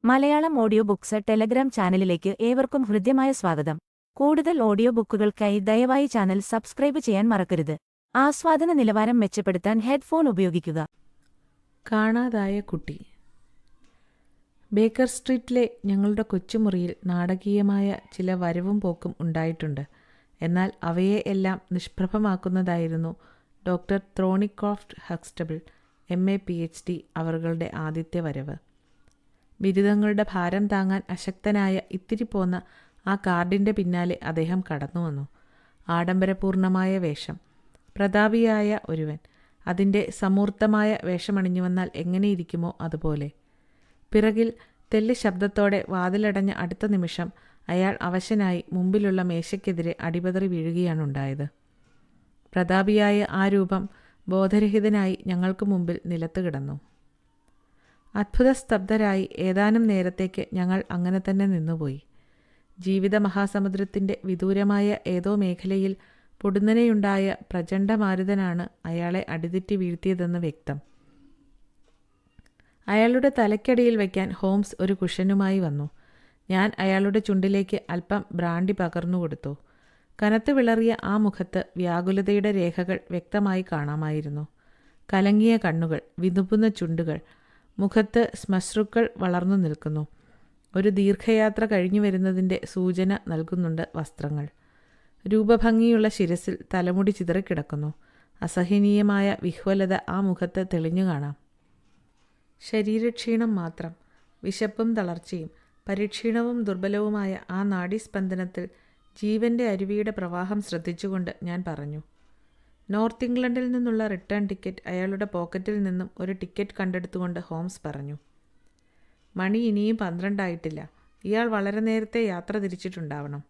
Malayalam audio books Telegram ചാനലിലേക്ക് ഏവർക്കും ഹൃദ്യമായ സ്വാഗതം. കൂടുതൽ ഓഡിയോ ബുക്കുകൾക്കായി ദയവായി ചാനൽ സബ്സ്ക്രൈബ് ചെയ്യാൻ മറക്കരുത്. ആസ്വാദന നിലവാരം മെച്ചപ്പെടുത്താൻ ഹെഡ്ഫോൺ ഉപയോഗിക്കുക. കാണാതായ കുട്ടി. ബേക്കർ സ്ട്രീറ്റിലെ ഞങ്ങളുടെ കൊച്ചുമുറിയിൽ നാടകീയമായ ചില വരവും പോക്കും ഉണ്ടായിട്ടുണ്ട്. എന്നാൽ അവയെ എല്ലാം നിഷ്പ്രഭമാക്കുന്നതായിരുന്നു ഡോക്ടർ ത്രോണിക്രോഫ്റ്റ് ഹക്സ്റ്റബിൾ MA PhD അവരുടെ ആദ്യത്തെ വരവ്. ബിരുദങ്ങളുടെ ഭാരം താങ്ങാൻ അശക്തനായ ഇത്തിരി പോന്ന ആ കാർഡിൻ്റെ പിന്നാലെ അദ്ദേഹം കടന്നുവന്നു. ആഡംബരപൂർണമായ വേഷം, പ്രതാപിയായ ഒരുവൻ അതിൻ്റെ സമൂർത്തമായ വേഷമണിഞ്ഞു വന്നാൽ എങ്ങനെയിരിക്കുമോ അതുപോലെ. പിറകിൽ തെല്ല് ശബ്ദത്തോടെ വാതിലടഞ്ഞ അടുത്ത നിമിഷം അയാൾ അവശനായി മുമ്പിലുള്ള മേശയ്ക്കെതിരെ അടിപതറി വീഴുകയാണുണ്ടായത്. പ്രതാപിയായ ആ രൂപം ബോധരഹിതനായി ഞങ്ങൾക്ക് മുമ്പിൽ നിലത്ത് കിടന്നു. അത്ഭുതസ്തബ്ധരായി ഏതാനും നേരത്തേക്ക് ഞങ്ങൾ അങ്ങനെ തന്നെ നിന്നുപോയി. ജീവിത മഹാസമുദ്രത്തിൻ്റെ വിദൂരമായ ഏതോ മേഖലയിൽ പൊടുന്നനെയുണ്ടായ പ്രചണ്ഡമാരുതനാണ് അയാളെ അടിതെറ്റി വീഴ്ത്തിയതെന്ന് വ്യക്തം. അയാളുടെ തലയ്ക്കടിയിൽ വയ്ക്കാൻ ഹോംസ് ഒരു കുഷനുമായി വന്നു. ഞാൻ അയാളുടെ ചുണ്ടിലേക്ക് അല്പം ബ്രാൻഡി പകർന്നുകൊടുത്തു. കനത്തു വിളറിയ ആ മുഖത്ത് വ്യാകുലതയുടെ രേഖകൾ വ്യക്തമായി കാണാമായിരുന്നു. കലങ്ങിയ കണ്ണുകൾ, വിതുമ്പുന്ന ചുണ്ടുകൾ, മുഖത്ത് ശ്മശ്രുക്കൾ വളർന്നു നിൽക്കുന്നു. ഒരു ദീർഘയാത്ര കഴിഞ്ഞു വരുന്നതിൻ്റെ സൂചന നൽകുന്നുണ്ട് വസ്ത്രങ്ങൾ. രൂപഭംഗിയുള്ള ശിരസിൽ തലമുടി ചിതറിക്കിടക്കുന്നു. അസഹനീയമായ വിഹ്വലത ആ മുഖത്ത് തെളിഞ്ഞു കാണാം. ശരീരക്ഷീണം മാത്രം, വിശപ്പും തളർച്ചയും പരിക്ഷീണവും ദുർബലവുമായ ആ നാഡീസ്പന്ദനത്തിൽ ജീവൻ്റെ അരുവിയുടെ പ്രവാഹം ശ്രദ്ധിച്ചുകൊണ്ട് ഞാൻ പറഞ്ഞു. നോർത്ത് ഇംഗ്ലണ്ടിൽ നിന്നുള്ള റിട്ടേൺ ടിക്കറ്റ് അയാളുടെ പോക്കറ്റിൽ നിന്നും ഒരു ടിക്കറ്റ് കണ്ടെടുത്തുകൊണ്ട് ഹോംസ് പറഞ്ഞു. മണി ഇനിയും 12 ആയിട്ടില്ല. ഇയാൾ വളരെ നേരത്തെ യാത്ര തിരിച്ചിട്ടുണ്ടാവണം.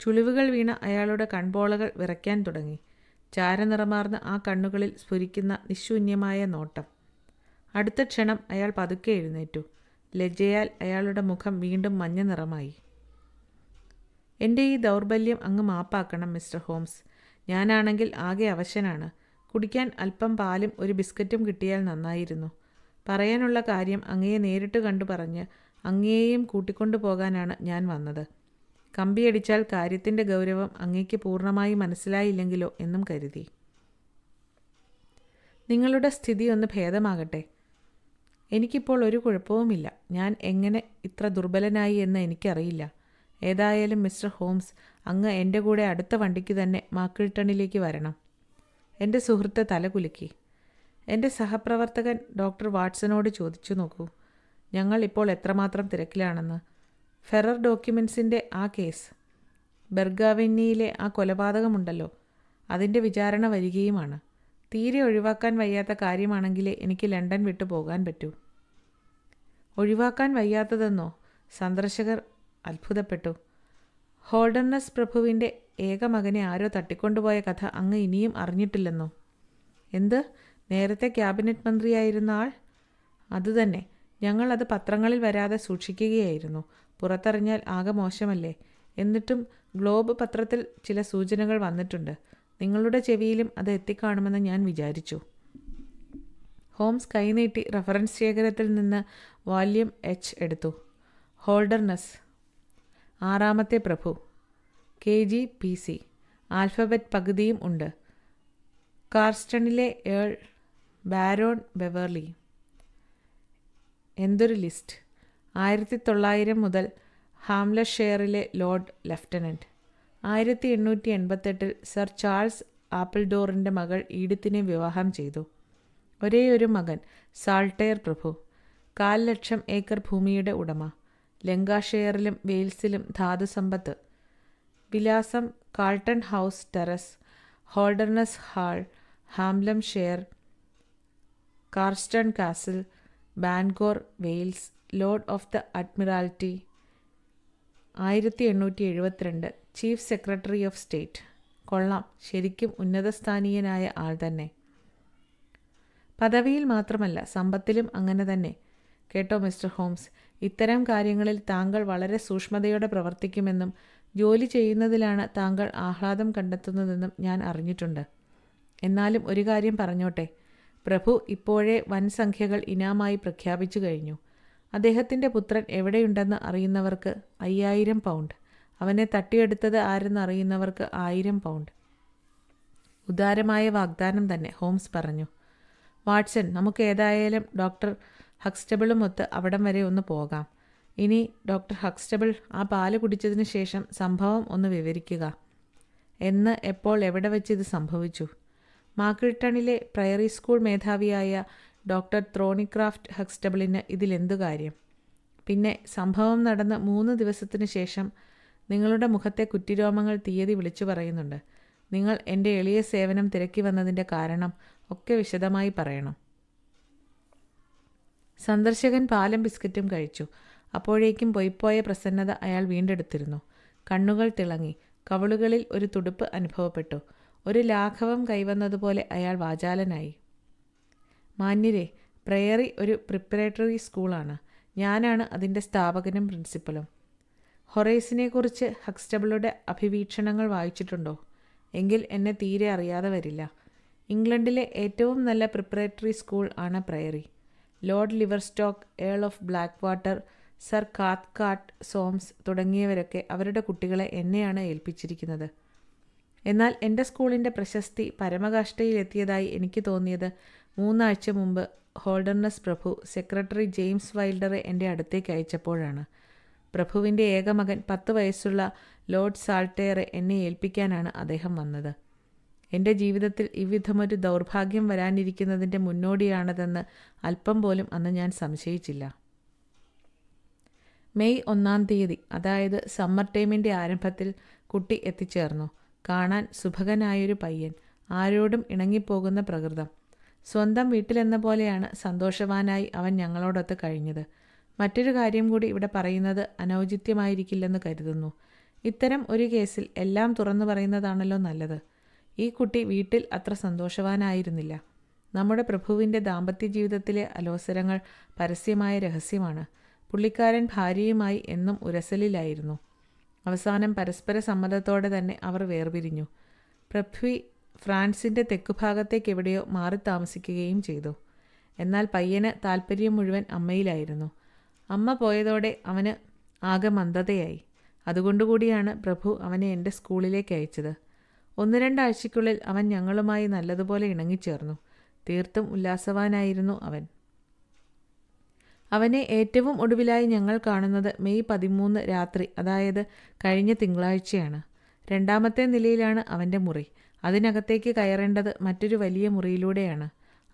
ചുളിവുകൾ വീണ അയാളുടെ കൺപോളകൾ വിറയ്ക്കാൻ തുടങ്ങി. ചാരനിറമാർന്ന ആ കണ്ണുകളിൽ സ്ഫുരിക്കുന്ന നിശൂന്യമായ നോട്ടം. അടുത്ത ക്ഷണം അയാൾ പതുക്കെ എഴുന്നേറ്റു. ലജ്ജയാൽ അയാളുടെ മുഖം വീണ്ടും മഞ്ഞ നിറമായി. എൻ്റെ ഈ ദൗർബല്യം അങ്ങ് മാപ്പാക്കണം മിസ്റ്റർ ഹോംസ്. ഞാനാണെങ്കിൽ ആകെ അവശനാണ്. കുടിക്കാൻ അല്പം പാലും ഒരു ബിസ്ക്കറ്റും കിട്ടിയാൽ നന്നായിരുന്നു. പറയാനുള്ള കാര്യം അങ്ങയെ നേരിട്ട് കണ്ടു പറഞ്ഞ് അങ്ങയെയും കൂട്ടിക്കൊണ്ടു പോകാനാണ് ഞാൻ വന്നത്. കമ്പിയടിച്ചാൽ കാര്യത്തിൻ്റെ ഗൗരവം അങ്ങയ്ക്ക് പൂർണ്ണമായി മനസ്സിലായില്ലെങ്കിലോ എന്നും കരുതി. നിങ്ങളുടെ സ്ഥിതി ഒന്ന് ഭേദമാകട്ടെ. എനിക്കിപ്പോൾ ഒരു കുഴപ്പവുമില്ല. ഞാൻ എങ്ങനെ ഇത്ര ദുർബലനായി എന്ന് എനിക്കറിയില്ല. ഏതായാലും മിസ്റ്റർ ഹോംസ്, അങ്ങ് എൻ്റെ കൂടെ അടുത്ത വണ്ടിക്ക് തന്നെ മാക്കിൾട്ടണിലേക്ക് വരണം. എൻ്റെ സുഹൃത്ത് തലകുലുക്കി. എൻ്റെ സഹപ്രവർത്തകൻ ഡോക്ടർ വാട്സനോട് ചോദിച്ചു നോക്കൂ, ഞങ്ങൾ ഇപ്പോൾ എത്രമാത്രം തിരക്കിലാണെന്ന്. ഫെറർ ഡോക്യുമെൻസിൻ്റെ ആ കേസ്, ബെർഗാവെന്നിയിലെ ആ കൊലപാതകമുണ്ടല്ലോ, അതിൻ്റെ വിചാരണ വരികയുമാണ്. തീരെ ഒഴിവാക്കാൻ വയ്യാത്ത കാര്യമാണെങ്കിലേ എനിക്ക് ലണ്ടൻ വിട്ടു പോകാൻ പറ്റൂ. ഒഴിവാക്കാൻ വയ്യാത്തതെന്നോ? സന്ദർശകർ അത്ഭുതപ്പെട്ടു. ഹോൾഡർനെസ് പ്രഭുവിൻ്റെ ഏക മകനെ ആരോ തട്ടിക്കൊണ്ടുപോയ കഥ അങ്ങ് ഇനിയും അറിഞ്ഞിട്ടില്ലെന്നോ? എന്ത്? നേരത്തെ ക്യാബിനറ്റ് മന്ത്രിയായിരുന്ന ആൾ? അതുതന്നെ. ഞങ്ങളത് പത്രങ്ങളിൽ വരാതെ സൂക്ഷിക്കുകയായിരുന്നു. പുറത്തറിഞ്ഞാൽ ആകെ മോശമല്ലേ? എന്നിട്ടും ഗ്ലോബ് പത്രത്തിൽ ചില സൂചനകൾ വന്നിട്ടുണ്ട്. നിങ്ങളുടെ ചെവിയിലും അത് എത്തിക്കാണുമെന്ന് ഞാൻ വിചാരിച്ചു. ഹോംസ് കൈനീട്ടി റഫറൻസ് ശേഖരത്തിൽ നിന്ന് വോള്യം H എടുത്തു. ഹോൾഡർനെസ്, 6ാമത്തെ പ്രഭു, KG-PC, ആൽഫബറ്റ് പകുതിയും ഉണ്ട്. കാർസ്റ്റണിലെ ഏൾ, ബാരോൺ ബെവർലി. എന്തൊരു ലിസ്റ്റ്! 1900 മുതൽ ഹാംലഷെയറിലെ ലോർഡ് ലഫ്റ്റനൻറ്റ്. 1888 സർ ചാൾസ് ആപ്പിൾഡോറിൻ്റെ മകൾ ഈഡിത്തിനെ വിവാഹം ചെയ്തു. ഒരേയൊരു മകൻ സാൾട്ടെയർ പ്രഭു, 400,000 ഏക്കർ ഭൂമിയുടെ ഉടമ. ലങ്കാഷെയറിലും വെയിൽസിലും ധാതുസമ്പത്ത്. വിലാസം Carlton House Terrace, Holderness Hall, Hallamshire, Carston castle, Bangor, Wales. Lord of the Admiralty. 1872 chief secretary of state. കൊള്ളാം, ശരിക്കും ഉന്നതസ്ഥാനീയനായ ആൾ തന്നെ. പദവിയിൽ മാത്രമല്ല, സമ്പത്തിലും അങ്ങനെ തന്നെ. കേട്ടോ മിസ്റ്റർ ഹോംസ്, ഇത്തരം കാര്യങ്ങളിൽ താങ്കൾ വളരെ സൂക്ഷ്മതയോടെ പ്രവർത്തിക്കുമെന്നും ജോലി ചെയ്യുന്നതിലാണ് താങ്കൾ ആഹ്ലാദം കണ്ടെത്തുന്നതെന്നും ഞാൻ അറിഞ്ഞിട്ടുണ്ട്. എന്നാലും ഒരു കാര്യം പറഞ്ഞോട്ടെ, പ്രഭു ഇപ്പോഴേ വൻ സംഖ്യകൾ ഇനാമായി പ്രഖ്യാപിച്ചു കഴിഞ്ഞു. അദ്ദേഹത്തിൻ്റെ പുത്രൻ എവിടെയുണ്ടെന്ന് അറിയുന്നവർക്ക് 5000 പൗണ്ട്. അവനെ തട്ടിയെടുത്തത് ആരെന്ന് അറിയുന്നവർക്ക് 1000 പൗണ്ട്. ഉദാരമായ വാഗ്ദാനം തന്നെ, ഹോംസ് പറഞ്ഞു. വാട്സൺ, നമുക്ക് ഏതായാലും ഡോക്ടർ ഹക്സ്റ്റബിളുമൊത്ത് അവിടം വരെ ഒന്ന് പോകാം. ഇനി ഡോക്ടർ ഹക്സ്റ്റബിൾ, ആ പാല് കുടിച്ചതിന് ശേഷം സംഭവം ഒന്ന് വിവരിക്കുക. എന്ന്, എപ്പോൾ, എവിടെ വെച്ച് ഇത് സംഭവിച്ചു? മാക്കിൾട്ടണിലെ പ്രയറി സ്കൂൾ മേധാവിയായ ഡോക്ടർ ത്രോണിക്രാഫ്റ്റ് ഹക്സ്റ്റബിളിന് ഇതിലെന്തു കാര്യം? പിന്നെ സംഭവം നടന്ന് 3 ദിവസത്തിന് ശേഷം നിങ്ങളുടെ മുഖത്തെ കുറ്റിരോമങ്ങൾ തീയതി വിളിച്ചു പറയുന്നുണ്ട്. നിങ്ങൾ എൻ്റെ എളിയ സേവനം തിരക്കി വന്നതിൻ്റെ കാരണം ഒക്കെ വിശദമായി പറയണം. സന്ദർശകൻ പാലും ബിസ്ക്കറ്റും കഴിച്ചു. അപ്പോഴേക്കും പൊയ്പോയ പ്രസന്നത അയാൾ വീണ്ടെടുത്തിരുന്നു. കണ്ണുകൾ തിളങ്ങി. കവിളുകളിൽ ഒരു തുടുപ്പ് അനുഭവപ്പെട്ടു. ഒരു ലാഘവം കൈവന്നതുപോലെ അയാൾ വാചാലനായി. മാന്യരെ, പ്രയറി ഒരു പ്രിപ്പറേറ്ററി സ്കൂളാണ്. ഞാനാണ് അതിൻ്റെ സ്ഥാപകനും പ്രിൻസിപ്പലും. ഹൊറേസിനെക്കുറിച്ച് ഹക്സ്റ്റബിളുടെ അഭിവീക്ഷണങ്ങൾ വായിച്ചിട്ടുണ്ടോ? എങ്കിൽ എന്നെ തീരെ അറിയാതെ വരില്ല. ഇംഗ്ലണ്ടിലെ ഏറ്റവും നല്ല പ്രിപ്പറേറ്ററി സ്കൂൾ ആണ് Priory. Lord Liverstock, Earl of Blackwater, Sir Cathcart Soames തുടങ്ങിയവരൊക്കെ അവരുടെ കുട്ടികളെ എന്നെയാണ് ഏൽപ്പിച്ചിരിക്കുന്നത്. എന്നാൽ എൻ്റെ സ്കൂളിൻ്റെ പ്രശസ്തി പരമകാഷ്ഠയിലെത്തിയതായി എനിക്ക് തോന്നിയത് 3 ആഴ്ച മുമ്പ് ഹോൾഡർനെസ് പ്രഭു സെക്രട്ടറി ജെയിംസ് വൈൽഡറെ എൻ്റെ അടുത്തേക്ക് അയച്ചപ്പോഴാണ്. പ്രഭുവിൻ്റെ ഏകമകൻ 10 വയസ്സുള്ള ലോർഡ് സാൾട്ടെയറെ എന്നെ ഏൽപ്പിക്കാനാണ് അദ്ദേഹം വന്നത്. എൻ്റെ ജീവിതത്തിൽ ഇவ்விധമൊരു ദൗർഭാഗ്യം വരാനിരിക്കുന്നതിൻ്റെ മുന്നോടിയാണതെന്ന് അല്പം പോലും അന്ന് ഞാൻ സംശയിച്ചില്ല. മെയ് 1-ാം തീയതി, അതായത് സമ്മർ ടൈമിൻ്റെ ആരംഭത്തിൽ കുട്ടി എത്തിച്ചേർന്നു. കാണാൻ സുഭകനായൊരു പയ്യൻ, ആരോടും ഇണങ്ങിപ്പോകുന്ന പ്രകൃതം. സ്വന്തം വീട്ടിലെന്ന പോലെയാണ് സന്തോഷവാനായി അവൻ ഞങ്ങളോടൊത്ത് കഴിഞ്ഞത്. മറ്റൊരു കാര്യം കൂടി ഇവിടെ പറയുന്നത് അനൗചിത്യമായിരിക്കില്ലെന്ന് കരുതുന്നു. ഇത്തരം ഒരു കേസിൽ എല്ലാം തുറന്നു പറയുന്നതാണല്ലോ നല്ലത്. ഈ കുട്ടി വീട്ടിൽ അത്ര സന്തോഷവാനായിരുന്നില്ല. നമ്മുടെ പ്രഭുവിൻ്റെ ദാമ്പത്യ ജീവിതത്തിലെ അലോസരങ്ങൾ പരസ്യമായ രഹസ്യമാണ്. പുള്ളിക്കാരൻ ഭാര്യയുമായി എന്നും ഉരസലിലായിരുന്നു. അവസാനം പരസ്പര സമ്മതത്തോടെ തന്നെ അവർ വേർപിരിഞ്ഞു. പൃഥ്വി ഫ്രാൻസിൻ്റെ തെക്കുഭാഗത്തേക്ക് എവിടെയോ മാറി താമസിക്കുകയും ചെയ്തു. എന്നാൽ പയ്യന് താൽപ്പര്യം മുഴുവൻ അമ്മയിലായിരുന്നു. അമ്മ പോയതോടെ അവന് ആകെ മന്ദതയായി. അതുകൊണ്ടുകൂടിയാണ് പ്രഭു അവനെ എൻ്റെ സ്കൂളിലേക്ക് അയച്ചത്. 1-2 ആഴ്ചയ്ക്കുള്ളിൽ അവൻ ഞങ്ങളുമായി നല്ലതുപോലെ ഇണങ്ങിച്ചേർന്നു. തീർത്തും ഉല്ലാസവാനായിരുന്നു അവൻ. അവനെ ഏറ്റവും ഒടുവിലായി ഞങ്ങൾ കാണുന്നത് മെയ് 13 രാത്രി, അതായത് കഴിഞ്ഞ തിങ്കളാഴ്ചയാണ്. 2-ാമത്തെ നിലയിലാണ് അവൻ്റെ മുറി. അതിനകത്തേക്ക് കയറേണ്ടത് മറ്റൊരു വലിയ മുറിയിലൂടെയാണ്.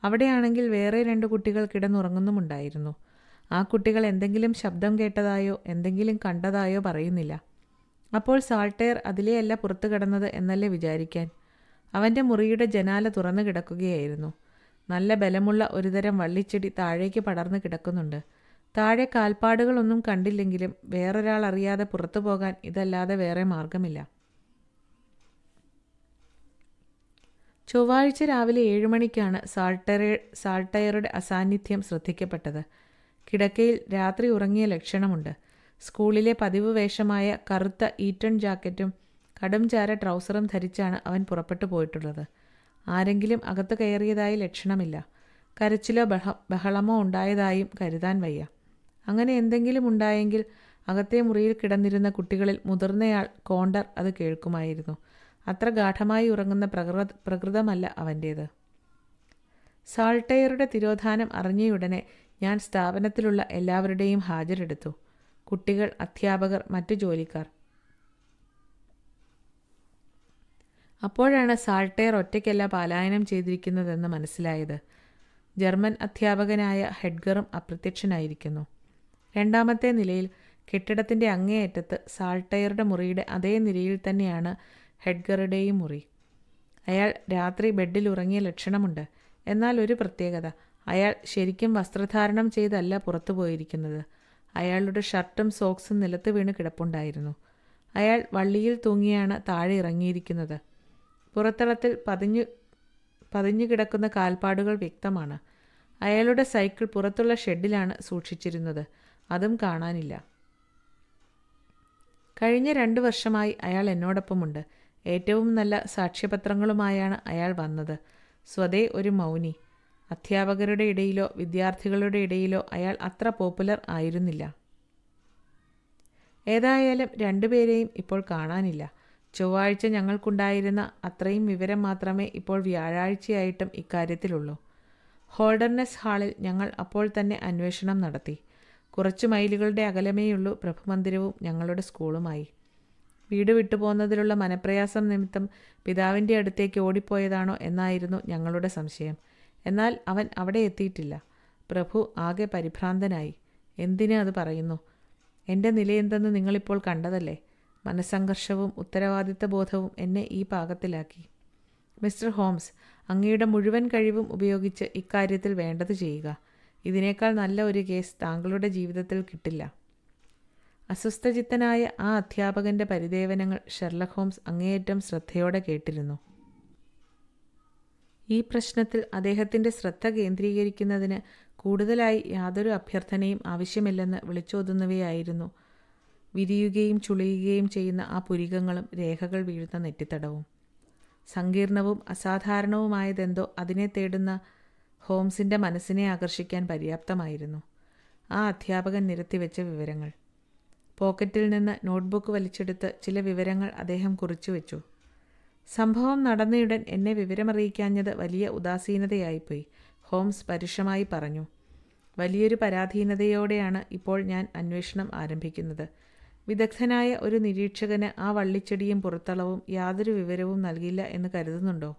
അവിടെയാണെങ്കിൽ വേറെ 2 കുട്ടികൾ കിടന്നുറങ്ങുന്നുമുണ്ടായിരുന്നു. ആ കുട്ടികൾ എന്തെങ്കിലും ശബ്ദം കേട്ടതായോ എന്തെങ്കിലും കണ്ടതായോ പറയുന്നില്ല. അപ്പോൾ സാൾട്ടെയർ അതിലെയല്ല പുറത്തു കിടന്നത് എന്നല്ലേ വിചാരിക്കാൻ. അവൻ്റെ മുറിയുടെ ജനാല തുറന്നു കിടക്കുകയായിരുന്നു. നല്ല ബലമുള്ള ഒരുതരം വള്ളിച്ചെടി താഴേക്ക് പടർന്നു കിടക്കുന്നുണ്ട്. താഴെ കാൽപ്പാടുകളൊന്നും കണ്ടില്ലെങ്കിലും വേറൊരാൾ അറിയാതെ പുറത്തു പോകാൻ ഇതല്ലാതെ വേറെ മാർഗമില്ല. ചൊവ്വാഴ്ച രാവിലെ 7 മണിക്കാണ് സാൾട്ടയറുടെ അസാന്നിധ്യം ശ്രദ്ധിക്കപ്പെട്ടത്. കിടക്കയിൽ രാത്രി ഉറങ്ങിയ ലക്ഷണമുണ്ട്. സ്കൂളിലെ പതിവ് വേഷമായ കറുത്ത ഈറ്റൺ ജാക്കറ്റും കടുംചാര ട്രൗസറും ധരിച്ചാണ് അവൻ പുറപ്പെട്ടു പോയിട്ടുള്ളത്. ആരെങ്കിലും അകത്ത് കയറിയതായി ലക്ഷണമില്ല. കരച്ചിലോ ബഹളമോ ഉണ്ടായതായും കരുതാൻ വയ്യ. അങ്ങനെ എന്തെങ്കിലും ഉണ്ടായെങ്കിൽ അകത്തെ മുറിയിൽ കിടന്നിരുന്ന കുട്ടികളിൽ മുതിർന്നയാൾ കോണ്ടർ അത് കേൾക്കുമായിരുന്നു. അത്ര ഗാഠമായി ഉറങ്ങുന്ന പ്രകൃതമല്ല അവൻ്റേത്. സാൾട്ടയറുടെ തിരോധാനം അറിഞ്ഞയുടനെ ഞാൻ സ്ഥാപനത്തിലുള്ള എല്ലാവരുടെയും ഹാജരെടുത്തു. കുട്ടികൾ, അധ്യാപകർ, മറ്റു ജോലിക്കാർ. അപ്പോഴാണ് സാൾട്ടയർ ഒറ്റയ്ക്കല്ല പലായനം ചെയ്തിരിക്കുന്നതെന്ന് മനസ്സിലായത്. ജർമ്മൻ അധ്യാപകനായ ഹെഡ്ഗറും അപ്രത്യക്ഷനായിരിക്കുന്നു. 2-ാമത്തെ നിലയിൽ കെട്ടിടത്തിൻ്റെ അങ്ങേയറ്റത്ത് സാൾട്ടയറുടെ മുറിയുടെ അതേ നിലയിൽ തന്നെയാണ് ഹെഡ്ഗറുടെയും മുറി. അയാൾ രാത്രി ബെഡിൽ ഉറങ്ങിയ ലക്ഷണമുണ്ട്. എന്നാൽ ഒരു പ്രത്യേകത, അയാൾ ശരിക്കും വസ്ത്രധാരണം ചെയ്തല്ല പുറത്തു പോയിരിക്കുന്നത്. അയാളുടെ ഷർട്ടും സോക്സും നിലത്ത് വീണ് കിടപ്പുണ്ടായിരുന്നു. അയാൾ വള്ളിയിൽ തൂങ്ങിയാണ് താഴെ ഇറങ്ങിയിരിക്കുന്നത്. പുറത്തളത്തിൽ പതിഞ്ഞു കിടക്കുന്ന കാൽപ്പാടുകൾ വ്യക്തമാണ്. അയാളുടെ സൈക്കിൾ പുറത്തുള്ള ഷെഡിലാണ് സൂക്ഷിച്ചിരുന്നത്. അതും കാണാനില്ല. കഴിഞ്ഞ 2 വർഷമായി അയാൾ എന്നോടൊപ്പമുണ്ട്. ഏറ്റവും നല്ല സാക്ഷ്യപത്രങ്ങളുമായാണ് അയാൾ വന്നത്. സ്വതേ ഒരു മൗനി. അധ്യാപകരുടെ ഇടയിലോ വിദ്യാർത്ഥികളുടെ ഇടയിലോ അയാൾ അത്ര പോപ്പുലർ ആയിരുന്നില്ല. ഏതായാലും രണ്ടുപേരെയും ഇപ്പോൾ കാണാനില്ല. ചൊവ്വാഴ്ച ഞങ്ങൾക്കുണ്ടായിരുന്ന അത്രയും വിവരം മാത്രമേ ഇപ്പോൾ വ്യാഴാഴ്ചയായിട്ടും ഇക്കാര്യത്തിലുള്ളൂ. ഹോൾഡർനെസ് ഹാളിൽ ഞങ്ങൾ അപ്പോൾ തന്നെ അന്വേഷണം നടത്തി. കുറച്ചു മൈലുകളുടെ അകലമേയുള്ളൂ പ്രഭുമന്ദിരവും ഞങ്ങളുടെ സ്കൂളുമായി. വീട് വിട്ടുപോകുന്നതിലുള്ള മനപ്രയാസം നിമിത്തം പിതാവിൻ്റെ അടുത്തേക്ക് ഓടിപ്പോയതാണോ എന്നായിരുന്നു ഞങ്ങളുടെ സംശയം. എന്നാൽ അവൻ അവിടെ എത്തിയിട്ടില്ല. പ്രഭു ആകെ പരിഭ്രാന്തനായി. എന്തിന് അത് പറയുന്നു? എൻ്റെ നിലയെന്തെന്ന് നിങ്ങളിപ്പോൾ കണ്ടതല്ലേ. മനസ്സംഘർഷവും ഉത്തരവാദിത്ത ബോധവും എന്നെ ഈ പാകത്തിലാക്കി. മിസ്റ്റർ ഹോംസ്, അങ്ങയുടെ മുഴുവൻ കഴിവും ഉപയോഗിച്ച് ഇക്കാര്യത്തിൽ വേണ്ടത് ചെയ്യുക. ഇതിനേക്കാൾ നല്ല ഒരു കേസ് താങ്കളുടെ ജീവിതത്തിൽ കിട്ടില്ല. അസ്വസ്ഥചിത്തനായ ആ അധ്യാപകന്റെ പരിദേവനങ്ങൾ ഷെർലക് ഹോംസ് അങ്ങേയറ്റം ശ്രദ്ധയോടെ കേട്ടിരുന്നു. ഈ പ്രശ്നത്തിൽ അദ്ദേഹത്തിൻ്റെ ശ്രദ്ധ കേന്ദ്രീകരിക്കുന്നതിന് കൂടുതലായി യാതൊരു അഭ്യർത്ഥനയും ആവശ്യമില്ലെന്ന് വിളിച്ചോതുന്നവയായിരുന്നു വിരിയുകയും ചുളിയുകയും ചെയ്യുന്ന ആ പുരികങ്ങളും രേഖകൾ വീഴുന്ന നെറ്റിത്തടവും. സങ്കീർണവും അസാധാരണവുമായതെന്തോ അതിനെ തേടുന്ന ഹോംസിൻ്റെ മനസ്സിനെ ആകർഷിക്കാൻ പര്യാപ്തമായിരുന്നു. ആ അധ്യാപകൻ നിരത്തിവെച്ച വിവരങ്ങൾ. പോക്കറ്റിൽ നിന്ന് നോട്ട്ബുക്ക് വലിച്ചെടുത്ത് ചില വിവരങ്ങൾ അദ്ദേഹം കുറിച്ചുവെച്ചു. സംഭവം നടന്നയുടൻ എന്നെ വിവരമറിയിക്കാഞ്ഞത് വലിയ ഉദാസീനതയായിപ്പോയി, ഹോംസ് പരുഷമായി പറഞ്ഞു. വലിയൊരു പരാധീനതയോടെയാണ് ഇപ്പോൾ ഞാൻ അന്വേഷണം ആരംഭിക്കുന്നത്. വിദഗ്ധനായ ഒരു നിരീക്ഷകന് ആ വള്ളിച്ചെടിയും പുറത്തളവും യാതൊരു വിവരവും നൽകില്ല എന്ന് കരുതുന്നുണ്ടോ?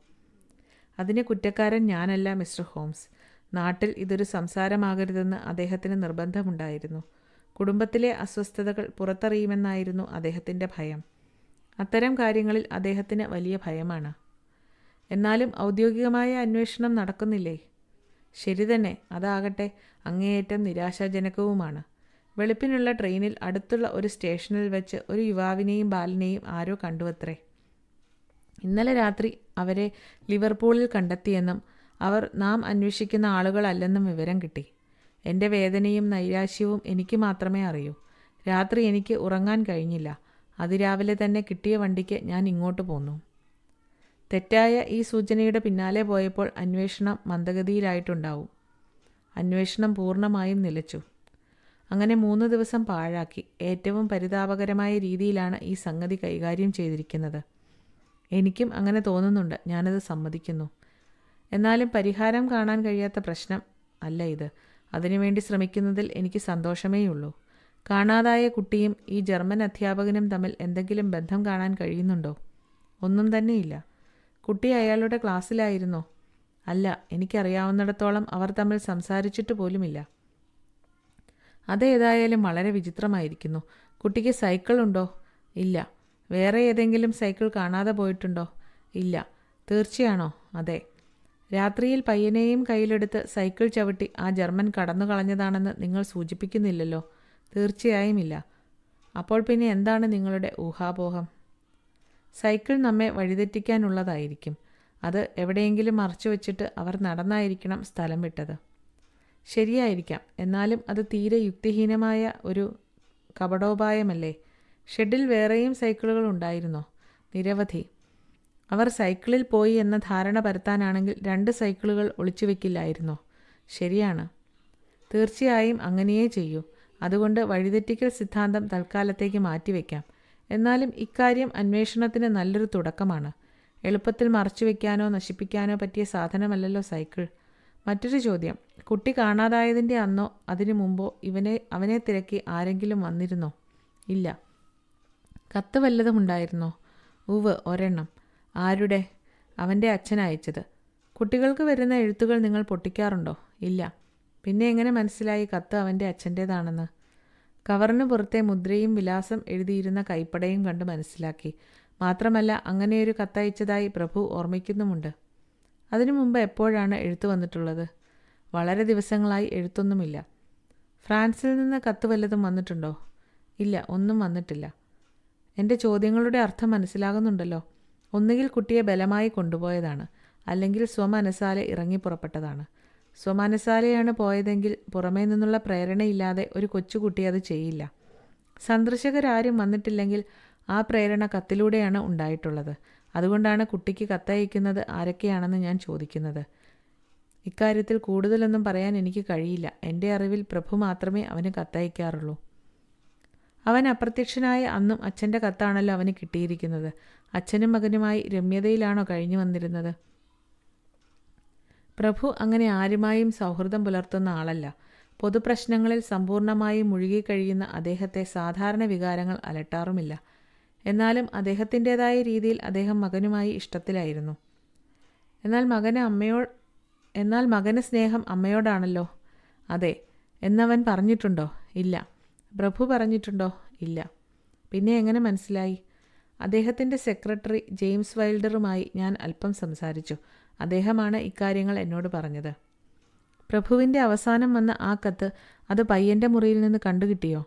അതിന് കുറ്റക്കാരൻ ഞാനല്ല മിസ്റ്റർ ഹോംസ്. നാട്ടിൽ ഇതൊരു സംസാരമാകരുതെന്ന് അദ്ദേഹത്തിന് നിർബന്ധമുണ്ടായിരുന്നു. കുടുംബത്തിലെ അസ്വസ്ഥതകൾ പുറത്തറിയുമെന്നായിരുന്നു അദ്ദേഹത്തിൻ്റെ ഭയം. അത്തരം കാര്യങ്ങളിൽ അദ്ദേഹത്തിന് വലിയ ഭയമാണ്. എന്നാലും ഔദ്യോഗികമായ അന്വേഷണം നടക്കുന്നില്ലേ? ശരി തന്നെ, അതാകട്ടെ അങ്ങേയറ്റം നിരാശാജനകവുമാണ്. വെളുപ്പിനുള്ള ട്രെയിനിൽ അടുത്തുള്ള ഒരു സ്റ്റേഷനിൽ വെച്ച് ഒരു യുവാവിനെയും ബാലനെയും ആരോ കണ്ടുവത്രേ. ഇന്നലെ രാത്രി അവരെ ലിവർപൂളിൽ കണ്ടെത്തിയെന്നും അവർ നാം അന്വേഷിക്കുന്ന ആളുകളല്ലെന്നും വിവരം കിട്ടി. എൻ്റെ വേദനയും നൈരാശ്യവും എനിക്ക് മാത്രമേ അറിയൂ. രാത്രി എനിക്ക് ഉറങ്ങാൻ കഴിഞ്ഞില്ല. അതിരാവിലെ തന്നെ കിട്ടിയ വണ്ടിക്ക് ഞാൻ ഇങ്ങോട്ട് പോന്നു. തെറ്റായ ഈ സൂചനയുടെ പിന്നാലെ പോയപ്പോൾ അന്വേഷണം മന്ദഗതിയിലായിട്ടുണ്ടാവും. അന്വേഷണം പൂർണ്ണമായും നിലച്ചു. അങ്ങനെ 3 ദിവസം പാഴാക്കി. ഏറ്റവും പരിതാപകരമായ രീതിയിലാണ് ഈ സംഗതി കൈകാര്യം ചെയ്തിരിക്കുന്നത്. എനിക്കും അങ്ങനെ തോന്നുന്നുണ്ട്, ഞാനത് സമ്മതിക്കുന്നു. എന്നാലും പരിഹാരം കാണാൻ കഴിയാത്ത പ്രശ്നം അല്ല ഇത്. അതിനുവേണ്ടി ശ്രമിക്കുന്നതിൽ എനിക്ക് സന്തോഷമേയുള്ളൂ. കാണാതായ കുട്ടിയും ഈ ജർമ്മൻ അധ്യാപകനും തമ്മിൽ എന്തെങ്കിലും ബന്ധം കാണാൻ കഴിയുന്നുണ്ടോ? ഒന്നും തന്നെയില്ല. കുട്ടി അയാളുടെ ക്ലാസ്സിലായിരുന്നോ? അല്ല, എനിക്കറിയാവുന്നിടത്തോളം അവർ തമ്മിൽ സംസാരിച്ചിട്ട് പോലുമില്ല. അതേതായാലും വളരെ വിചിത്രമായിരിക്കുന്നു. കുട്ടിക്ക് സൈക്കിൾ ഉണ്ടോ? ഇല്ല. വേറെ ഏതെങ്കിലും സൈക്കിൾ കാണാതെ പോയിട്ടുണ്ടോ? ഇല്ല. തീർച്ചയാണോ? അതെ. രാത്രിയിൽ പയ്യനെയും കയ്യിലെടുത്ത് സൈക്കിൾ ചവിട്ടി ആ ജർമ്മൻ കടന്നു കളഞ്ഞതാണെന്ന് നിങ്ങൾ സൂചിപ്പിക്കുന്നില്ലല്ലോ. തീർച്ചയായും ഇല്ല. അപ്പോൾ പിന്നെ എന്താണ് നിങ്ങളുടെ ഊഹാപോഹം? സൈക്കിൾ നമ്മെ വഴിതെറ്റിക്കാനുള്ളതായിരിക്കും. അത് എവിടെയെങ്കിലും മറച്ചു വച്ചിട്ട് അവർ നടന്നായിരിക്കണം സ്ഥലം വിട്ടത്. ശരിയായിരിക്കാം. എന്നാലും അത് തീരെ യുക്തിഹീനമായ ഒരു കപടോപായമല്ലേ? ഷെഡിൽ വേറെയും സൈക്കിളുകൾ ഉണ്ടായിരുന്നോ? നിരവധി. അവർ സൈക്കിളിൽ പോയി എന്ന ധാരണ പരത്താനാണെങ്കിൽ 2 സൈക്കിളുകൾ ഒളിച്ചു വെക്കില്ലായിരുന്നോ? ശരിയാണ്. തീർച്ചയായും അങ്ങനെയേ ചെയ്യൂ. അതുകൊണ്ട് വഴിതെറ്റിക്കൽ സിദ്ധാന്തം തൽക്കാലത്തേക്ക് മാറ്റിവെക്കാം. എന്നാലും ഇക്കാര്യം അന്വേഷണത്തിന് നല്ലൊരു തുടക്കമാണ്. എളുപ്പത്തിൽ മറച്ചുവെക്കാനോ നശിപ്പിക്കാനോ പറ്റിയ സാധനമല്ലല്ലോ സൈക്കിൾ. മറ്റൊരു ചോദ്യം. കുട്ടി കാണാതായതിൻ്റെ അന്നോ അതിനു മുമ്പോ അവനെ തിരക്കി ആരെങ്കിലും വന്നിരുന്നോ? ഇല്ല. കത്ത് വല്ലതും ഉണ്ടായിരുന്നോ? ഉവ്, ഒരെണ്ണം. ആരുടെ? അവൻ്റെ അച്ഛൻ അയച്ചത്. കുട്ടികൾക്ക് വരുന്ന എഴുത്തുകൾ നിങ്ങൾ പൊട്ടിക്കാറുണ്ടോ? ഇല്ല. പിന്നെ എങ്ങനെ മനസ്സിലായി കത്ത് അവൻ്റെ അച്ഛൻ്റേതാണെന്ന്? കവറിന് പുറത്തെ മുദ്രയും വിലാസം എഴുതിയിരുന്ന കൈപ്പടയും കണ്ട് മനസ്സിലാക്കി. മാത്രമല്ല അങ്ങനെയൊരു കത്തയച്ചതായി പ്രഭു ഓർമ്മിക്കുന്നുമുണ്ട്. അതിനു മുമ്പ് എപ്പോഴാണ് എഴുത്ത് വന്നിട്ടുള്ളത്? വളരെ ദിവസങ്ങളായി എഴുത്തൊന്നുമില്ല. ഫ്രാൻസിൽ നിന്ന് കത്ത് വല്ലതും വന്നിട്ടുണ്ടോ? ഇല്ല, ഒന്നും വന്നിട്ടില്ല. എൻ്റെ ചോദ്യങ്ങളുടെ അർത്ഥം മനസ്സിലാകുന്നുണ്ടല്ലോ. ഒന്നുകിൽ കുട്ടിയെ ബലമായി കൊണ്ടുപോയതാണ്, അല്ലെങ്കിൽ സ്വമനസാലെ ഇറങ്ങിപ്പുറപ്പെട്ടതാണ്. സ്വമനസാലെയാണ് പോയതെങ്കിൽ പുറമേ നിന്നുള്ള പ്രേരണയില്ലാതെ ഒരു കൊച്ചുകുട്ടി അത് ചെയ്യില്ല. സന്ദർശകരാരും വന്നിട്ടില്ലെങ്കിൽ ആ പ്രേരണ കത്തിലൂടെയാണ് ഉണ്ടായിട്ടുള്ളത്. അതുകൊണ്ടാണ് കുട്ടിക്ക് കത്തയക്കുന്നത് ആരൊക്കെയാണെന്ന് ഞാൻ ചോദിക്കുന്നത്. ഇക്കാര്യത്തിൽ കൂടുതലൊന്നും പറയാൻ എനിക്ക് കഴിയില്ല. എൻ്റെ അറിവിൽ പ്രഭു മാത്രമേ അവന് കത്തയക്കാറുള്ളൂ. അവൻ അപ്രത്യക്ഷനായ അന്നും അച്ഛൻ്റെ കത്താണല്ലോ അവന് കിട്ടിയിരിക്കുന്നത്. അച്ഛനും മകനുമായി രമ്യതയിലാണോ കഴിഞ്ഞു വന്നിരുന്നത്? പ്രഭു അങ്ങനെ ആരുമായും സൗഹൃദം പുലർത്തുന്ന ആളല്ല. പൊതുപ്രശ്നങ്ങളിൽ സമ്പൂർണമായും മുഴുകിക്കഴിയുന്ന അദ്ദേഹത്തെ സാധാരണ വികാരങ്ങൾ അലട്ടാറുമില്ല. എന്നാലും അദ്ദേഹത്തിൻ്റെതായ രീതിയിൽ അദ്ദേഹം മകനുമായി ഇഷ്ടത്തിലായിരുന്നു. എന്നാൽ മകന് സ്നേഹം അമ്മയോടാണല്ലോ. അതെ. എന്നവൻ പറഞ്ഞിട്ടുണ്ടോ? ഇല്ല. പ്രഭു പറഞ്ഞിട്ടുണ്ടോ? ഇല്ല. പിന്നെ എങ്ങനെ മനസ്സിലായി? അദ്ദേഹത്തിൻ്റെ സെക്രട്ടറി ജെയിംസ് വൈൽഡറുമായി ഞാൻ അല്പം സംസാരിച്ചു. അദ്ദേഹമാണ് ഇക്കാര്യങ്ങൾ എന്നോട് പറഞ്ഞത്. പ്രഭുവിൻ്റെ അവസാനം വന്ന ആ കത്ത് അത് പയ്യൻ്റെ മുറിയിൽ നിന്ന് കണ്ടുകിട്ടിയോ?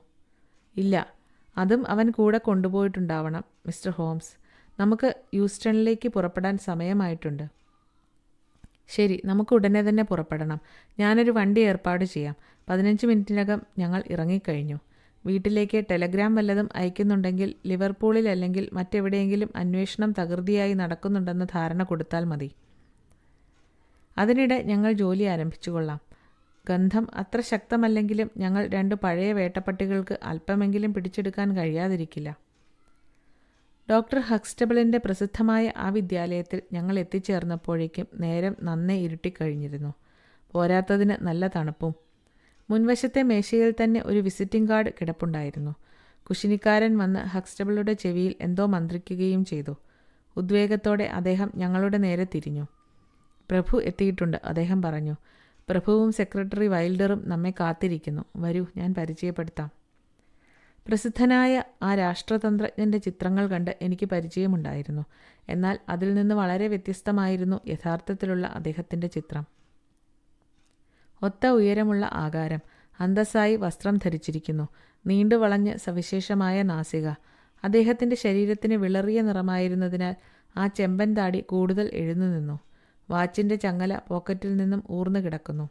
ഇല്ല. അതും അവൻ കൂടെ കൊണ്ടുപോയിട്ടുണ്ടാവണം. മിസ്റ്റർ ഹോംസ്, നമുക്ക് യൂസ്റ്റണിലേക്ക് പുറപ്പെടാൻ സമയമായിട്ടുണ്ട്. ശരി, നമുക്ക് ഉടനെ തന്നെ പുറപ്പെടണം. ഞാനൊരു വണ്ടി ഏർപ്പാട് ചെയ്യാം. 15 മിനിറ്റിനകം ഞങ്ങൾ ഇറങ്ങിക്കഴിഞ്ഞു. വീട്ടിലേക്ക് ടെലഗ്രാം വല്ലതും അയക്കുന്നുണ്ടെങ്കിൽ ലിവർപൂളിൽ അല്ലെങ്കിൽ മറ്റെവിടെയെങ്കിലും അന്വേഷണം തകൃതിയായി നടക്കുന്നുണ്ടെന്ന ധാരണ കൊടുത്താൽ മതി. അതിനിടെ ഞങ്ങൾ ജോലി ആരംഭിച്ചുകൊള്ളാം. ഗന്ധം അത്ര ശക്തമല്ലെങ്കിലും ഞങ്ങൾ 2 പഴയ വേട്ടപ്പട്ടികൾക്ക് അല്പമെങ്കിലും പിടിച്ചെടുക്കാൻ കഴിയാതിരിക്കില്ല. ഡോക്ടർ ഹക്സ്റ്റബിളിൻ്റെ പ്രസിദ്ധമായ ആ വിദ്യാലയത്തിൽ ഞങ്ങൾ എത്തിച്ചേർന്നപ്പോഴേക്കും നേരം നന്നേ ഇരുട്ടിക്കഴിഞ്ഞിരുന്നു. പോരാത്തതിന് നല്ല തണുപ്പും. മുൻവശത്തെ മേശയിൽ തന്നെ ഒരു വിസിറ്റിംഗ് കാർഡ് കിടപ്പുണ്ടായിരുന്നു. കുശിനിക്കാരൻ വന്ന് ഹക്സ്റ്റബിളുടെ ചെവിയിൽ എന്തോ മന്ത്രിക്കുകയും ചെയ്തു. ഉദ്വേഗത്തോടെ അദ്ദേഹം ഞങ്ങളുടെ നേരെ തിരിഞ്ഞു. പ്രഭു എത്തിയിട്ടുണ്ട്, അദ്ദേഹം പറഞ്ഞു. പ്രഭുവും സെക്രട്ടറി വൈൽഡറും നമ്മെ കാത്തിരിക്കുന്നു. വരൂ, ഞാൻ പരിചയപ്പെടുത്താം. പ്രസിദ്ധനായ ആ രാഷ്ട്രതന്ത്രജ്ഞൻ്റെ ചിത്രങ്ങൾ കണ്ട് എനിക്ക് പരിചയമുണ്ടായിരുന്നു. എന്നാൽ അതിൽ നിന്ന് വളരെ വ്യത്യസ്തമായിരുന്നു യഥാർത്ഥത്തിലുള്ള അദ്ദേഹത്തിൻ്റെ ചിത്രം. ഒത്ത ഉയരമുള്ള ആകാരം, അന്തസ്സായി വസ്ത്രം ധരിച്ചിരിക്കുന്നു, നീണ്ടു വളഞ്ഞ് സവിശേഷമായ നാസിക. അദ്ദേഹത്തിൻ്റെ ശരീരത്തിന് വിളറിയ നിറമായിരുന്നതിനാൽ ആ ചെമ്പൻ താടി കൂടുതൽ എഴുന്നു നിന്നു. വാച്ചിൻ്റെ ചങ്ങല പോക്കറ്റിൽ നിന്നും ഊർന്നു കിടക്കുന്നു.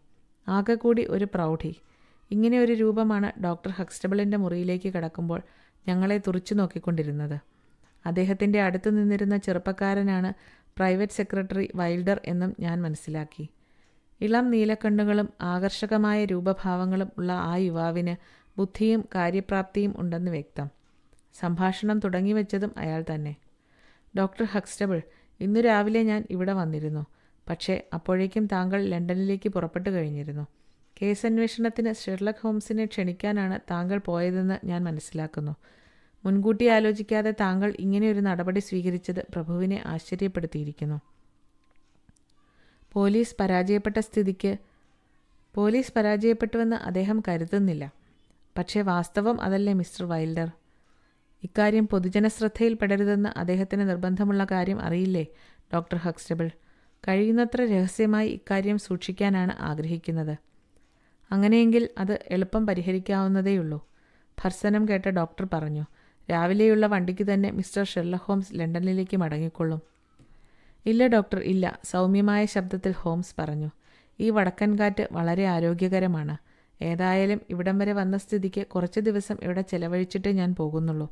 ആകെ കൂടി ഒരു പ്രൗഢി. ഇങ്ങനെ ഒരു രൂപമാണ് ഡോക്ടർ ഹക്സ്റ്റബിളിൻ്റെ മുറിയിലേക്ക് കടക്കുമ്പോൾ ഞങ്ങളെ തുറിച്ചു നോക്കിക്കൊണ്ടിരുന്നത്. അദ്ദേഹത്തിൻ്റെ അടുത്തു നിന്നിരുന്ന ചെറുപ്പക്കാരനാണ് പ്രൈവറ്റ് സെക്രട്ടറി വൈൽഡർ എന്നും ഞാൻ മനസ്സിലാക്കി. ഇളം നീലക്കണ്ണുകളും ആകർഷകമായ രൂപഭാവങ്ങളും ഉള്ള ആ യുവാവിന് ബുദ്ധിയും കാര്യപ്രാപ്തിയും ഉണ്ടെന്ന് വ്യക്തം. സംഭാഷണം തുടങ്ങിവെച്ചതും അയാൾ തന്നെ. ഡോക്ടർ ഹക്സ്റ്റബിൾ, ഇന്നു രാവിലെ ഞാൻ ഇവിടെ വന്നിരുന്നു. പക്ഷേ അപ്പോഴേക്കും താങ്കൾ ലണ്ടനിലേക്ക് പുറപ്പെട്ടു കഴിഞ്ഞിരുന്നു. കേസന്വേഷണത്തിന് ഷെർലക് ഹോംസിനെ ക്ഷണിക്കാനാണ് താങ്കൾ പോയതെന്ന് ഞാൻ മനസ്സിലാക്കുന്നു. മുൻകൂട്ടി ആലോചിക്കാതെ താങ്കൾ ഇങ്ങനെയൊരു നടപടി സ്വീകരിച്ചത് പ്രഭുവിനെ ആശ്ചര്യപ്പെടുത്തിയിരിക്കുന്നു. പോലീസ് പരാജയപ്പെട്ടുവെന്ന് അദ്ദേഹം കരുതുന്നില്ല. പക്ഷേ വാസ്തവം അതല്ലേ മിസ്റ്റർ വൈൽഡർ? ഇക്കാര്യം പൊതുജനശ്രദ്ധയിൽപ്പെടരുതെന്ന് അദ്ദേഹത്തിന് നിർബന്ധമുള്ള കാര്യം അറിയില്ലേ ഡോക്ടർ ഹക്സ്റ്റബിൾ? കഴിയുന്നത്ര രഹസ്യമായി ഇക്കാര്യം സൂക്ഷിക്കാനാണ് ആഗ്രഹിക്കുന്നത്. അങ്ങനെയെങ്കിൽ അത് എളുപ്പം പരിഹരിക്കാവുന്നതേയുള്ളൂ. ഭർസനം കേട്ട ഡോക്ടർ പറഞ്ഞു. രാവിലെയുള്ള വണ്ടിക്ക് തന്നെ മിസ്റ്റർ ഷെർലക് ഹോംസ് ലണ്ടനിലേക്ക് മടങ്ങിക്കൊള്ളും. ഇല്ല ഡോക്ടർ, ഇല്ല, സൗമ്യമായ ശബ്ദത്തിൽ ഹോംസ് പറഞ്ഞു. ഈ വടക്കൻ കാറ്റ് വളരെ ആരോഗ്യകരമാണ്. ഏതായാലും ഇവിടം വരെ വന്ന സ്ഥിതിക്ക് കുറച്ച് ദിവസം ഇവിടെ ചെലവഴിച്ചിട്ടേ ഞാൻ പോകുന്നുള്ളൂ.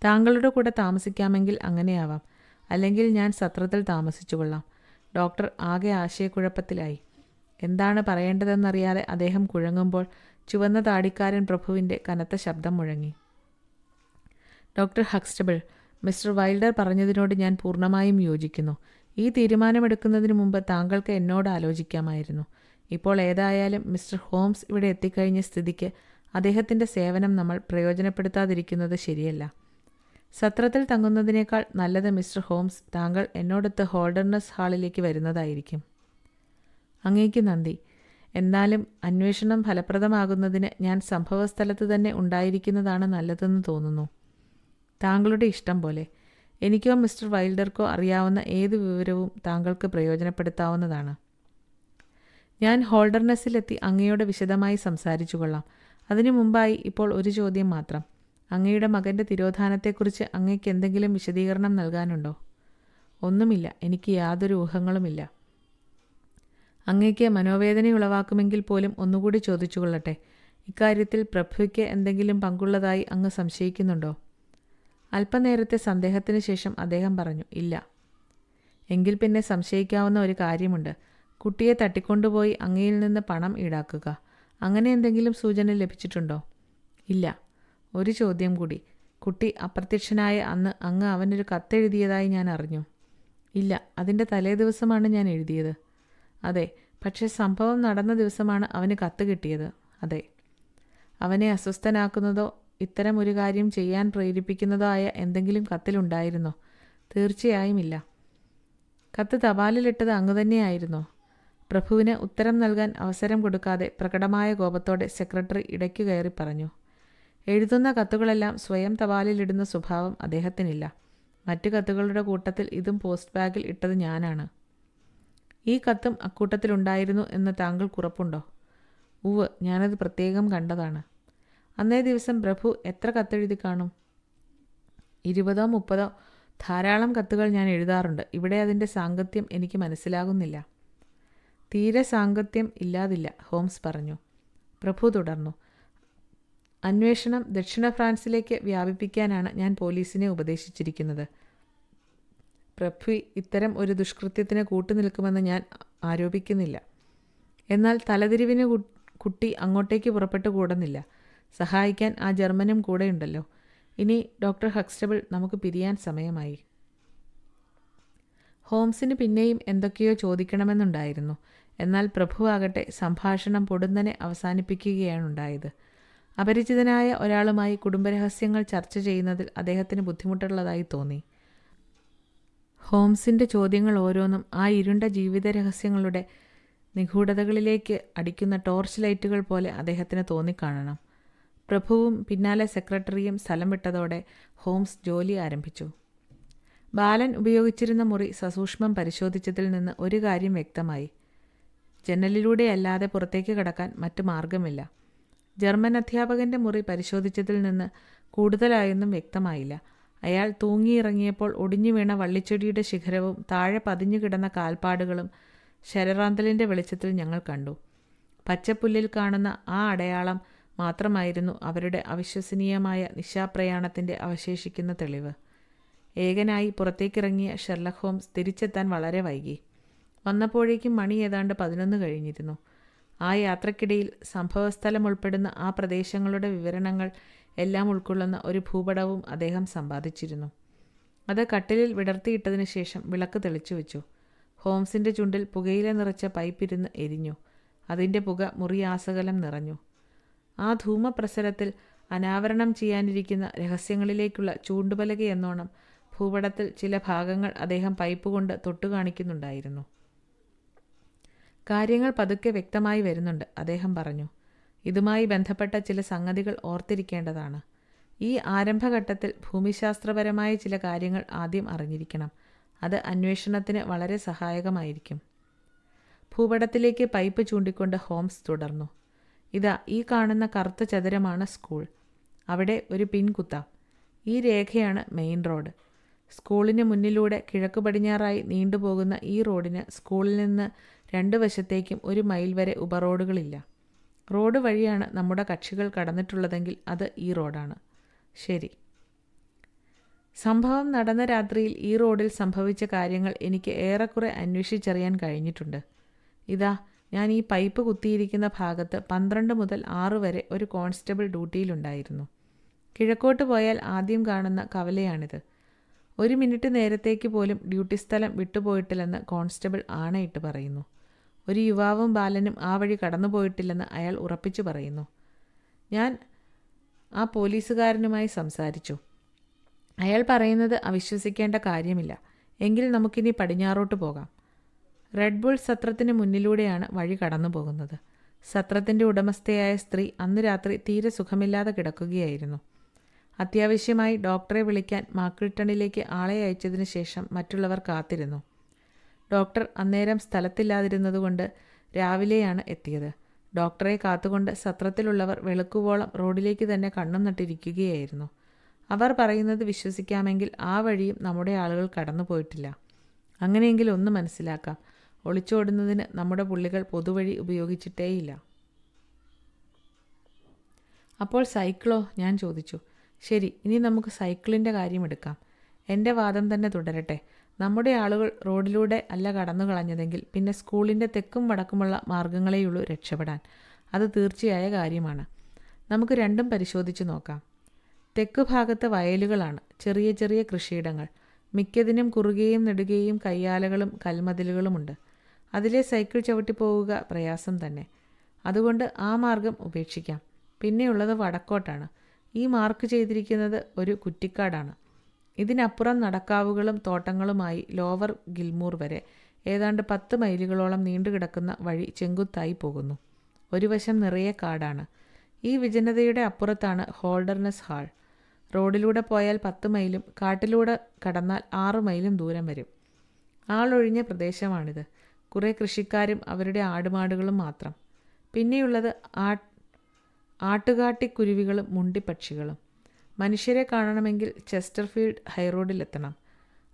താങ്കളുടെ കൂടെ താമസിക്കാമെങ്കിൽ അങ്ങനെയാവാം. അല്ലെങ്കിൽ ഞാൻ സത്രത്തിൽ താമസിച്ചുകൊള്ളാം. ഡോക്ടർ ആകെ ആശയക്കുഴപ്പത്തിലായി. എന്താണ് പറയേണ്ടതെന്നറിയാതെ അദ്ദേഹം കുഴങ്ങുമ്പോൾ ചുവന്ന താടിക്കാരൻ പ്രഭുവിൻ്റെ കനത്ത ശബ്ദം മുഴങ്ങി. ഡോക്ടർ ഹക്സ്റ്റബിൾ, മിസ്റ്റർ വൈൽഡർ പറഞ്ഞതിനോട് ഞാൻ പൂർണ്ണമായും യോജിക്കുന്നു. ഈ തീരുമാനമെടുക്കുന്നതിന് മുമ്പ് താങ്കൾക്ക് എന്നോട് ആലോചിക്കാമായിരുന്നു. ഇപ്പോൾ ഏതായാലും മിസ്റ്റർ ഹോംസ് ഇവിടെ എത്തിക്കഴിഞ്ഞ സ്ഥിതിക്ക് അദ്ദേഹത്തിൻ്റെ സേവനം നമ്മൾ പ്രയോജനപ്പെടുത്താതിരിക്കുന്നത് ശരിയല്ല. സത്രത്തിൽ തങ്ങുന്നതിനേക്കാൾ നല്ലത് മിസ്റ്റർ ഹോംസ് താങ്കൾ എന്നോടൊത്ത് ഹോൾഡർനെസ് ഹാളിലേക്ക് വരുന്നതായിരിക്കും. അങ്ങേക്ക് നന്ദി. എന്നാലും അന്വേഷണം ഫലപ്രദമാകുന്നതിന് ഞാൻ സംഭവസ്ഥലത്ത് തന്നെ ഉണ്ടായിരിക്കുന്നതാണ് നല്ലതെന്ന് തോന്നുന്നു. താങ്കളുടെ ഇഷ്ടം പോലെ. എനിക്കോ മിസ്റ്റർ വൈൽഡർക്കോ അറിയാവുന്ന ഏത് വിവരവും താങ്കൾക്ക് പ്രയോജനപ്പെടുത്താവുന്നതാണ്. ഞാൻ ഹോൾഡർനെസ്സിലെത്തി അങ്ങയോട് വിശദമായി സംസാരിച്ചു കൊള്ളാം. അതിനു മുമ്പായി ഇപ്പോൾ ഒരു ചോദ്യം മാത്രം. അങ്ങയുടെ മകൻ്റെ തിരോധാനത്തെക്കുറിച്ച് അങ്ങയ്ക്ക് എന്തെങ്കിലും വിശദീകരണം നൽകാനുണ്ടോ? ഒന്നുമില്ല, എനിക്ക് യാതൊരു ഊഹങ്ങളുമില്ല. അങ്ങയ്ക്ക് മനോവേദനയുളവാക്കുമെങ്കിൽ പോലും ഒന്നുകൂടി ചോദിച്ചു കൊള്ളട്ടെ. ഇക്കാര്യത്തിൽ പ്രഭുയ്ക്ക് എന്തെങ്കിലും പങ്കുള്ളതായി അങ്ങ് സംശയിക്കുന്നുണ്ടോ? അല്പനേരത്തെ സന്ദേഹത്തിന് ശേഷം അദ്ദേഹം പറഞ്ഞു, ഇല്ല. എങ്കിൽ പിന്നെ സംശയിക്കാവുന്ന ഒരു കാര്യമുണ്ട്. കുട്ടിയെ തട്ടിക്കൊണ്ടുപോയി അങ്ങയിൽ നിന്ന് പണം ഈടാക്കുക. അങ്ങനെ എന്തെങ്കിലും സൂചന ലഭിച്ചിട്ടുണ്ടോ? ഇല്ല. ഒരു ചോദ്യം കൂടി. കുട്ടി അപ്രത്യക്ഷനായ അന്ന് അങ്ങ് അവനൊരു കത്തെഴുതിയതായി ഞാൻ അറിഞ്ഞു. ഇല്ല, അതിൻ്റെ തലേ ദിവസമാണ് ഞാൻ എഴുതിയത്. അതെ, പക്ഷേ സംഭവം നടന്ന ദിവസമാണ് അവന് കത്ത് കിട്ടിയത്. അതെ. അവനെ അസ്വസ്ഥനാക്കുന്നതോ ഇത്തരം ഒരു കാര്യം ചെയ്യാൻ പ്രേരിപ്പിക്കുന്നതോ ആയ എന്തെങ്കിലും കത്തിലുണ്ടായിരുന്നോ? തീർച്ചയായും ഇല്ല. കത്ത് തപാലിലിട്ടത് അങ്ങ് തന്നെയായിരുന്നോ? പ്രഭുവിന് ഉത്തരം നൽകാൻ അവസരം കൊടുക്കാതെ പ്രകടമായ കോപത്തോടെ സെക്രട്ടറി ഇടയ്ക്കു കയറി പറഞ്ഞു. എഴുതുന്ന കത്തുകളെല്ലാം സ്വയം തപാലിലിടുന്ന സ്വഭാവം അദ്ദേഹത്തിനില്ല. മറ്റു കത്തുകളുടെ കൂട്ടത്തിൽ ഇതും പോസ്റ്റ് ബാഗിൽ ഇട്ടത് ഞാനാണ്. ഈ കത്തും അക്കൂട്ടത്തിലുണ്ടായിരുന്നു എന്ന് താങ്കൾക്ക് ഉറപ്പുണ്ടോ? ഉവ്, ഞാനത് പ്രത്യേകം കണ്ടതാണ്. അന്നേ ദിവസം പ്രഭു എത്ര കത്തെഴുതി കാണും? 20ഓ 30ഓ. ധാരാളം കത്തുകൾ ഞാൻ എഴുതാറുണ്ട്. ഇവിടെ അതിൻ്റെ സാങ്കത്യം എനിക്ക് മനസ്സിലാകുന്നില്ല. തീരെ സാങ്കത്യം ഇല്ലാതില്ല, ഹോംസ് പറഞ്ഞു. പ്രഭു തുടർന്നു. അന്വേഷണം ദക്ഷിണ ഫ്രാൻസിലേക്ക് വ്യാപിപ്പിക്കാനാണ് ഞാൻ പോലീസിനെ ഉപദേശിച്ചിരിക്കുന്നത്. പ്രഭു ഇത്തരം ഒരു ദുഷ്കൃത്യത്തിന് കൂട്ടുനിൽക്കുമെന്ന് ഞാൻ ആരോപിക്കുന്നില്ല. എന്നാൽ തലതിരിവിന് കുട്ടി അങ്ങോട്ടേക്ക് പുറപ്പെട്ടു കൂടുന്നില്ല. സഹായിക്കാൻ ആ ജർമ്മനും കൂടെയുണ്ടല്ലോ. ഇനി ഡോക്ടർ ഹക്സ്റ്റബിൾ, നമുക്ക് പിരിയാൻ സമയമായി. ഹോംസിന് പിന്നെയും എന്തൊക്കെയോ ചോദിക്കണമെന്നുണ്ടായിരുന്നു. എന്നാൽ പ്രഭു ആകട്ടെ സംഭാഷണം പൊടുന്നനെ അവസാനിപ്പിക്കുകയാണുണ്ടായത്. അപരിചിതനായ ഒരാളുമായി കുടുംബരഹസ്യങ്ങൾ ചർച്ച ചെയ്യുന്നതിൽ അദ്ദേഹത്തിന് ബുദ്ധിമുട്ടുള്ളതായി തോന്നി. ഹോംസിൻ്റെ ചോദ്യങ്ങൾ ഓരോന്നും ആ ഇരുണ്ട ജീവിത രഹസ്യങ്ങളുടെ നിഗൂഢതകളിലേക്ക് അടിക്കുന്ന ടോർച്ച് ലൈറ്റുകൾ പോലെ അദ്ദേഹത്തിന് തോന്നിക്കാണണം. പ്രഭുവും പിന്നാലെ സെക്രട്ടറിയും സ്ഥലം വിട്ടതോടെ ഹോംസ് ജോലി ആരംഭിച്ചു. ബാലൻ ഉപയോഗിച്ചിരുന്ന മുറി സസൂക്ഷ്മം പരിശോധിച്ചതിൽ നിന്ന് ഒരു കാര്യം വ്യക്തമായി. ജനലിലൂടെയല്ലാതെ പുറത്തേക്ക് കടക്കാൻ മറ്റു മാർഗമില്ല. ജർമ്മൻ അധ്യാപകൻ്റെ മുറി പരിശോധിച്ചതിൽ നിന്ന് കൂടുതലായൊന്നും വ്യക്തമായില്ല. അയാൾ തൂങ്ങിയിറങ്ങിയപ്പോൾ ഒടിഞ്ഞു വീണ വള്ളിച്ചെടിയുടെ ശിഖരവും താഴെ പതിഞ്ഞു കിടന്ന കാൽപ്പാടുകളും ശരറാന്തലിൻ്റെ വെളിച്ചത്തിൽ ഞങ്ങൾ കണ്ടു. പച്ചപ്പുല്ലിൽ കാണുന്ന ആ അടയാളം മാത്രമായിരുന്നു അവരുടെ അവിശ്വസനീയമായ നിശാപ്രയാണത്തിൻ്റെ അവശേഷിക്കുന്ന തെളിവ്. ഏകനായി പുറത്തേക്കിറങ്ങിയ ഷെർലക് ഹോംസ് തിരിച്ചെത്താൻ വളരെ വൈകി. വന്നപ്പോഴേക്കും മണി ഏതാണ്ട് 11 കഴിഞ്ഞിരുന്നു. ആ യാത്രക്കിടയിൽ സംഭവസ്ഥലം ഉൾപ്പെടുന്ന ആ പ്രദേശങ്ങളുടെ വിവരണങ്ങൾ എല്ലാം ഉൾക്കൊള്ളുന്ന ഒരു ഭൂപടവും അദ്ദേഹം സമ്പാദിച്ചിരുന്നു. അത് കട്ടിലിൽ വിടർത്തിയിട്ടതിനു ശേഷം വിളക്ക് തെളിച്ചു വെച്ചു. ഹോംസിൻ്റെ ചുണ്ടിൽ പുകയില നിറച്ച പൈപ്പിരുന്ന് എരിഞ്ഞു. അതിൻ്റെ പുക മുറിയാസകലം നിറഞ്ഞു. ആ ധൂമപ്രസരത്തിൽ അനാവരണം ചെയ്യാനിരിക്കുന്ന രഹസ്യങ്ങളിലേക്കുള്ള ചൂണ്ടുപലകയെന്നോണം ഭൂപടത്തിൽ ചില ഭാഗങ്ങൾ അദ്ദേഹം പൈപ്പ് കൊണ്ട് തൊട്ടു കാണിക്കുന്നുണ്ടായിരുന്നു. കാര്യങ്ങൾ പതുക്കെ വ്യക്തമായി വരുന്നുണ്ട്, അദ്ദേഹം പറഞ്ഞു. ഇതുമായി ബന്ധപ്പെട്ട ചില സംഗതികൾ ഓർത്തിരിക്കേണ്ടതാണ്. ഈ ആരംഭഘട്ടത്തിൽ ഭൂമിശാസ്ത്രപരമായ ചില കാര്യങ്ങൾ ആദ്യം അറിഞ്ഞിരിക്കണം. അത് അന്വേഷണത്തിന് വളരെ സഹായകമായിരിക്കും. ഭൂപടത്തിലേക്ക് പൈപ്പ് ചൂണ്ടിക്കൊണ്ട് ഹോംസ് തുടർന്നു. ഇതാ, ഈ കാണുന്ന കറുത്ത ചതുരമാണ് സ്കൂൾ. അവിടെ ഒരു പിൻ കുത്താം. ഈ രേഖയാണ് മെയിൻ റോഡ്. സ്കൂളിന് മുന്നിലൂടെ കിഴക്ക് പടിഞ്ഞാറായി നീണ്ടുപോകുന്ന ഈ റോഡിന് സ്കൂളിൽ നിന്ന് 2 വശത്തേക്കും 1 മൈൽ വരെ ഉപറോഡുകളില്ല. റോഡ് വഴിയാണ് നമ്മുടെ കക്ഷികൾ കടന്നിട്ടുള്ളതെങ്കിൽ അത് ഈ റോഡാണ്. ശരി. സംഭവം നടന്ന രാത്രിയിൽ ഈ റോഡിൽ സംഭവിച്ച കാര്യങ്ങൾ എനിക്ക് ഏറെക്കുറെ അന്വേഷിച്ചറിയാൻ കഴിഞ്ഞിട്ടുണ്ട്. ഇതാ, ഞാൻ ഈ പൈപ്പ് കുത്തിയിരിക്കുന്ന ഭാഗത്ത് 12 മുതൽ 6 വരെ ഒരു കോൺസ്റ്റബിൾ ഡ്യൂട്ടിയിലുണ്ടായിരുന്നു. കിഴക്കോട്ട് പോയാൽ ആദ്യം കാണുന്ന കവലയാണിത്. 1 മിനിറ്റ് നേരത്തേക്ക് പോലും ഡ്യൂട്ടി സ്ഥലം വിട്ടുപോയിട്ടില്ലെന്ന് കോൺസ്റ്റബിൾ ആണയിട്ട് പറയുന്നു. ഒരു യുവാവും ബാലനും ആ വഴി കടന്നുപോയിട്ടില്ലെന്ന് അയാൾ ഉറപ്പിച്ചു പറയുന്നു. ഞാൻ ആ പോലീസുകാരനുമായി സംസാരിച്ചു. അയാൾ പറയുന്നത് അവിശ്വസിക്കേണ്ട കാര്യമില്ല. എങ്കിൽ നമുക്കിനി പടിഞ്ഞാറോട്ട് പോകാം. റെഡ് ബുൾ സത്രത്തിന് മുന്നിലൂടെയാണ് വഴി കടന്നു പോകുന്നത്. സത്രത്തിൻ്റെ ഉടമസ്ഥയായ സ്ത്രീ അന്ന് രാത്രി തീരെ സുഖമില്ലാതെ കിടക്കുകയായിരുന്നു. അത്യാവശ്യമായി ഡോക്ടറെ വിളിക്കാൻ മാക്രിട്ടണിലേക്ക് ആളെ അയച്ചതിന് ശേഷം മറ്റുള്ളവർ കാത്തിരുന്നു. ഡോക്ടർ അന്നേരം സ്ഥലത്തില്ലാതിരുന്നതുകൊണ്ട് രാവിലെയാണ് എത്തിയത്. ഡോക്ടറെ കാത്തുകൊണ്ട് സത്രത്തിലുള്ളവർ വെളുക്കുവോളം റോഡിലേക്ക് തന്നെ കണ്ണും നട്ടിരിക്കുകയായിരുന്നു. അവർ പറയുന്നത് വിശ്വസിക്കാമെങ്കിൽ ആ വഴിയും നമ്മുടെ ആളുകൾ കടന്നു പോയിട്ടില്ല. അങ്ങനെയെങ്കിൽ ഒന്ന് മനസ്സിലാക്കാം, ഒളിച്ചോടുന്നതിന് നമ്മുടെ പുള്ളികൾ പൊതുവഴി ഉപയോഗിച്ചിട്ടേയില്ല. അപ്പോൾ സൈക്കിളോ? ഞാൻ ചോദിച്ചു. ശരി, ഇനി നമുക്ക് സൈക്കിളിൻ്റെ കാര്യമെടുക്കാം. എൻ്റെ വാദം തന്നെ തുടരട്ടെ. നമ്മുടെ ആളുകൾ റോഡിലൂടെ അല്ല കടന്നു കളഞ്ഞതെങ്കിൽ പിന്നെ സ്കൂളിൻ്റെ തെക്കും വടക്കുമുള്ള മാർഗങ്ങളെയുള്ളൂ രക്ഷപ്പെടാൻ. അത് തീർച്ചയായ കാര്യമാണ്. നമുക്ക് രണ്ടും പരിശോധിച്ച് നോക്കാം. തെക്ക് ഭാഗത്ത് വയലുകളാണ്, ചെറിയ ചെറിയ കൃഷിയിടങ്ങൾ. മിക്കതിനും കുറുകയും നെടുകയും കയ്യാലകളും കൽമതിലുകളുമുണ്ട്. അതിലെ സൈക്കിൾ ചവിട്ടി പോവുക പ്രയാസം തന്നെ. അതുകൊണ്ട് ആ മാർഗം ഉപേക്ഷിക്കാം. പിന്നെയുള്ളത് വടക്കോട്ടാണ്. ഈ മാർക്ക് ചെയ്തിരിക്കുന്നത് ഒരു കുറ്റിക്കാടാണ്. ഇതിനപ്പുറം നടക്കാവുകളും തോട്ടങ്ങളുമായി ലോവർ ഗിൽമൂർ വരെ ഏതാണ്ട് 10 മൈലുകളോളം നീണ്ടുകിടക്കുന്ന വഴി ചെങ്കുത്തായി പോകുന്നു. ഒരു വശം നിറയെ കാടാണ്. ഈ വിജനതയുടെ അപ്പുറത്താണ് ഹോൾഡർനെസ് ഹാൾ. റോഡിലൂടെ പോയാൽ 10 മൈലും കാട്ടിലൂടെ കടന്നാൽ 6 മൈലും ദൂരം വരും. ആളൊഴിഞ്ഞ പ്രദേശമാണിത്. കുറേ കൃഷിക്കാരും അവരുടെ ആടുമാടുകളും മാത്രം. പിന്നെയുള്ളത് ആട്ടുകാട്ടിക്കുരുവികളും മുണ്ടിപ്പക്ഷികളും. മനുഷ്യരെ കാണണമെങ്കിൽ ചെസ്റ്റർഫീൽഡ് ഹൈറോഡിലെത്തണം.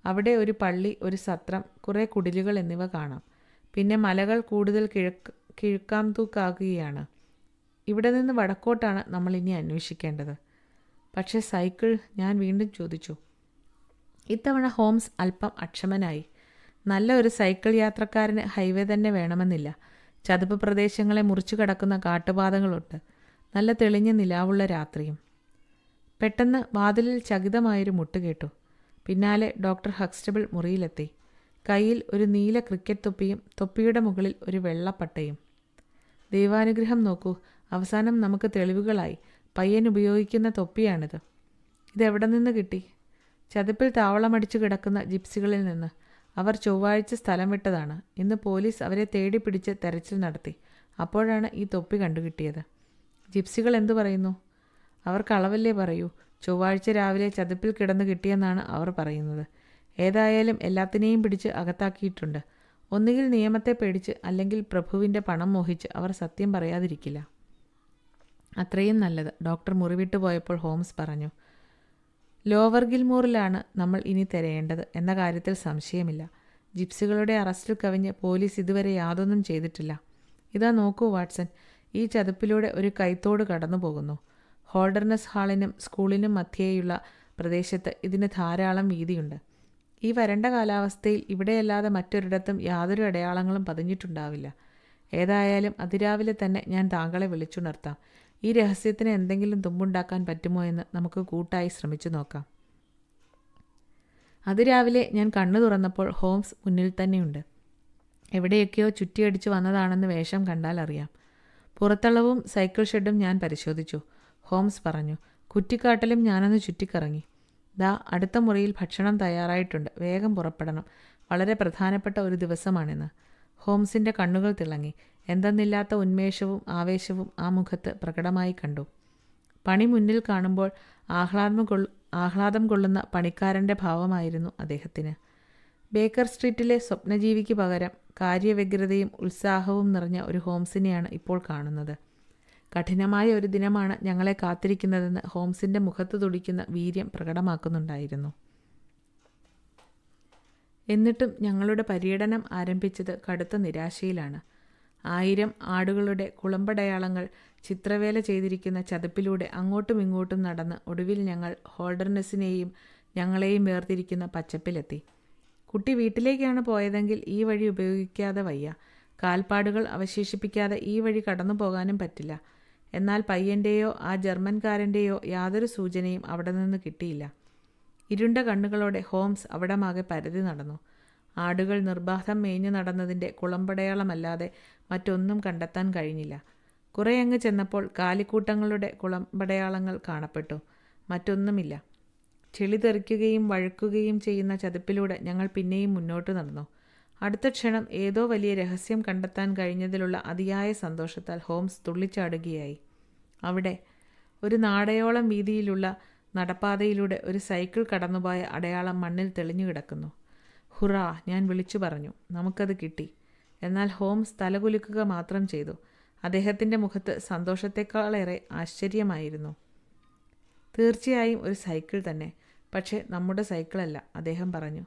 അവിടെ ഒരു പള്ളി, ഒരു സത്രം, കുറേ കുടിലുകൾ എന്നിവ കാണാം. പിന്നെ മലകൾ കൂടുതൽ കിഴുക്കാംതൂക്കാകുകയാണ്. ഇവിടെ നിന്ന് വടക്കോട്ടാണ് നമ്മൾ ഇനി അന്വേഷിക്കേണ്ടത്. പക്ഷേ സൈക്കിൾ, ഞാൻ വീണ്ടും ചോദിച്ചു. ഇത്തവണ ഹോംസ് അല്പം അക്ഷമനായി. നല്ല ഒരു സൈക്കിൾ യാത്രക്കാരന് ഹൈവേ തന്നെ വേണമെന്നില്ല. ചതുപ്പ് പ്രദേശങ്ങളെ മുറിച്ചു കടക്കുന്ന കാട്ടുപാതകളുണ്ട്. നല്ല തെളിഞ്ഞ നിലാവുള്ള രാത്രിയും. പെട്ടെന്ന് വാതിലിൽ ചകിതമായൊരു മുട്ട് കേട്ടു. പിന്നാലെ ഡോക്ടർ ഹക്സ്റ്റബിൾ മുറിയിലെത്തി. കയ്യിൽ ഒരു നീല ക്രിക്കറ്റ് തൊപ്പിയും തൊപ്പിയുടെ മുകളിൽ ഒരു വെള്ളപ്പട്ടയും. ദൈവാനുഗ്രഹം നോക്കൂ, അവസാനം നമുക്ക് തെളിവുകളായി. പയ്യൻ ഉപയോഗിക്കുന്ന തൊപ്പിയാണിത്. ഇതെവിടെ നിന്ന് കിട്ടി? ചതുപ്പിൽ താവളമടിച്ചു കിടക്കുന്ന ജിപ്സികളിൽ നിന്ന്. അവർ ചൊവ്വാഴ്ച സ്ഥലം വിട്ടതാണ്. ഇന്ന് പോലീസ് അവരെ തേടി പിടിച്ച് തെരച്ചിൽ നടത്തി. അപ്പോഴാണ് ഈ തൊപ്പി കണ്ടുകിട്ടിയത്. ജിപ്സികൾ എന്തു പറയുന്നു? അവർ കളവല്ലേ പറയൂ. ചൊവ്വാഴ്ച രാവിലെ ചതുപ്പിൽ കിടന്നു കിട്ടിയെന്നാണ് അവർ പറയുന്നത്. ഏതായാലും എല്ലാത്തിനെയും പിടിച്ച് അകത്താക്കിയിട്ടുണ്ട്. ഒന്നുകിൽ നിയമത്തെ പേടിച്ച്, അല്ലെങ്കിൽ പ്രഭുവിൻ്റെ പണം മോഹിച്ച് അവർ സത്യം പറയാതിരിക്കില്ല. അത്രയും നല്ലത്, ഡോക്ടർ മുറിവിട്ടു പോയപ്പോൾ ഹോംസ് പറഞ്ഞു. ലോവർ ഗിൽമൂറിലാണ് നമ്മൾ ഇനി തിരയേണ്ടത് എന്ന കാര്യത്തിൽ സംശയമില്ല. ജിപ്സികളുടെ അറസ്റ്റിൽ കവിഞ്ഞ് പോലീസ് ഇതുവരെ യാതൊന്നും ചെയ്തിട്ടില്ല. ഇതാ നോക്കൂ വാട്സൺ, ഈ ചതുപ്പിലൂടെ ഒരു കൈത്തോട് കടന്നു പോകുന്നു. ഹോൾഡർനെസ് ഹാളിനും സ്കൂളിനും മധ്യേയുള്ള പ്രദേശത്ത് ഇതിന് ധാരാളം വീതിയുണ്ട്. ഈ വരണ്ട കാലാവസ്ഥയിൽ ഇവിടെയല്ലാതെ മറ്റൊരിടത്തും യാതൊരു അടയാളങ്ങളും പതിഞ്ഞിട്ടുണ്ടാവില്ല. ഏതായാലും അതിരാവിലെ തന്നെ ഞാൻ താങ്കളെ വിളിച്ചുണർത്താം. ഈ രഹസ്യത്തിന് എന്തെങ്കിലും തുമ്പുണ്ടാക്കാൻ പറ്റുമോ എന്ന് നമുക്ക് കൂട്ടായി ശ്രമിച്ചു നോക്കാം. അതിരാവിലെ ഞാൻ കണ്ണു തുറന്നപ്പോൾ ഹോംസ് മുന്നിൽ തന്നെയുണ്ട്. എവിടെയൊക്കെയോ ചുറ്റിയടിച്ച് വന്നതാണെന്ന് വേഷം കണ്ടാൽ അറിയാം. പുറത്തളവും സൈക്കിൾ ഷെഡും ഞാൻ പരിശോധിച്ചു. ഹോംസ് പറഞ്ഞു. കുറ്റിക്കാട്ടിലും ഞാനൊന്ന് ചുറ്റിക്കറങ്ങി. ദാ അടുത്ത മുറിയിൽ ഭക്ഷണം തയ്യാറായിട്ടുണ്ട്. വേഗം പുറപ്പെടണം. വളരെ പ്രധാനപ്പെട്ട ഒരു ദിവസമാണിന്ന്. ഹോംസിൻ്റെ കണ്ണുകൾ തിളങ്ങി. എന്തെന്നില്ലാത്ത ഉന്മേഷവും ആവേശവും ആ മുഖത്ത് പ്രകടമായി കണ്ടു. പണി മുന്നിൽ കാണുമ്പോൾ ആഹ്ലാദം കൊള്ളുന്ന പണിക്കാരൻ്റെ ഭാവമായിരുന്നു അദ്ദേഹത്തിന്. ബേക്കർ സ്ട്രീറ്റിലെ സ്വപ്നജീവിക്ക് പകരം കാര്യവ്യഗ്രതയും ഉത്സാഹവും നിറഞ്ഞ ഒരു ഹോംസിനെയാണ് ഇപ്പോൾ കാണുന്നത്. കഠിനമായ ഒരു ദിനമാണ് ഞങ്ങളെ കാത്തിരിക്കുന്നതെന്ന് ഹോംസിൻ്റെ മുഖത്ത് തുടിക്കുന്ന വീര്യം പ്രകടമാക്കുന്നുണ്ടായിരുന്നു. എന്നിട്ടും ഞങ്ങളുടെ പര്യടനം ആരംഭിച്ചത് കടുത്ത നിരാശയിലാണ്. 1000 ആടുകളുടെ കുളമ്പടയാളങ്ങൾ ചിത്രവേല ചെയ്തിരിക്കുന്ന ചതുപ്പിലൂടെ അങ്ങോട്ടും ഇങ്ങോട്ടും നടന്ന് ഒടുവിൽ ഞങ്ങൾ ഹോൾഡർനെസ്സിനെയും ഞങ്ങളെയും വേർതിരിക്കുന്ന പച്ചപ്പിലെത്തി. കുട്ടി വീട്ടിലേക്കാണ് പോയതെങ്കിൽ ഈ വഴി ഉപയോഗിക്കാതെ വയ്യ. കാൽപ്പാടുകൾ അവശേഷിപ്പിക്കാതെ ഈ വഴി കടന്നു പോകാനും പറ്റില്ല. എന്നാൽ പയ്യൻ്റെയോ ആ ജർമ്മൻകാരൻ്റെയോ യാതൊരു സൂചനയും അവിടെ നിന്ന് കിട്ടിയില്ല. ഇരുണ്ട കണ്ണുകളോടെ ഹോംസ് അവിടമാകെ പരതി നടന്നു. ആടുകൾ നിർബാധം മേഞ്ഞു നടന്നതിൻ്റെ കുളമ്പടയാളമല്ലാതെ മറ്റൊന്നും കണ്ടെത്താൻ കഴിഞ്ഞില്ല. കുറേയങ്ങ് ചെന്നപ്പോൾ കാലിക്കൂട്ടങ്ങളുടെ കുളമ്പടയാളങ്ങൾ കാണപ്പെട്ടു. മറ്റൊന്നുമില്ല. ചെളി തെറിക്കുകയും വഴുക്കുകയും ചെയ്യുന്ന ചതുപ്പിലൂടെ ഞങ്ങൾ പിന്നെയും മുന്നോട്ട് നടന്നു. അടുത്ത ക്ഷണം ഏതോ വലിയ രഹസ്യം കണ്ടെത്താൻ കഴിഞ്ഞതിലുള്ള അതിയായ സന്തോഷത്താൽ ഹോംസ് തുള്ളിച്ചാടുകയായി. അവിടെ ഒരു നാടയോളം വീതിയിലുള്ള നടപ്പാതയിലൂടെ ഒരു സൈക്കിൾ കടന്നുപോയ അടയാളം മണ്ണിൽ തെളിഞ്ഞു കിടക്കുന്നു. ഹുറാ, ഞാൻ വിളിച്ചു പറഞ്ഞു. നമുക്കത് കിട്ടി. എന്നാൽ ഹോംസ് തലകുലുക്കുക മാത്രം ചെയ്തു. അദ്ദേഹത്തിൻ്റെ മുഖത്ത് സന്തോഷത്തെക്കാളേറെ ആശ്ചര്യമായിരുന്നു. തീർച്ചയായും ഒരു സൈക്കിൾ തന്നെ, പക്ഷേ നമ്മുടെ സൈക്കിളല്ല, അദ്ദേഹം പറഞ്ഞു.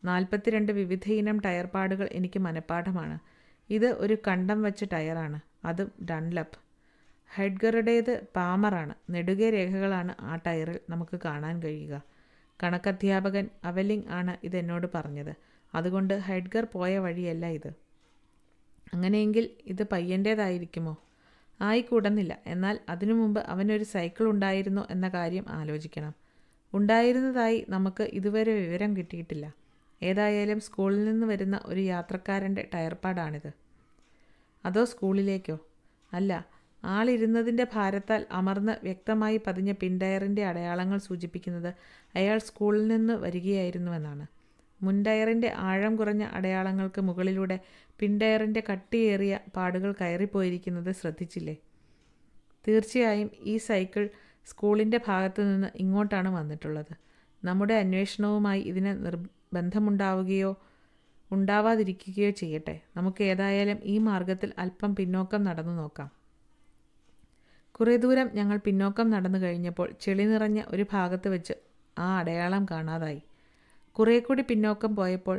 42 വിവിധയിനം ടയർ പാടുകൾ എനിക്ക് മനഃപ്പാഠമാണ്. ഇത് ഒരു കണ്ടം വെച്ച ടയറാണ്, അതും ഡൺലപ്പ്. ഹെഡ്ഗറുടേത് പാമറാണ്. നെടുകെ രേഖകളാണ് ആ ടയറിൽ നമുക്ക് കാണാൻ കഴിയുക. കണക്കധ്യാപകൻ അവലിംഗ് ആണ് ഇതെന്നോട് പറഞ്ഞത്. അതുകൊണ്ട് ഹെഡ്ഗർ പോയ വഴിയല്ല ഇത്. അങ്ങനെയെങ്കിൽ ഇത് പയ്യൻ്റേതായിരിക്കുമോ? ആയിക്കൂടുന്നില്ല. എന്നാൽ അതിനു മുമ്പ് അവനൊരു സൈക്കിൾ ഉണ്ടായിരുന്നോ എന്ന കാര്യം ആലോചിക്കണം. ഉണ്ടായിരുന്നതായി നമുക്ക് ഇതുവരെ വിവരം കിട്ടിയിട്ടില്ല. ഏതായാലും സ്കൂളിൽ നിന്ന് വരുന്ന ഒരു യാത്രക്കാരൻ്റെ ടയർപ്പാടാണിത്. അതോ സ്കൂളിലേക്കോ? അല്ല, ആളിരുന്നതിൻ്റെ ഭാരത്താൽ അമർന്ന് വ്യക്തമായി പതിഞ്ഞ പിൻടയറിൻ്റെ അടയാളങ്ങൾ സൂചിപ്പിക്കുന്നത് അയാൾ സ്കൂളിൽ നിന്ന് വരികയായിരുന്നുവെന്നാണ്. മുൻടയറിൻ്റെ ആഴം കുറഞ്ഞ അടയാളങ്ങൾക്ക് മുകളിലൂടെ പിൻടയറിൻ്റെ കട്ടിയേറിയ പാടുകൾ കയറിപ്പോയിരിക്കുന്നത് ശ്രദ്ധിച്ചില്ലേ? തീർച്ചയായും ഈ സൈക്കിൾ സ്കൂളിൻ്റെ ഭാഗത്തു നിന്ന് ഇങ്ങോട്ടാണ് വന്നിട്ടുള്ളത്. നമ്മുടെ അന്വേഷണവുമായി ഇതിന് ബന്ധമുണ്ടാവുകയോ ഉണ്ടാവാതിരിക്കുകയോ ചെയ്യട്ടെ. നമുക്ക് ഏതായാലും ഈ മാർഗത്തിൽ അല്പം പിന്നോക്കം നടന്നു നോക്കാം. കുറേ ദൂരം ഞങ്ങൾ പിന്നോക്കം നടന്നു കഴിഞ്ഞപ്പോൾ ചെളി നിറഞ്ഞ ഒരു ഭാഗത്ത് വെച്ച് ആ അടയാളം കാണാതായി. കുറേ കൂടി പിന്നോക്കം പോയപ്പോൾ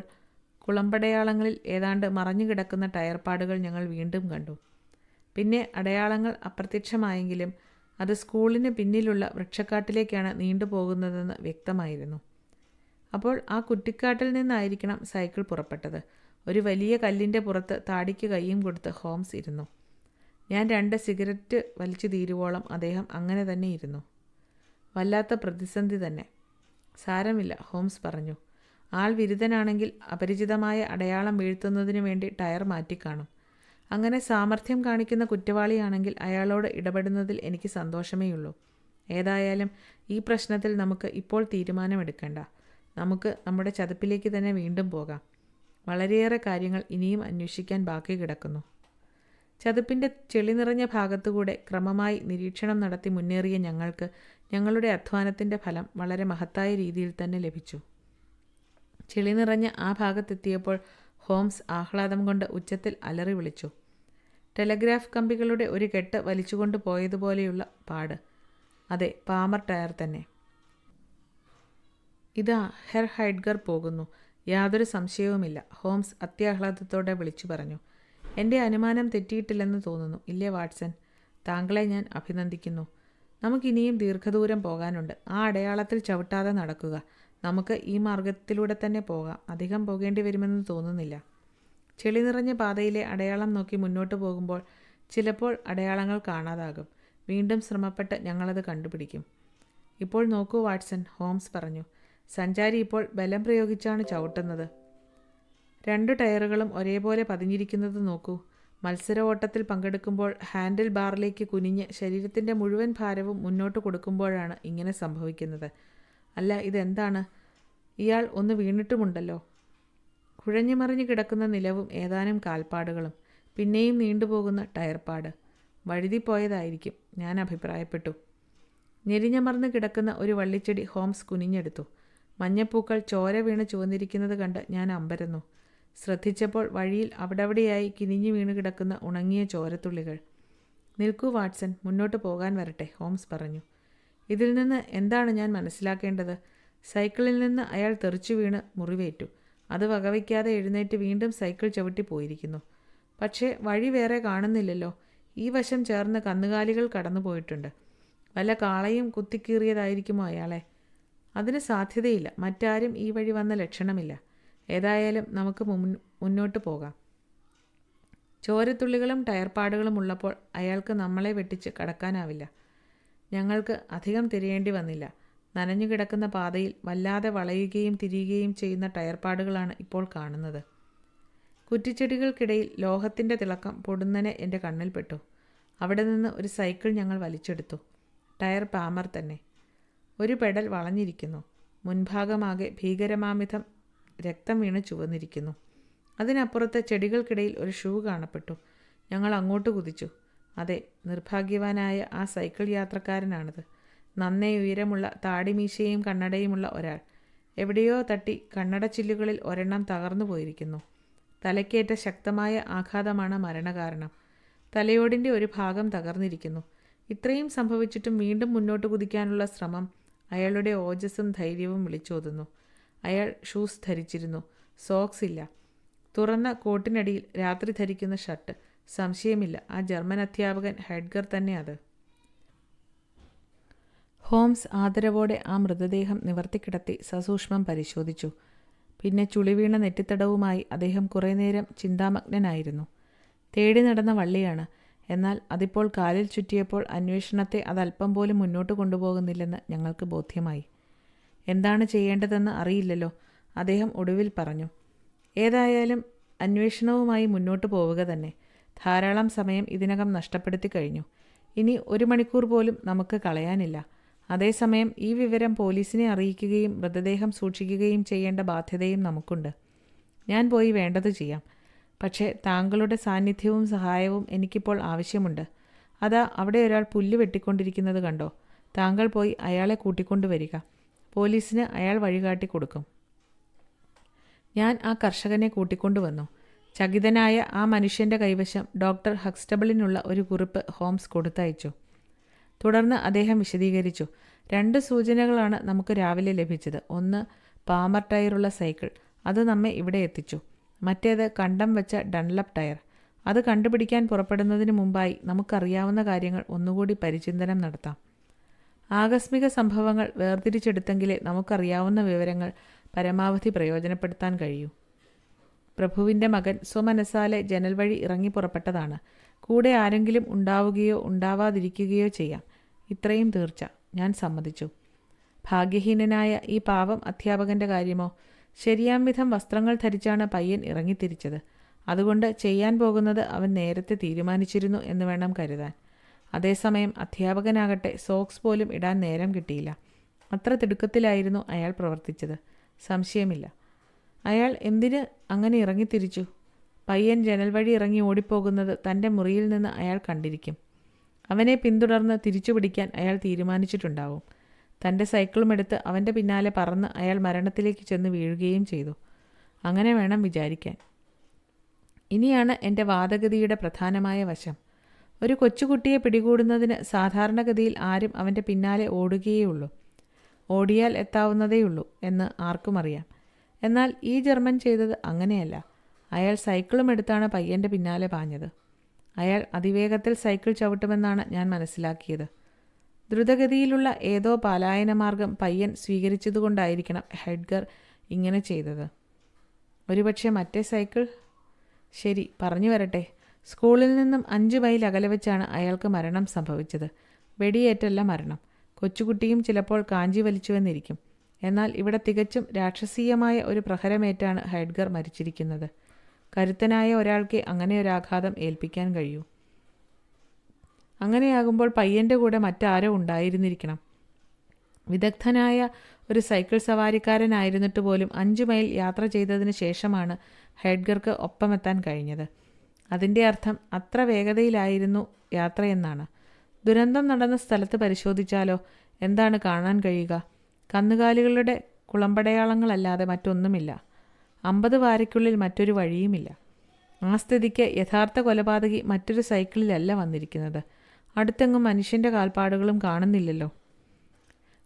കുളമ്പടയാളങ്ങളിൽ ഏതാണ്ട് മറഞ്ഞു കിടക്കുന്ന ടയർപ്പാടുകൾ ഞങ്ങൾ വീണ്ടും കണ്ടു. പിന്നെ അടയാളങ്ങൾ അപ്രത്യക്ഷമായെങ്കിലും അത് സ്കൂളിന് പിന്നിലുള്ള വൃക്ഷക്കാട്ടിലേക്കാണ് നീണ്ടുപോകുന്നതെന്ന് വ്യക്തമായിരുന്നു. അപ്പോൾ ആ കുറ്റിക്കാട്ടിൽ നിന്നായിരിക്കണം സൈക്കിൾ പുറപ്പെട്ടത്. ഒരു വലിയ കല്ലിൻ്റെ പുറത്ത് താടിക്ക് കയ്യും കൊടുത്ത് ഹോംസ് ഇരുന്നു. ഞാൻ 2 സിഗരറ്റ് വലിച്ചു തീരുവോളം അദ്ദേഹം അങ്ങനെ തന്നെ ഇരുന്നു. വല്ലാത്ത പ്രതിസന്ധി തന്നെ. സാരമില്ല, ഹോംസ് പറഞ്ഞു. ആൾ വിരുദ്ധനാണെങ്കിൽ അപരിചിതമായ അടയാളം വീഴ്ത്തുന്നതിനു വേണ്ടി ടയർ മാറ്റിക്കാണും. അങ്ങനെ സാമർഥ്യം കാണിക്കുന്ന കുറ്റവാളിയാണെങ്കിൽ അയാളോട് ഇടപെടുന്നതിൽ എനിക്ക് സന്തോഷമേയുള്ളൂ. ഏതായാലും ഈ പ്രശ്നത്തിൽ നമുക്ക് ഇപ്പോൾ തീരുമാനമെടുക്കേണ്ട. നമുക്ക് നമ്മുടെ ചതുപ്പിലേക്ക് തന്നെ വീണ്ടും പോകാം. വളരെയേറെ കാര്യങ്ങൾ ഇനിയും അന്വേഷിക്കാൻ ബാക്കി കിടക്കുന്നു. ചതുപ്പിൻ്റെ ചെളി നിറഞ്ഞ ഭാഗത്തുകൂടെ ക്രമമായി നിരീക്ഷണം നടത്തി മുന്നേറിയ ഞങ്ങൾക്ക് ഞങ്ങളുടെ അധ്വാനത്തിൻ്റെ ഫലം വളരെ മഹത്തായ രീതിയിൽ തന്നെ ലഭിച്ചു. ചെളി നിറഞ്ഞ ആ ഭാഗത്തെത്തിയപ്പോൾ ഹോംസ് ആഹ്ലാദം കൊണ്ട് ഉച്ചത്തിൽ അലറി വിളിച്ചു. ടെലഗ്രാഫ് കമ്പികളുടെ ഒരു കെട്ട് വലിച്ചുകൊണ്ട് പോയതുപോലെയുള്ള പാട്. അതെ, പാമർ ടയർ തന്നെ. ഇതാ ഹെർ ഹൈഡ്ഗർ പോകുന്നു. യാതൊരു സംശയവുമില്ല, ഹോംസ് അത്യാഹ്ലാദത്തോടെ വിളിച്ചു പറഞ്ഞു. എൻ്റെ അനുമാനം തെറ്റിയിട്ടില്ലെന്ന് തോന്നുന്നു, ഇല്ലേ വാട്സൺ? താങ്കളെ ഞാൻ അഭിനന്ദിക്കുന്നു. നമുക്കിനിയും ദീർഘദൂരം പോകാനുണ്ട്. ആ അടയാളത്തിൽ ചവിട്ടാതെ നടക്കുക. നമുക്ക് ഈ മാർഗത്തിലൂടെ തന്നെ പോകാം. അധികം പോകേണ്ടി വരുമെന്ന് തോന്നുന്നില്ല. ചെളി നിറഞ്ഞ പാതയിലെ അടയാളം നോക്കി മുന്നോട്ട് പോകുമ്പോൾ ചിലപ്പോൾ അടയാളങ്ങൾ കാണാതാകും. വീണ്ടും ശ്രമപ്പെട്ട് ഞങ്ങളത് കണ്ടുപിടിക്കും. ഇപ്പോൾ നോക്കൂ വാട്സൺ, ഹോംസ് പറഞ്ഞു. സഞ്ചാരി ഇപ്പോൾ ബലം പ്രയോഗിച്ചാണ് ചവിട്ടുന്നത്. 2 ടയറുകളും ഒരേപോലെ പതിഞ്ഞിരിക്കുന്നത് നോക്കൂ. മത്സര ഓട്ടത്തിൽ പങ്കെടുക്കുമ്പോൾ ഹാൻഡിൽ ബാറിലേക്ക് കുനിഞ്ഞ് ശരീരത്തിൻ്റെ മുഴുവൻ ഭാരവും മുന്നോട്ട് കൊടുക്കുമ്പോഴാണ് ഇങ്ങനെ സംഭവിക്കുന്നത്. അല്ല, ഇതെന്താണ്? ഇയാൾ ഒന്ന് വീണിട്ടുമുണ്ടല്ലോ. കുഴഞ്ഞുമറിഞ്ഞു കിടക്കുന്ന നിലവും ഏതാനും കാൽപ്പാടുകളും പിന്നെയും നീണ്ടുപോകുന്ന ടയർപ്പാട്. വഴുതിപ്പോയതായിരിക്കും, ഞാൻ അഭിപ്രായപ്പെട്ടു. ഞെരിഞ്ഞമർന്ന് കിടക്കുന്ന ഒരു വള്ളിച്ചെടി ഹോംസ് കുനിഞ്ഞെടുത്തു. മഞ്ഞപ്പൂക്കൾ ചോര വീണ് ചുവന്നിരിക്കുന്നത് കണ്ട് ഞാൻ അമ്പരന്നു. ശ്രദ്ധിച്ചപ്പോൾ വഴിയിൽ അവിടവിടെയായി കിനിഞ്ഞു വീണ് കിടക്കുന്ന ഉണങ്ങിയ ചോരത്തുള്ളികൾ. നിൽക്കൂ വാട്സൺ, മുന്നോട്ട് പോകാൻ വരട്ടെ, ഹോംസ് പറഞ്ഞു. ഇതിൽ നിന്ന് എന്താണ് ഞാൻ മനസ്സിലാക്കേണ്ടത്? സൈക്കിളിൽ നിന്ന് അയാൾ തെറിച്ചു വീണ് മുറിവേറ്റു. അത് വകവയ്ക്കാതെ എഴുന്നേറ്റ് വീണ്ടും സൈക്കിൾ ചവിട്ടി പോയിരിക്കുന്നു. പക്ഷേ വഴി വേറെ കാണുന്നില്ലല്ലോ. ഈ വശം ചേർന്ന് കന്നുകാലികൾ കടന്നു പോയിട്ടുണ്ട്. വല്ല കാളയും കുത്തിക്കീറിയതായിരിക്കുമോ അയാളെ? അതിന് സാധ്യതയില്ല. മറ്റാരും ഈ വഴി വന്ന ലക്ഷണമില്ല. ഏതായാലും നമുക്ക് മുന്നോട്ട് പോകാം. ചോരത്തുള്ളികളും ടയർപ്പാടുകളും ഉള്ളപ്പോൾ അയാൾക്ക് നമ്മളെ വെട്ടിച്ച് കടക്കാനാവില്ല. ഞങ്ങൾക്ക് അധികം തിരയേണ്ടി വന്നില്ല. നനഞ്ഞു കിടക്കുന്ന പാതയിൽ വല്ലാതെ വളയുകയും തിരിയുകയും ചെയ്യുന്ന ടയർപ്പാടുകളാണ് ഇപ്പോൾ കാണുന്നത്. കുറ്റിച്ചെടികൾക്കിടയിൽ ലോഹത്തിൻ്റെ തിളക്കം പൊടുന്നനെ എൻ്റെ കണ്ണിൽപ്പെട്ടു. അവിടെ നിന്ന് ഒരു സൈക്കിൾ ഞങ്ങൾ വലിച്ചെടുത്തു. ടയർ പാമർ തന്നെ. ഒരു പെഡൽ വളഞ്ഞിരിക്കുന്നു. മുൻഭാഗമാകെ ഭീകരമാമിധം രക്തം വീണ് ചുവന്നിരിക്കുന്നു. അതിനപ്പുറത്ത് ചെടികൾക്കിടയിൽ ഒരു ഷൂ കാണപ്പെട്ടു. ഞങ്ങൾ അങ്ങോട്ട് കുതിച്ചു. അതെ, നിർഭാഗ്യവാനായ ആ സൈക്കിൾ യാത്രക്കാരനാണത്. നന്നേ ഉയരമുള്ള താടിമീശയും കണ്ണടയുമുള്ള ഒരാൾ. എവിടെയോ തട്ടി കണ്ണടച്ചില്ലുകളിൽ ഒരെണ്ണം തകർന്നു പോയിരിക്കുന്നു. തലയ്ക്കേറ്റ ശക്തമായ ആഘാതമാണ് മരണകാരണം. തലയോടിൻ്റെ ഒരു ഭാഗം തകർന്നിരിക്കുന്നു. ഇത്രയും സംഭവിച്ചിട്ടും വീണ്ടും മുന്നോട്ട് കുതിക്കാനുള്ള ശ്രമം അയാളുടെ ഓജസ്സും ധൈര്യവും വിളിച്ചോതുന്നു. അയാൾ ഷൂസ് ധരിച്ചിരുന്നു, സോക്സ് ഇല്ല. തുറന്ന കോട്ടിനടിയിൽ രാത്രി ധരിക്കുന്ന ഷർട്ട്. സംശയമില്ല, ആ ജർമ്മൻ അധ്യാപകൻ ഹെഡ്ഗർ തന്നെ അത്. ഹോംസ് ആദരവോടെ ആ മൃതദേഹം നിവർത്തിക്കിടത്തി സസൂക്ഷ്മം പരിശോധിച്ചു. പിന്നെ ചുളിവീണ നെറ്റിത്തടവുമായി അദ്ദേഹം കുറേ നേരം ചിന്താമഗ്നനായിരുന്നു. തേടി നടന്ന വള്ളിയാണ്. എന്നാൽ അതിപ്പോൾ കാലിൽ ചുറ്റിയപ്പോൾ അന്വേഷണത്തെ അതല്പം പോലും മുന്നോട്ട് കൊണ്ടുപോകുന്നില്ലെന്ന് ഞങ്ങൾക്ക് ബോധ്യമായി. എന്താണ് ചെയ്യേണ്ടതെന്ന് അറിയില്ലല്ലോ, അദ്ദേഹം ഒടുവിൽ പറഞ്ഞു. ഏതായാലും അന്വേഷണവുമായി മുന്നോട്ട് പോവുക തന്നെ. ധാരാളം സമയം ഇതിനകം നഷ്ടപ്പെടുത്തി കഴിഞ്ഞു. ഇനി 1 മണിക്കൂർ പോലും നമുക്ക് കളയാനില്ല. അതേസമയം ഈ വിവരം പോലീസിനെ അറിയിക്കുകയും മൃതദേഹം സൂക്ഷിക്കുകയും ചെയ്യേണ്ട ബാധ്യതയും നമുക്കുണ്ട്. ഞാൻ പോയി വേണ്ടത് ചെയ്യാം. പക്ഷേ താങ്കളുടെ സാന്നിധ്യവും സഹായവും എനിക്കിപ്പോൾ ആവശ്യമുണ്ട്. അതാ അവിടെ ഒരാൾ പുല്ല് വെട്ടിക്കൊണ്ടിരിക്കുന്നത് കണ്ടോ? താങ്കൾ പോയി അയാളെ കൂട്ടിക്കൊണ്ടുവരിക. പോലീസിന് അയാൾ വഴികാട്ടി കൊടുക്കും. ഞാൻ ആ കർഷകനെ കൂട്ടിക്കൊണ്ടുവന്നു. ചകിതനായ ആ മനുഷ്യൻ്റെ കൈവശം ഡോക്ടർ ഹക്സ്റ്റബിളിനുള്ള ഒരു കുറിപ്പ് ഹോംസ് കൊടുത്തയച്ചു. തുടർന്ന് അദ്ദേഹം വിശദീകരിച്ചു. 2 സൂചനകളാണ് നമുക്ക് രാവിലെ ലഭിച്ചത്. ഒന്ന് പാമർ ടയറുള്ള സൈക്കിൾ, അത് നമ്മെ ഇവിടെ എത്തിച്ചു. മറ്റേത് കണ്ടം വെച്ച ഡൺലപ്പ് ടയർ. അത് കണ്ടുപിടിക്കാൻ പുറപ്പെടുന്നതിന് മുമ്പായി നമുക്കറിയാവുന്ന കാര്യങ്ങൾ ഒന്നുകൂടി പരിചിന്തനം നടത്താം. ആകസ്മിക സംഭവങ്ങൾ വേർതിരിച്ചെടുത്തെങ്കിലേ നമുക്കറിയാവുന്ന വിവരങ്ങൾ പരമാവധി പ്രയോജനപ്പെടുത്താൻ കഴിയൂ. പ്രഭുവിൻ്റെ മകൻ സ്വമനസാലെ ജനൽ വഴി ഇറങ്ങി പുറപ്പെട്ടതാണ്. കൂടെ ആരെങ്കിലും ഉണ്ടാവുകയോ ഉണ്ടാവാതിരിക്കുകയോ ചെയ്യാം. ഇത്രയും തീർച്ച. ഞാൻ സമ്മതിച്ചു. ഭാഗ്യഹീനനായ ഈ പാവം അധ്യാപകൻ്റെ കാര്യമോ? ശരിയാം വിധം വസ്ത്രങ്ങൾ ധരിച്ചാണ് പയ്യൻ ഇറങ്ങിത്തിരിച്ചത്. അതുകൊണ്ട് ചെയ്യാൻ പോകുന്നത് അവൻ നേരത്തെ തീരുമാനിച്ചിരുന്നു എന്ന് വേണം കരുതാൻ. അതേസമയം അധ്യാപകനാകട്ടെ സോക്സ് പോലും ഇടാൻ നേരം കിട്ടിയില്ല. അത്ര തിടുക്കത്തിലായിരുന്നു അയാൾ പ്രവർത്തിച്ചത്. സംശയമില്ല. അയാൾ എന്തിന് അങ്ങനെ ഇറങ്ങിത്തിരിച്ചു? പയ്യൻ ജനൽ വഴി ഇറങ്ങി ഓടിപ്പോകുന്നത് തൻ്റെ മുറിയിൽ നിന്ന് അയാൾ കണ്ടിരിക്കും. അവനെ പിന്തുടർന്ന് തിരിച്ചുപിടിക്കാൻ അയാൾ തീരുമാനിച്ചിട്ടുണ്ടാവും. തൻ്റെ സൈക്കിളും എടുത്ത് അവൻ്റെ പിന്നാലെ പറന്ന് അയാൾ മരണത്തിലേക്ക് ചെന്ന് വീഴുകയും ചെയ്തു. അങ്ങനെ വേണം വിചാരിക്കാൻ. ഇനിയാണ് എൻ്റെ വാദഗതിയുടെ പ്രധാനമായ വശം. ഒരു കൊച്ചുകുട്ടിയെ പിടികൂടുന്നതിന് സാധാരണഗതിയിൽ ആരും അവൻ്റെ പിന്നാലെ ഓടുകയേയുള്ളൂ. ഓടിയാൽ എത്താവുന്നതേയുള്ളൂ എന്ന് ആർക്കും അറിയാം. എന്നാൽ ഈ ജർമ്മൻ ചെയ്തത് അങ്ങനെയല്ല. അയാൾ സൈക്കിളും എടുത്താണ് പയ്യൻ്റെ പിന്നാലെ പാഞ്ഞത്. അയാൾ അതിവേഗത്തിൽ സൈക്കിൾ ചവിട്ടുമെന്നാണ് ഞാൻ മനസ്സിലാക്കിയത്. ദ്രുതഗതിയിലുള്ള ഏതോ പലായന മാർഗം പയ്യൻ സ്വീകരിച്ചതുകൊണ്ടായിരിക്കണം ഹെഡ്ഗർ ഇങ്ങനെ ചെയ്തത്. ഒരുപക്ഷെ മറ്റേ സൈക്കിൾ? ശരി, പറഞ്ഞു വരട്ടെ. സ്കൂളിൽ നിന്നും 5 മൈൽ അകലെ വെച്ചാണ് അയാൾക്ക് മരണം സംഭവിച്ചത്. വെടിയേറ്റല്ല മരണം. കൊച്ചുകുട്ടിയും ചിലപ്പോൾ കാഞ്ചി വലിച്ചുവെന്നിരിക്കും. എന്നാൽ ഇവിടെ തികച്ചും രാക്ഷസീയമായ ഒരു പ്രഹരമേറ്റാണ് ഹെഡ്ഗർ മരിച്ചിരിക്കുന്നത്. കരുത്തനായ ഒരാൾക്ക് അങ്ങനെയൊരാഘാതം ഏൽപ്പിക്കാൻ കഴിയൂ. അങ്ങനെയാകുമ്പോൾ പയ്യൻ്റെ കൂടെ മറ്റാരോ ഉണ്ടായിരുന്നിരിക്കണം. വിദഗ്ധനായ ഒരു സൈക്കിൾ സവാരിക്കാരനായിരുന്നിട്ട് പോലും 5 മൈൽ യാത്ര ചെയ്തതിന് ശേഷമാണ് ഹെഡ്ഗർക്ക് ഒപ്പമെത്താൻ കഴിഞ്ഞത്. അതിൻ്റെ അർത്ഥം അത്ര വേഗതയിലായിരുന്നു യാത്രയെന്നാണ്. ദുരന്തം നടന്ന സ്ഥലത്ത് പരിശോധിച്ചാലോ എന്താണ് കാണാൻ കഴിയുക? കന്നുകാലികളുടെ കുളമ്പടയാളങ്ങളല്ലാതെ മറ്റൊന്നുമില്ല. 50 വാരയ്ക്കുള്ളിൽ മറ്റൊരു വഴിയുമില്ല. ആ സ്ഥിതിക്ക് യഥാർത്ഥ കൊലപാതകി മറ്റൊരു സൈക്കിളിലല്ല വന്നിരിക്കുന്നത്. അടുത്തെങ്ങും മനുഷ്യൻ്റെ കാൽപ്പാടുകളും കാണുന്നില്ലല്ലോ.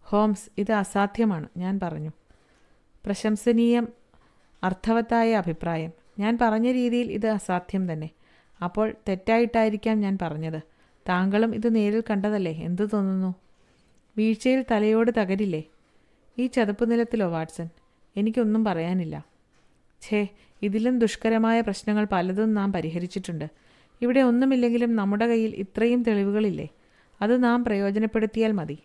ഹോംസ്, ഇത് അസാധ്യമാണ്, ഞാൻ പറഞ്ഞു. പ്രശംസനീയം, അർത്ഥവത്തായ അഭിപ്രായം. ഞാൻ പറഞ്ഞ രീതിയിൽ ഇത് അസാധ്യം തന്നെ. അപ്പോൾ തെറ്റായിട്ടായിരിക്കാം ഞാൻ പറഞ്ഞത്. താങ്കളും ഇത് നേരിൽ കണ്ടതല്ലേ? എന്തു തോന്നുന്നു? വീഴ്ചയിൽ തലയോട് തകരില്ലേ? ഈ ചതുപ്പ് നിലത്തിലോ വാട്സൺ? എനിക്കൊന്നും പറയാനില്ല. ഛേ, ഇതിലും ദുഷ്കരമായ പ്രശ്നങ്ങൾ പലതും നാം പരിഹരിച്ചിട്ടുണ്ട്. ഇവിടെ ഒന്നുമില്ലെങ്കിലും നമ്മുടെ കയ്യിൽ ഇത്രയും തെളിവുകളില്ലേ? അത് നാം പ്രയോജനപ്പെടുത്തിയാൽ മതി.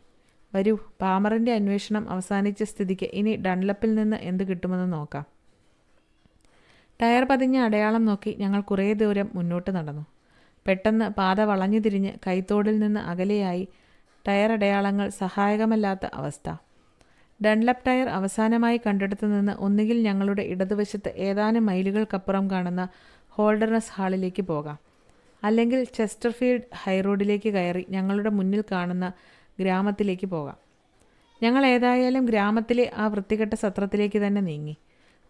വരൂ, പാമറിൻ്റെ അന്വേഷണം അവസാനിച്ച സ്ഥിതിക്ക് ഇനി ഡൺലപ്പിൽ നിന്ന് എന്ത് കിട്ടുമെന്ന് നോക്കാം. ടയർ പതിഞ്ഞ അടയാളം നോക്കി ഞങ്ങൾ കുറേ ദൂരം മുന്നോട്ട് നടന്നു. പെട്ടെന്ന് പാത വളഞ്ഞു തിരിഞ്ഞ് കൈത്തോടിൽ നിന്ന് അകലെയായി ടയർ അടയാളങ്ങൾ സഹായകമല്ലാത്ത അവസ്ഥ. ഡൺലപ്പ് ടയർ അവസാനമായി കണ്ടെടുത്തു നിന്ന് ഒന്നുകിൽ ഞങ്ങളുടെ ഇടതുവശത്ത് ഏതാനും മൈലുകൾക്കപ്പുറം കാണുന്ന ഹോൾഡർനെസ് ഹാളിലേക്ക് പോകാം, അല്ലെങ്കിൽ ചെസ്റ്റർഫീൽഡ് ഹൈറോഡിലേക്ക് കയറി ഞങ്ങളുടെ മുന്നിൽ കാണുന്ന ഗ്രാമത്തിലേക്ക് പോകാം. ഞങ്ങൾ ഏതായാലും ഗ്രാമത്തിലെ ആ വൃത്തികെട്ട സത്രത്തിലേക്ക് തന്നെ നീങ്ങി.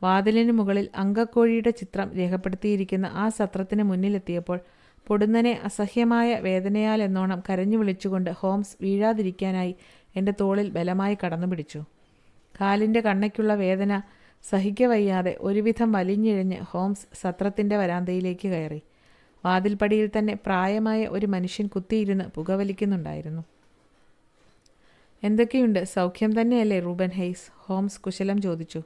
വാതിലിന് മുകളിൽ അങ്കക്കോഴിയുടെ ചിത്രം രേഖപ്പെടുത്തിയിരിക്കുന്ന ആ സത്രത്തിന് മുന്നിലെത്തിയപ്പോൾ പൊടുന്നനെ അസഹ്യമായ വേദനയാൽ എന്നോണം കരഞ്ഞു വിളിച്ചുകൊണ്ട് ഹോംസ് വീഴാതിരിക്കാനായി എൻ്റെ തോളിൽ ബലമായി കടന്നു പിടിച്ചു. കാലിൻ്റെ കണ്ണയ്ക്കുള്ള വേദന സഹിക്കവയ്യാതെ ഒരുവിധം വലിഞ്ഞിഴഞ്ഞ് ഹോംസ് സത്രത്തിൻ്റെ വരാന്തയിലേക്ക് കയറി. വാതിൽപ്പടിയിൽ തന്നെ പ്രായമായ ഒരു മനുഷ്യൻ കുത്തിയിരുന്ന് പുകവലിക്കുന്നുണ്ടായിരുന്നു. എന്തൊക്കെയുണ്ട്, സൗഖ്യം തന്നെയല്ലേ റൂബൻ ഹെയ്സ്? ഹോംസ് കുശലം ചോദിച്ചു.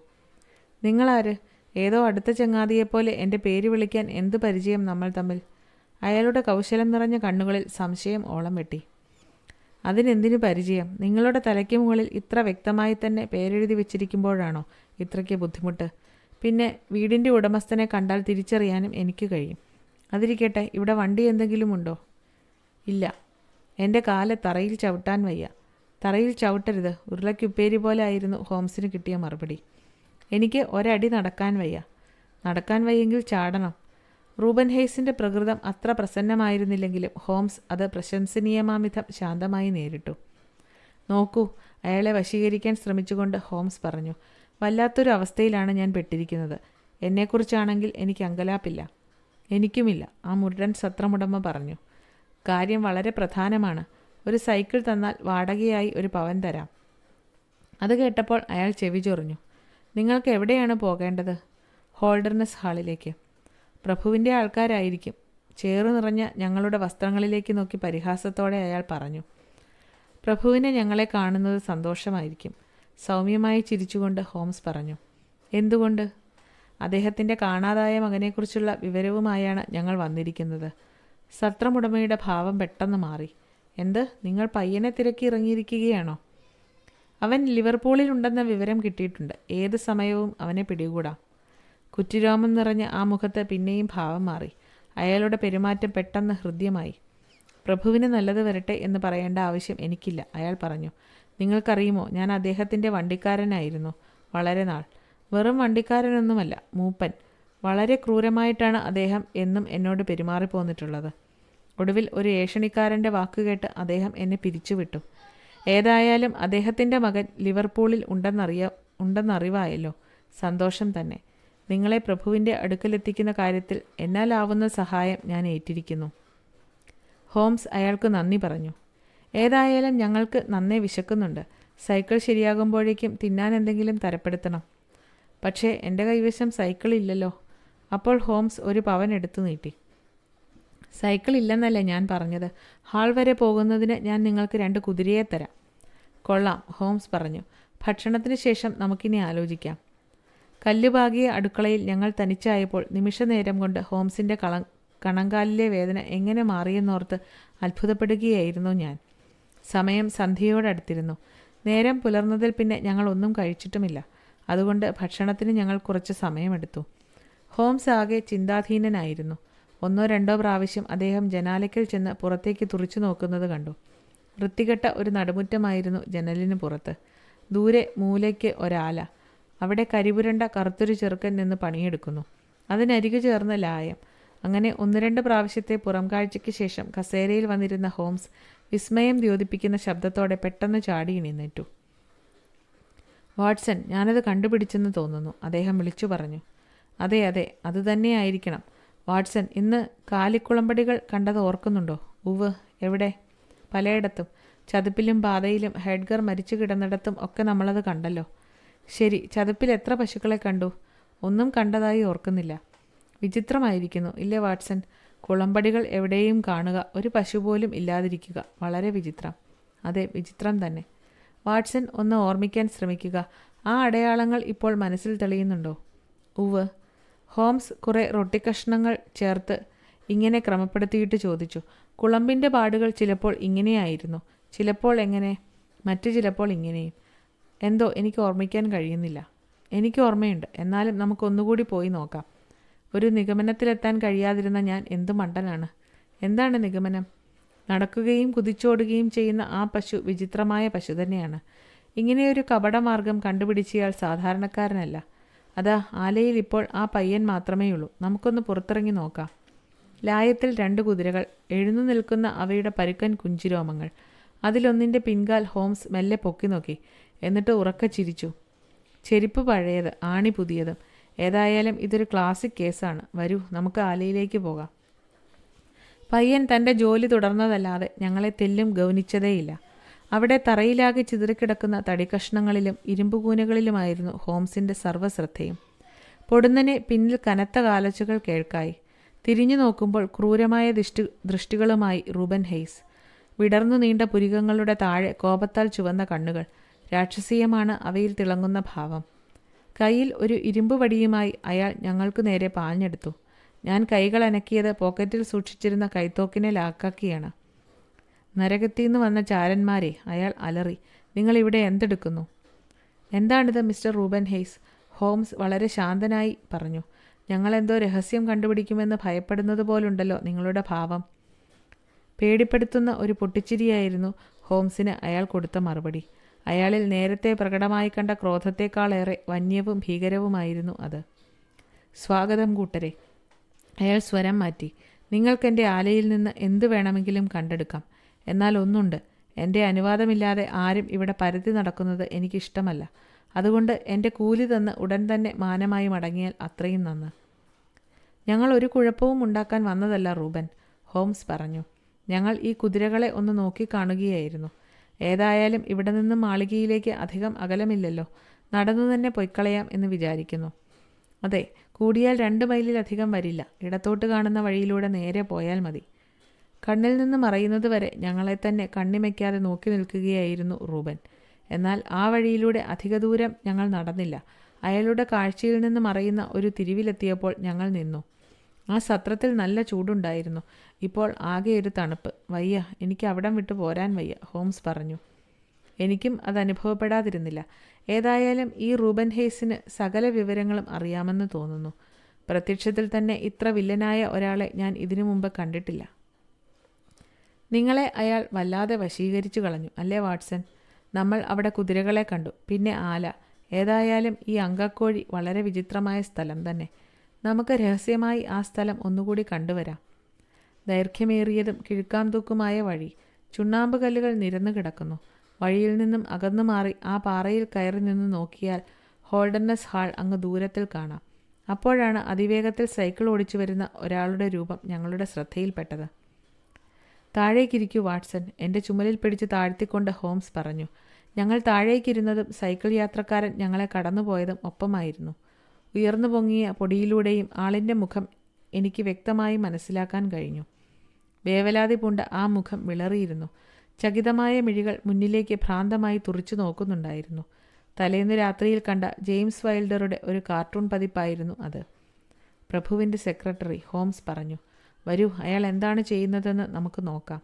നിങ്ങളാര്? ഏതോ അടുത്ത ചങ്ങാതിയെപ്പോലെ എൻ്റെ പേര് വിളിക്കാൻ എന്ത് പരിചയം നമ്മൾ തമ്മിൽ? അയാളുടെ കൗശലം നിറഞ്ഞ കണ്ണുകളിൽ സംശയം ഓളം വെട്ടി. അതിനെന്തിനു പരിചയം? നിങ്ങളുടെ തലയ്ക്ക് മുകളിൽ ഇത്ര വ്യക്തമായി തന്നെ പേരെഴുതി വെച്ചിരിക്കുമ്പോഴാണോ ഇത്രയ്ക്ക് ബുദ്ധിമുട്ട്? പിന്നെ വീടിൻ്റെ ഉടമസ്ഥനെ കണ്ടാൽ തിരിച്ചറിയാനും എനിക്ക് കഴിയും. അതിരിക്കട്ടെ, ഇവിടെ വണ്ടി എന്തെങ്കിലും ഉണ്ടോ? ഇല്ല. എൻ്റെ കാല് തറയിൽ ചവിട്ടാൻ വയ്യ. തറയിൽ ചവിട്ടരുത്, ഉരുളക്കുപ്പേരി പോലെ ആയിരുന്നു ഹോംസിന് കിട്ടിയ മറുപടി. എനിക്ക് ഒരടി നടക്കാൻ വയ്യ. നടക്കാൻ വയ്യെങ്കിൽ ചാടണം. റൂബൻ ഹെയ്സിൻ്റെ പ്രകൃതം അത്ര പ്രസന്നമായിരുന്നില്ലെങ്കിലും ഹോംസ് അത് പ്രശംസനീയമാംവിധം ശാന്തമായി നേരിട്ടു. നോക്കൂ, അയാളെ വശീകരിക്കാൻ ശ്രമിച്ചുകൊണ്ട് ഹോംസ് പറഞ്ഞു. വല്ലാത്തൊരു അവസ്ഥയിലാണ് ഞാൻ പെട്ടിരിക്കുന്നത്. എന്നെക്കുറിച്ചാണെങ്കിൽ എനിക്ക് അങ്കലാപ്പില്ല. എനിക്കുമില്ല, ആ മുരടൻ സത്രമുടമ പറഞ്ഞു. കാര്യം വളരെ പ്രധാനമാണ്. ഒരു സൈക്കിൾ തന്നാൽ വാടകയായി 1 പവൻ തരാം. അത് കേട്ടപ്പോൾ അയാൾ ചെവി ചൊറിഞ്ഞു. നിങ്ങൾക്ക് എവിടെയാണ് പോകേണ്ടത്? ഹോൾഡർനെസ് ഹാളിലേക്ക്. പ്രഭുവിൻ്റെ ആൾക്കാരായിരിക്കും. ചേറു നിറഞ്ഞ ഞങ്ങളുടെ വസ്ത്രങ്ങളിലേക്ക് നോക്കി പരിഹാസത്തോടെ അയാൾ പറഞ്ഞു. പ്രഭുവിനെ ഞങ്ങളെ കാണുന്നത് സന്തോഷമായിരിക്കും. സൗമ്യമായി ചിരിച്ചുകൊണ്ട് ഹോംസ് പറഞ്ഞു. എന്തുകൊണ്ട്? അദ്ദേഹത്തിൻ്റെ കാണാതായ മകനെക്കുറിച്ചുള്ള വിവരവുമായാണ് ഞങ്ങൾ വന്നിരിക്കുന്നത്. സത്രമുടമയുടെ ഭാവം പെട്ടെന്ന് മാറി. എന്ത്, നിങ്ങൾ പയ്യനെ തിരക്കി ഇറങ്ങിയിരിക്കുകയാണോ? അവൻ ലിവർപൂളിൽ ഉണ്ടെന്ന വിവരം കിട്ടിയിട്ടുണ്ട്. ഏത് സമയവും അവനെ പിടികൂടാം. കുറ്റിരോമം നിറഞ്ഞ ആ മുഖത്ത് പിന്നെയും ഭാവം മാറി. അയാളുടെ പെരുമാറ്റം പെട്ടെന്ന് ഹൃദ്യമായി. പ്രഭുവിന് നല്ലത് വരട്ടെ എന്ന് പറയേണ്ട ആവശ്യം എനിക്കില്ല, അയാൾ പറഞ്ഞു. നിങ്ങൾക്കറിയുമോ, ഞാൻ അദ്ദേഹത്തിൻ്റെ വണ്ടിക്കാരനായിരുന്നു വളരെ നാൾ. വെറും വണ്ടിക്കാരനൊന്നുമല്ല, മൂപ്പൻ. വളരെ ക്രൂരമായിട്ടാണ് അദ്ദേഹം എന്നും എന്നോട് പെരുമാറിപ്പോന്നിട്ടുള്ളത്. ഒടുവിൽ ഒരു ഏഷണിക്കാരൻ്റെ വാക്കുകേട്ട് അദ്ദേഹം എന്നെ പിരിച്ചുവിട്ടു. ഏതായാലും അദ്ദേഹത്തിൻ്റെ മകൻ ലിവർപൂളിൽ ഉണ്ടെന്നറിവായല്ലോ. സന്തോഷം തന്നെ. നിങ്ങളെ പ്രഭുവിൻ്റെ അടുക്കലെത്തിക്കുന്ന കാര്യത്തിൽ എന്നാലാവുന്ന സഹായം ഞാൻ ഏറ്റിരിക്കുന്നു. ഹോംസ് അയാൾക്ക് നന്ദി പറഞ്ഞു. ഏതായാലും ഞങ്ങൾക്ക് നന്നേ വിശക്കുന്നുണ്ട്. സൈക്കിൾ ശരിയാകുമ്പോഴേക്കും തിന്നാൻ എന്തെങ്കിലും തരപ്പെടുത്തണം. പക്ഷേ എൻ്റെ കൈവശം സൈക്കിൾ ഇല്ലല്ലോ. അപ്പോൾ ഹോംസ് 1 പവൻ എടുത്തു നീട്ടി. സൈക്കിൾ ഇല്ലെന്നല്ലേ ഞാൻ പറഞ്ഞത്. ഹാൾ വരെ പോകുന്നതിന് ഞാൻ നിങ്ങൾക്ക് 2 കുതിരയെ തരാം. കൊള്ളാം, ഹോംസ് പറഞ്ഞു. ഭക്ഷണത്തിന് ശേഷം നമുക്കിനി ആലോചിക്കാം. കല്ലുപാകിയ അടുക്കളയിൽ ഞങ്ങൾ തനിച്ചായപ്പോൾ നിമിഷനേരം കൊണ്ട് ഹോംസിൻ്റെ കണങ്കാലിലെ വേദന എങ്ങനെ മാറിയെന്നോർത്ത് അത്ഭുതപ്പെടുകയായിരുന്നു ഞാൻ. സമയം സന്ധ്യയോടടുത്തിരുന്നു. നേരം പുലർന്നതിൽ പിന്നെ ഞങ്ങൾ ഒന്നും കഴിച്ചിട്ടുമില്ല. അതുകൊണ്ട് ഭക്ഷണത്തിന് ഞങ്ങൾ കുറച്ച് സമയമെടുത്തു. ഹോംസ് ആകെ ചിന്താധീനനായിരുന്നു. 1-2 പ്രാവശ്യം അദ്ദേഹം ജനാലയ്ക്കൽ ചെന്ന് പുറത്തേക്ക് തുറിച്ചു നോക്കുന്നത് കണ്ടു. വൃത്തികെട്ട ഒരു നടുമുറ്റമായിരുന്നു ജനലിന് പുറത്ത്. ദൂരെ മൂലയ്ക്ക് ഒരാല. അവിടെ കരിപുരണ്ട കറുത്തൊരു ചെറുക്കൻ നിന്ന് പണിയെടുക്കുന്നു. അതിനരികു ചേർന്ന ലായം. അങ്ങനെ 1-2 പ്രാവശ്യത്തെ പുറംകാഴ്ചയ്ക്ക് ശേഷം കസേരയിൽ വന്നിരുന്ന ഹോംസ് വിസ്മയം ദ്യോതിപ്പിക്കുന്ന ശബ്ദത്തോടെ പെട്ടെന്ന് ചാടി എഴുന്നേറ്റു. വാട്സൺ, ഞാനത് കണ്ടുപിടിച്ചെന്ന് തോന്നുന്നു, അദ്ദേഹം വിളിച്ചു പറഞ്ഞു. അതെ അതെ, അതുതന്നെയായിരിക്കണം. വാട്സൺ, ഇന്ന് കാലിക്കുളമ്പടികൾ കണ്ടത് ഓർക്കുന്നുണ്ടോ? ഉവ്. എവിടെ? പലയിടത്തും. ചതുപ്പിലും പാതയിലും ഹെഡ്ഗർ മരിച്ചു കിടന്നിടത്തും ഒക്കെ നമ്മളത് കണ്ടല്ലോ. ശരി, ചതുപ്പിൽ എത്ര പശുക്കളെ കണ്ടു? ഒന്നും കണ്ടതായി ഓർക്കുന്നില്ല. വിചിത്രമായിരിക്കുന്നു ഇല്ലേ വാട്സൺ? കുളമ്പടികൾ എവിടെയും കാണുക, ഒരു പശു പോലും ഇല്ലാതിരിക്കുക. വളരെ വിചിത്രം. അതെ, വിചിത്രം തന്നെ. വാട്സൺ, ഒന്ന് ഓർമ്മിക്കാൻ ശ്രമിക്കുക. ആ അടയാളങ്ങൾ ഇപ്പോൾ മനസ്സിൽ തെളിയുന്നുണ്ടോ? ഉവ്. ഹോംസ് കുറേ റൊട്ടിക്കഷ്ണങ്ങൾ ചേർത്ത് ഇങ്ങനെ ക്രമപ്പെടുത്തിയിട്ട് ചോദിച്ചു. കുളമ്പിൻ്റെ പാടുകൾ ചിലപ്പോൾ ഇങ്ങനെയായിരുന്നു, ചിലപ്പോൾ എങ്ങനെ, മറ്റു ചിലപ്പോൾ ഇങ്ങനെയും. എന്തോ എനിക്ക് ഓർമ്മിക്കാൻ കഴിയുന്നില്ല. എനിക്ക് ഓർമ്മയുണ്ട്, എന്നാലും നമുക്കൊന്നുകൂടി പോയി നോക്കാം. ഒരു നിഗമനത്തിലെത്താൻ കഴിയാതിരുന്ന ഞാൻ എന്തു മണ്ടനാണ്. എന്താണ് നിഗമനം? നടക്കുകയും കുതിച്ചോടുകയും ചെയ്യുന്ന ആ പശു വിചിത്രമായ പശു തന്നെയാണ്. ഇങ്ങനെയൊരു കപടമാർഗം കണ്ടുപിടിച്ചയാൾ സാധാരണക്കാരനല്ല. അതാ ആലയിൽ ഇപ്പോൾ ആ പയ്യൻ മാത്രമേയുള്ളൂ. നമുക്കൊന്ന് പുറത്തിറങ്ങി നോക്കാം. ലായത്തിൽ 2 കുതിരകൾ, എഴുന്നു നിൽക്കുന്ന അവയുടെ പരുക്കൻ കുഞ്ചിരോമങ്ങൾ. അതിലൊന്നിൻ്റെ പിൻകാൽ ഹോംസ് മെല്ലെ പൊക്കി നോക്കി. എന്നിട്ട് ഉറക്കെ ചിരിച്ചു. ചെരുപ്പ് പഴയത്, ആണി പുതിയതും. ഏതായാലും ഇതൊരു ക്ലാസിക് കേസാണ്. വരൂ, നമുക്ക് ആലയിലേക്ക് പോകാം. പയ്യൻ തൻ്റെ ജോലി തുടർന്നതല്ലാതെ ഞങ്ങളെ തെല്ലും ഗൗനിച്ചതേയില്ല. അവിടെ തറയിലാകെ ചിതറിക്കിടക്കുന്ന തടിക്കഷ്ണങ്ങളിലും ഇരുമ്പുകൂനകളിലുമായിരുന്നു ഹോംസിൻ്റെ സർവ്വശ്രദ്ധയും. പൊടുന്നനെ പിന്നിൽ കനത്ത കാലച്ചുകൾ കേൾക്കായി. തിരിഞ്ഞു നോക്കുമ്പോൾ ക്രൂരമായ ദൃഷ്ടികളുമായി റൂബൻ ഹെയ്സ്. വിടർന്നു നീണ്ട പുരികങ്ങളുടെ താഴെ കോപത്താൽ ചുവന്ന കണ്ണുകൾ. രാക്ഷസീയമാണ് അവയിൽ തിളങ്ങുന്ന ഭാവം. കയ്യിൽ ഒരു ഇരുമ്പ് വടിയുമായി അയാൾ ഞങ്ങൾക്കു നേരെ പാഞ്ഞെടുത്തു. ഞാൻ കൈകൾ അനക്കിയത് പോക്കറ്റിൽ സൂക്ഷിച്ചിരുന്ന കൈത്തോക്കിനെ ലാക്കാക്കിയാണ്. നരകത്തിന്ന് വന്ന ചാരന്മാരെ, അയാൾ അലറി, നിങ്ങളിവിടെ എന്തെടുക്കുന്നു? എന്താണിത് മിസ്റ്റർ റൂബൻ ഹെയ്സ്? ഹോംസ് വളരെ ശാന്തനായി പറഞ്ഞു. ഞങ്ങളെന്തോ രഹസ്യം കണ്ടുപിടിക്കുമെന്ന് ഭയപ്പെടുന്നത് പോലുണ്ടല്ലോ നിങ്ങളുടെ ഭാവം. പേടിപ്പെടുത്തുന്ന ഒരു പൊട്ടിച്ചിരിയായിരുന്നു ഹോംസിന് അയാൾ കൊടുത്ത മറുപടി. അയാളിൽ നേരത്തെ പ്രകടമായി കണ്ട ക്രോധത്തെക്കാളേറെ വന്യവും ഭീകരവുമായിരുന്നു അത്. സ്വാഗതം കൂട്ടരെ. അയാൾ സ്വരം മാറ്റി. നിങ്ങൾക്കെൻ്റെ ആലയിൽ നിന്ന് എന്തു വേണമെങ്കിലും കണ്ടെടുക്കാം. എന്നാൽ ഒന്നുണ്ട്, എൻ്റെ അനുവാദമില്ലാതെ ആരും ഇവിടെ പരതി നടക്കുന്നത് എനിക്കിഷ്ടമല്ല. അതുകൊണ്ട് എൻ്റെ കൂലി തന്ന് ഉടൻ തന്നെ മാനമായി മടങ്ങിയാൽ അത്രയും നന്ന്. ഞങ്ങൾ ഒരു കുഴപ്പവും ഉണ്ടാക്കാൻ വന്നതല്ല റൂബൻ, ഹോംസ് പറഞ്ഞു. ഞങ്ങൾ ഈ കുതിരകളെ ഒന്ന് നോക്കിക്കാണുകയായിരുന്നു. ഏതായാലും ഇവിടെ നിന്നും മാളികയിലേക്ക് അധികം അകലമില്ലല്ലോ. നടന്നു തന്നെ പൊയ്ക്കളയാം എന്ന് വിചാരിക്കുന്നു. അതെ, കൂടിയാൽ 2 മൈലിലധികം വരില്ല. ഇടത്തോട്ട് കാണുന്ന വഴിയിലൂടെ നേരെ പോയാൽ മതി. കണ്ണിൽ നിന്ന് മറയുന്നത് വരെ ഞങ്ങളെ തന്നെ കണ്ണിമയ്ക്കാതെ നോക്കി നിൽക്കുകയായിരുന്നു റൂബൻ. എന്നാൽ ആ വഴിയിലൂടെ അധിക ദൂരം ഞങ്ങൾ നടന്നില്ല. അയാളുടെ കാഴ്ചയിൽ നിന്ന് മറയുന്ന ഒരു തിരിവിലെത്തിയപ്പോൾ ഞങ്ങൾ നിന്നു. ആ സത്രത്തിൽ നല്ല ചൂടുണ്ടായിരുന്നു. ഇപ്പോൾ ആകെ ഒരു തണുപ്പ്. വയ്യ, എനിക്ക് അവിടം വിട്ടു പോരാൻ വയ്യ, ഹോംസ് പറഞ്ഞു. എനിക്കും അത് അനുഭവപ്പെടാതിരുന്നില്ല. ഏതായാലും ഈ റൂബൻ ഹെയ്സിന് സകല വിവരങ്ങളും അറിയാമെന്ന് തോന്നുന്നു. പ്രത്യക്ഷത്തിൽ തന്നെ ഇത്ര വില്ലനായ ഒരാളെ ഞാൻ ഇതിനു മുമ്പ് കണ്ടിട്ടില്ല. നിങ്ങളെ അയാൾ വല്ലാതെ വശീകരിച്ചു കളഞ്ഞു അല്ലേ വാട്സൺ? നമ്മൾ അവിടെ കുതിരകളെ കണ്ടു, പിന്നെ ആല. ഏതായാലും ഈ അങ്കക്കോഴി വളരെ വിചിത്രമായ സ്ഥലം തന്നെ. നമുക്ക് രഹസ്യമായി ആ സ്ഥലം ഒന്നുകൂടി കണ്ടുവരാം. ദൈർഘ്യമേറിയതും കിഴുക്കാംതൂക്കുമായ വഴി. ചുണ്ണാമ്പ് കല്ലുകൾ നിരന്നു കിടക്കുന്നു. വഴിയിൽ നിന്നും അകന്നു മാറി ആ പാറയിൽ കയറി നിന്ന് നോക്കിയാൽ ഹോൾഡർനെസ് ഹാൾ അങ്ങ് ദൂരത്തിൽ കാണാം. അപ്പോഴാണ് അതിവേഗത്തിൽ സൈക്കിൾ ഓടിച്ചു വരുന്ന ഒരാളുടെ രൂപം ഞങ്ങളുടെ ശ്രദ്ധയിൽപ്പെട്ടത്. താഴേക്കിരിക്കൂ വാട്സൺ, എൻ്റെ ചുമലിൽ പിടിച്ച് താഴ്ത്തിക്കൊണ്ട് ഹോംസ് പറഞ്ഞു. ഞങ്ങൾ താഴേക്കിരുന്നതും സൈക്കിൾ യാത്രക്കാരൻ ഞങ്ങളെ കടന്നുപോയതും ഒപ്പമായിരുന്നു. ഉയർന്നു പൊങ്ങിയ പൊടിയിലൂടെയും ആളിൻ്റെ മുഖം എനിക്ക് വ്യക്തമായി മനസ്സിലാക്കാൻ കഴിഞ്ഞു. വേവലാതി പൂണ്ട ആ മുഖം വിളറിയിരുന്നു. ചകിതമായ മിഴികൾ മുന്നിലേക്ക് ഭ്രാന്തമായി തുറിച്ചു നോക്കുന്നുണ്ടായിരുന്നു. തലേന്ന് രാത്രിയിൽ കണ്ട ജെയിംസ് വൈൽഡറുടെ ഒരു കാർട്ടൂൺ പതിപ്പായിരുന്നു അത്. പ്രഭുവിൻ്റെ സെക്രട്ടറി, ഹോംസ് പറഞ്ഞു. വരൂ, അയാൾ എന്താണ് ചെയ്യുന്നതെന്ന് നമുക്ക് നോക്കാം.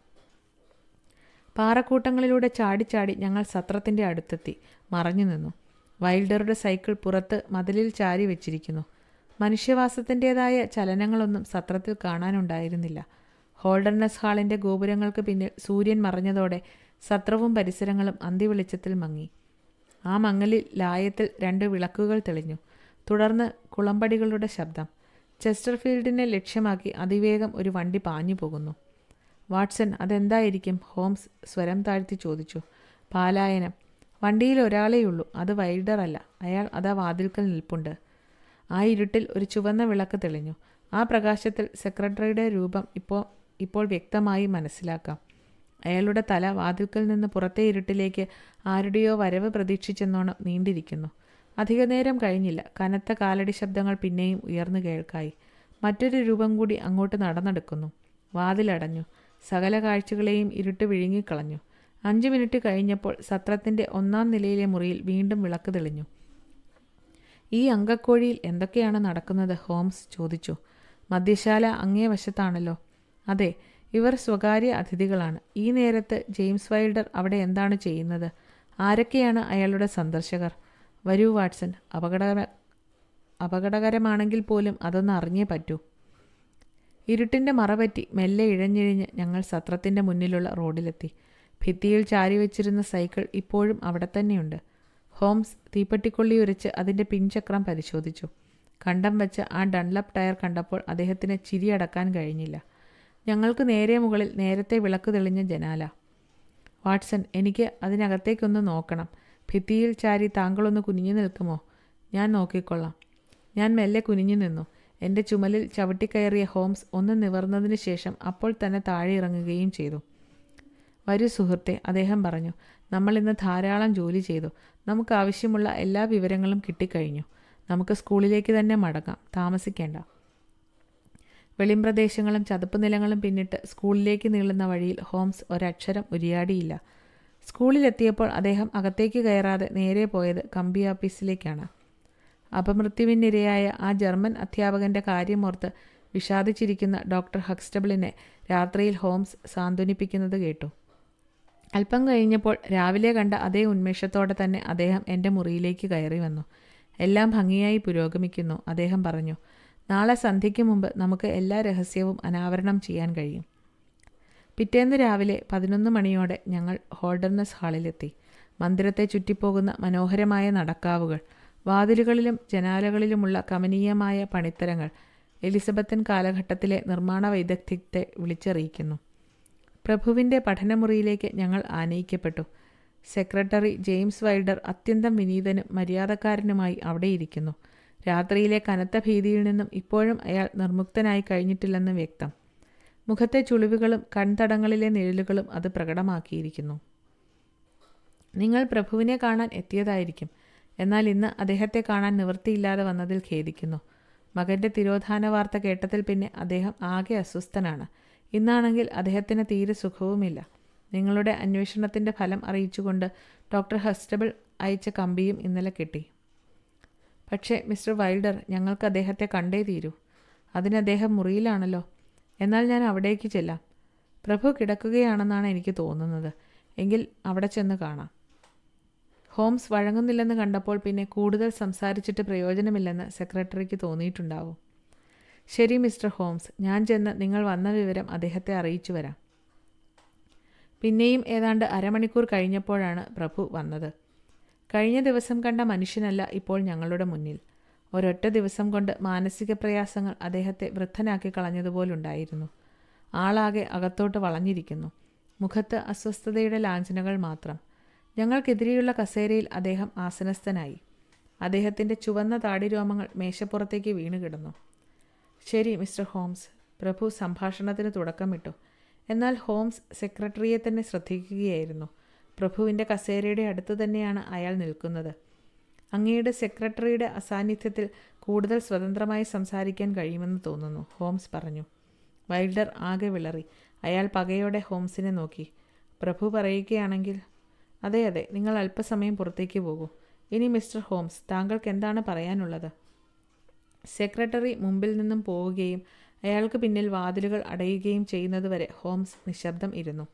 പാറക്കൂട്ടങ്ങളിലൂടെ ചാടിച്ചാടി ഞങ്ങൾ സത്രത്തിൻ്റെ അടുത്തെത്തി മറഞ്ഞു നിന്നു. വൈൽഡറുടെ സൈക്കിൾ പുറത്ത് മതിലിൽ ചാരി വെച്ചിരിക്കുന്നു. മനുഷ്യവാസത്തിൻ്റേതായ ചലനങ്ങളൊന്നും സത്രത്തിൽ കാണാനുണ്ടായിരുന്നില്ല. ഹോൾഡർനെസ് ഹാളിൻ്റെ ഗോപുരങ്ങൾക്ക് പിന്നിൽ സൂര്യൻ മറഞ്ഞതോടെ സത്രവും പരിസരങ്ങളും അന്തിവെളിച്ചത്തിൽ മങ്ങി. ആ മങ്ങലിൽ ലായത്തിൽ 2 വിളക്കുകൾ തെളിഞ്ഞു. തുടർന്ന് കുളമ്പടികളുടെ ശബ്ദം. ചെസ്റ്റർഫീൽഡിനെ ലക്ഷ്യമാക്കി അതിവേഗം ഒരു വണ്ടി പാഞ്ഞു പോകുന്നു. വാട്സൺ, അതെന്തായിരിക്കും? ഹോംസ് സ്വരം താഴ്ത്തി ചോദിച്ചു. പാലായനം. വണ്ടിയിൽ ഒരാളേയുള്ളൂ, അത് വൈൽഡർ അല്ല. അയാൾ അതാ വാതിൽക്കൽ നിൽപ്പുണ്ട്. ആ ഇരുട്ടിൽ ഒരു ചുവന്ന വിളക്ക് തെളിഞ്ഞു. ആ പ്രകാശത്തിൽ സെക്രട്ടറിയുടെ രൂപം ഇപ്പോൾ വ്യക്തമായി മനസ്സിലാക്കാം. അയാളുടെ തല വാതിൽക്കൽ നിന്ന് പുറത്തെ ഇരുട്ടിലേക്ക് ആരുടെയോ വരവ് പ്രതീക്ഷിച്ചെന്നോണം നീണ്ടിരിക്കുന്നു. അധികനേരം കഴിഞ്ഞില്ല. കനത്ത കാലടി ശബ്ദങ്ങൾ പിന്നെയും ഉയർന്നു കേൾക്കായി. മറ്റൊരു രൂപം കൂടി അങ്ങോട്ട് നടന്നെടുക്കുന്നു. വാതിലടഞ്ഞു. സകല കാഴ്ചകളെയും ഇരുട്ട് വിഴുങ്ങിക്കളഞ്ഞു. 5 മിനിറ്റ് കഴിഞ്ഞപ്പോൾ സത്രത്തിൻ്റെ 1-ാം നിലയിലെ മുറിയിൽ വീണ്ടും വിളക്ക് തെളിഞ്ഞു. ഈ അങ്കക്കോഴിയിൽ എന്തൊക്കെയാണ് നടക്കുന്നത്? ഹോംസ് ചോദിച്ചു. മദ്യശാല അങ്ങേ വശത്താണല്ലോ. അതെ, ഇവർ സ്വകാര്യ അതിഥികളാണ്. ഈ നേരത്ത് ജെയിംസ് വൈൽഡർ അവിടെ എന്താണ് ചെയ്യുന്നത്? ആരൊക്കെയാണ് അയാളുടെ സന്ദർശകർ? വരൂ വാട്സൺ, അപകടകരമാണെങ്കിൽ പോലും അതൊന്ന് അറിഞ്ഞേ പറ്റൂ. ഇരുട്ടിൻ്റെ മറപറ്റി മെല്ലെ ഇഴഞ്ഞിഴിഞ്ഞ് ഞങ്ങൾ സത്രത്തിൻ്റെ മുന്നിലുള്ള റോഡിലെത്തി. ഭിത്തിയിൽ ചാരി വെച്ചിരുന്ന സൈക്കിൾ ഇപ്പോഴും അവിടെ തന്നെയുണ്ട്. ഹോംസ് തീപ്പെട്ടിക്കൊള്ളി ഉരച്ച് അതിൻ്റെ പിൻചക്രം പരിശോധിച്ചു. കണ്ടം വെച്ച ആ ഡൺലപ്പ് ടയർ കണ്ടപ്പോൾ അദ്ദേഹത്തിന് ചിരിയടക്കാൻ കഴിഞ്ഞില്ല. ഞങ്ങൾക്ക് നേരെ മുകളിൽ നേരത്തെ വിളക്ക് തെളിഞ്ഞ ജനാല. വാട്സൺ, എനിക്ക് അതിനകത്തേക്കൊന്ന് നോക്കണം. ഭിത്തിയിൽ ചാരി താങ്കളൊന്ന് കുനിഞ്ഞു നിൽക്കുമോ? ഞാൻ നോക്കിക്കൊള്ളാം. ഞാൻ മെല്ലെ കുനിഞ്ഞു നിന്നു. എൻ്റെ ചുമലിൽ ചവിട്ടിക്കയറിയ ഹോംസ് ഒന്ന് നിവർന്നതിന് ശേഷം അപ്പോൾ തന്നെ താഴെ ഇറങ്ങുകയും ചെയ്തു. വരൂ സുഹൃത്തെ, അദ്ദേഹം പറഞ്ഞു. നമ്മൾ ഇന്ന് ധാരാളം ജോലി ചെയ്തു. നമുക്ക് ആവശ്യമുള്ള എല്ലാ വിവരങ്ങളും കിട്ടിക്കഴിഞ്ഞു. നമുക്ക് സ്കൂളിലേക്ക് തന്നെ മടങ്ങാം. താമസിക്കേണ്ട. വെളിമ്പ്രദേശങ്ങളും ചതുപ്പ് നിലങ്ങളും പിന്നിട്ട് സ്കൂളിലേക്ക് നീളുന്ന വഴിയിൽ ഹോംസ് ഒരക്ഷരം ഉരിയാടിയില്ല. സ്കൂളിലെത്തിയപ്പോൾ അദ്ദേഹം അകത്തേക്ക് കയറാതെ നേരെ പോയത് കമ്പി ആപ്പീസിലേക്കാണ്. അപമൃത്യുവിനിരയായ ആ ജർമ്മൻ അധ്യാപകന്റെ കാര്യമോർത്ത് വിഷാദിച്ചിരിക്കുന്ന ഡോക്ടർ ഹക്സ്റ്റബിളിനെ രാത്രിയിൽ ഹോംസ് സാന്ത്വനിപ്പിക്കുന്നത് കേട്ടു. അല്പം കഴിഞ്ഞപ്പോൾ രാവിലെ കണ്ട അതേ ഉന്മേഷത്തോടെ തന്നെ അദ്ദേഹം എൻ്റെ മുറിയിലേക്ക് കയറി വന്നു. എല്ലാം ഭംഗിയായി പുരോഗമിക്കുന്നു, അദ്ദേഹം പറഞ്ഞു. നാളെ സന്ധ്യയ്ക്ക് മുമ്പ് നമുക്ക് എല്ലാ രഹസ്യവും അനാവരണം ചെയ്യാൻ കഴിയും. പിറ്റേന്ന് രാവിലെ 11 മണിയോടെ ഞങ്ങൾ ഹോൾഡർനെസ് ഹാളിലെത്തി. മന്ദിരത്തെ ചുറ്റിപ്പോകുന്ന മനോഹരമായ നടക്കാവുകൾ, വാതിലുകളിലും ജനാലകളിലുമുള്ള കമനീയമായ പണിത്തരങ്ങൾ എലിസബത്തൻ കാലഘട്ടത്തിലെ നിർമ്മാണ വൈദഗ്ധ്യത്തെ വിളിച്ചറിയിക്കുന്നു. പ്രഭുവിൻ്റെ പഠനമുറിയിലേക്ക് ഞങ്ങൾ ആനയിക്കപ്പെട്ടു. സെക്രട്ടറി ജെയിംസ് വൈൽഡർ അത്യന്തം വിനീതനും മര്യാദക്കാരനുമായി അവിടെയിരിക്കുന്നു. രാത്രിയിലെ കനത്ത ഭീതിയിൽ നിന്നും ഇപ്പോഴും അയാൾ നിർമുക്തനായി കഴിഞ്ഞിട്ടില്ലെന്ന് വ്യക്തം. മുഖത്തെ ചുളിവുകളും കൺതടങ്ങളിലെ നിഴലുകളും അത് പ്രകടമാക്കിയിരിക്കുന്നു. നിങ്ങൾ പ്രഭുവിനെ കാണാൻ എത്തിയതായിരിക്കും. എന്നാൽ ഇന്ന് അദ്ദേഹത്തെ കാണാൻ നിവൃത്തിയില്ലാതെ വന്നതിൽ ഖേദിക്കുന്നു. മകൻ്റെ തിരോധാന വാർത്ത കേട്ടതിൽ പിന്നെ അദ്ദേഹം ആകെ അസ്വസ്ഥനാണ്. ഇന്നാണെങ്കിൽ അദ്ദേഹത്തിന് തീരെ സുഖവുമില്ല. നിങ്ങളുടെ അന്വേഷണത്തിൻ്റെ ഫലം അറിയിച്ചുകൊണ്ട് ഡോക്ടർ ഹക്സ്റ്റബിൾ അയച്ച കമ്പിയും ഇന്നലെ കിട്ടി. പക്ഷേ മിസ്റ്റർ വൈൽഡർ, ഞങ്ങൾക്ക് അദ്ദേഹത്തെ കണ്ടേ തീരൂ. അതിന് അദ്ദേഹം മുറിയിലാണല്ലോ. എന്നാൽ ഞാൻ അവിടേക്ക് ചെല്ലാം. പ്രഭു കിടക്കുകയാണെന്നാണ് എനിക്ക് തോന്നുന്നത്. എങ്കിൽ അവിടെ ചെന്ന് കാണാം. ഹോംസ് വഴങ്ങുന്നില്ലെന്ന് കണ്ടപ്പോൾ പിന്നെ കൂടുതൽ സംസാരിച്ചിട്ട് പ്രയോജനമില്ലെന്ന് സെക്രട്ടറിക്ക് തോന്നിയിട്ടുണ്ടാവും. ശരി മിസ്റ്റർ ഹോംസ്, ഞാൻ ചെന്ന് നിങ്ങൾ വന്ന വിവരം അദ്ദേഹത്തെ അറിയിച്ചു വരാം. പിന്നെയും ഏതാണ്ട് അരമണിക്കൂർ കഴിഞ്ഞപ്പോഴാണ് പ്രഭു വന്നത്. കഴിഞ്ഞ ദിവസം കണ്ട മനുഷ്യനല്ല ഇപ്പോൾ ഞങ്ങളുടെ മുന്നിൽ. ഒരൊറ്റ ദിവസം കൊണ്ട് മാനസിക പ്രയാസങ്ങൾ അദ്ദേഹത്തെ വൃദ്ധനാക്കി കളഞ്ഞതുപോലുണ്ടായിരുന്നു. ആളാകെ അകത്തോട്ട് വളഞ്ഞിരിക്കുന്നു. മുഖത്ത് അസ്വസ്ഥതയുടെ ലാഞ്ചനകൾ മാത്രം. ഞങ്ങൾക്കെതിരെയുള്ള കസേരയിൽ അദ്ദേഹം ആസനസ്ഥനായി. അദ്ദേഹത്തിൻ്റെ ചുവന്ന താടിരോമങ്ങൾ മേശപ്പുറത്തേക്ക് വീണുകിടന്നു. ശരി മിസ്റ്റർ ഹോംസ്, പ്രഭു സംഭാഷണത്തിന് തുടക്കമിട്ടു. എന്നാൽ ഹോംസ് സെക്രട്ടറിയെ തന്നെ ശ്രദ്ധിക്കുകയായിരുന്നു. പ്രഭുവിൻ്റെ കസേരയുടെ അടുത്ത് തന്നെയാണ് അയാൾ നിൽക്കുന്നത്. അങ്ങയുടെ സെക്രട്ടറിയുടെ അസാന്നിധ്യത്തിൽ കൂടുതൽ സ്വതന്ത്രമായി സംസാരിക്കാൻ കഴിയുമെന്ന് തോന്നുന്നു, ഹോംസ് പറഞ്ഞു. വൈൽഡർ ആകെ വിളറി. അയാൾ പകയോടെ ഹോംസിനെ നോക്കി. പ്രഭു പറയുകയാണെങ്കിൽ? അതെ അതെ, നിങ്ങൾ അല്പസമയം പുറത്തേക്ക് പോകൂ. ഇനി മിസ്റ്റർ ഹോംസ്, താങ്കൾക്ക് എന്താണ് പറയാനുള്ളത്? സെക്രട്ടറി മുമ്പിൽ നിന്നും പോവുകയും അയാൾക്ക് പിന്നിൽ വാതിലുകൾ അടയുകയും ചെയ്യുന്നതുവരെ ഹോംസ് നിശബ്ദം ഇരുന്നു.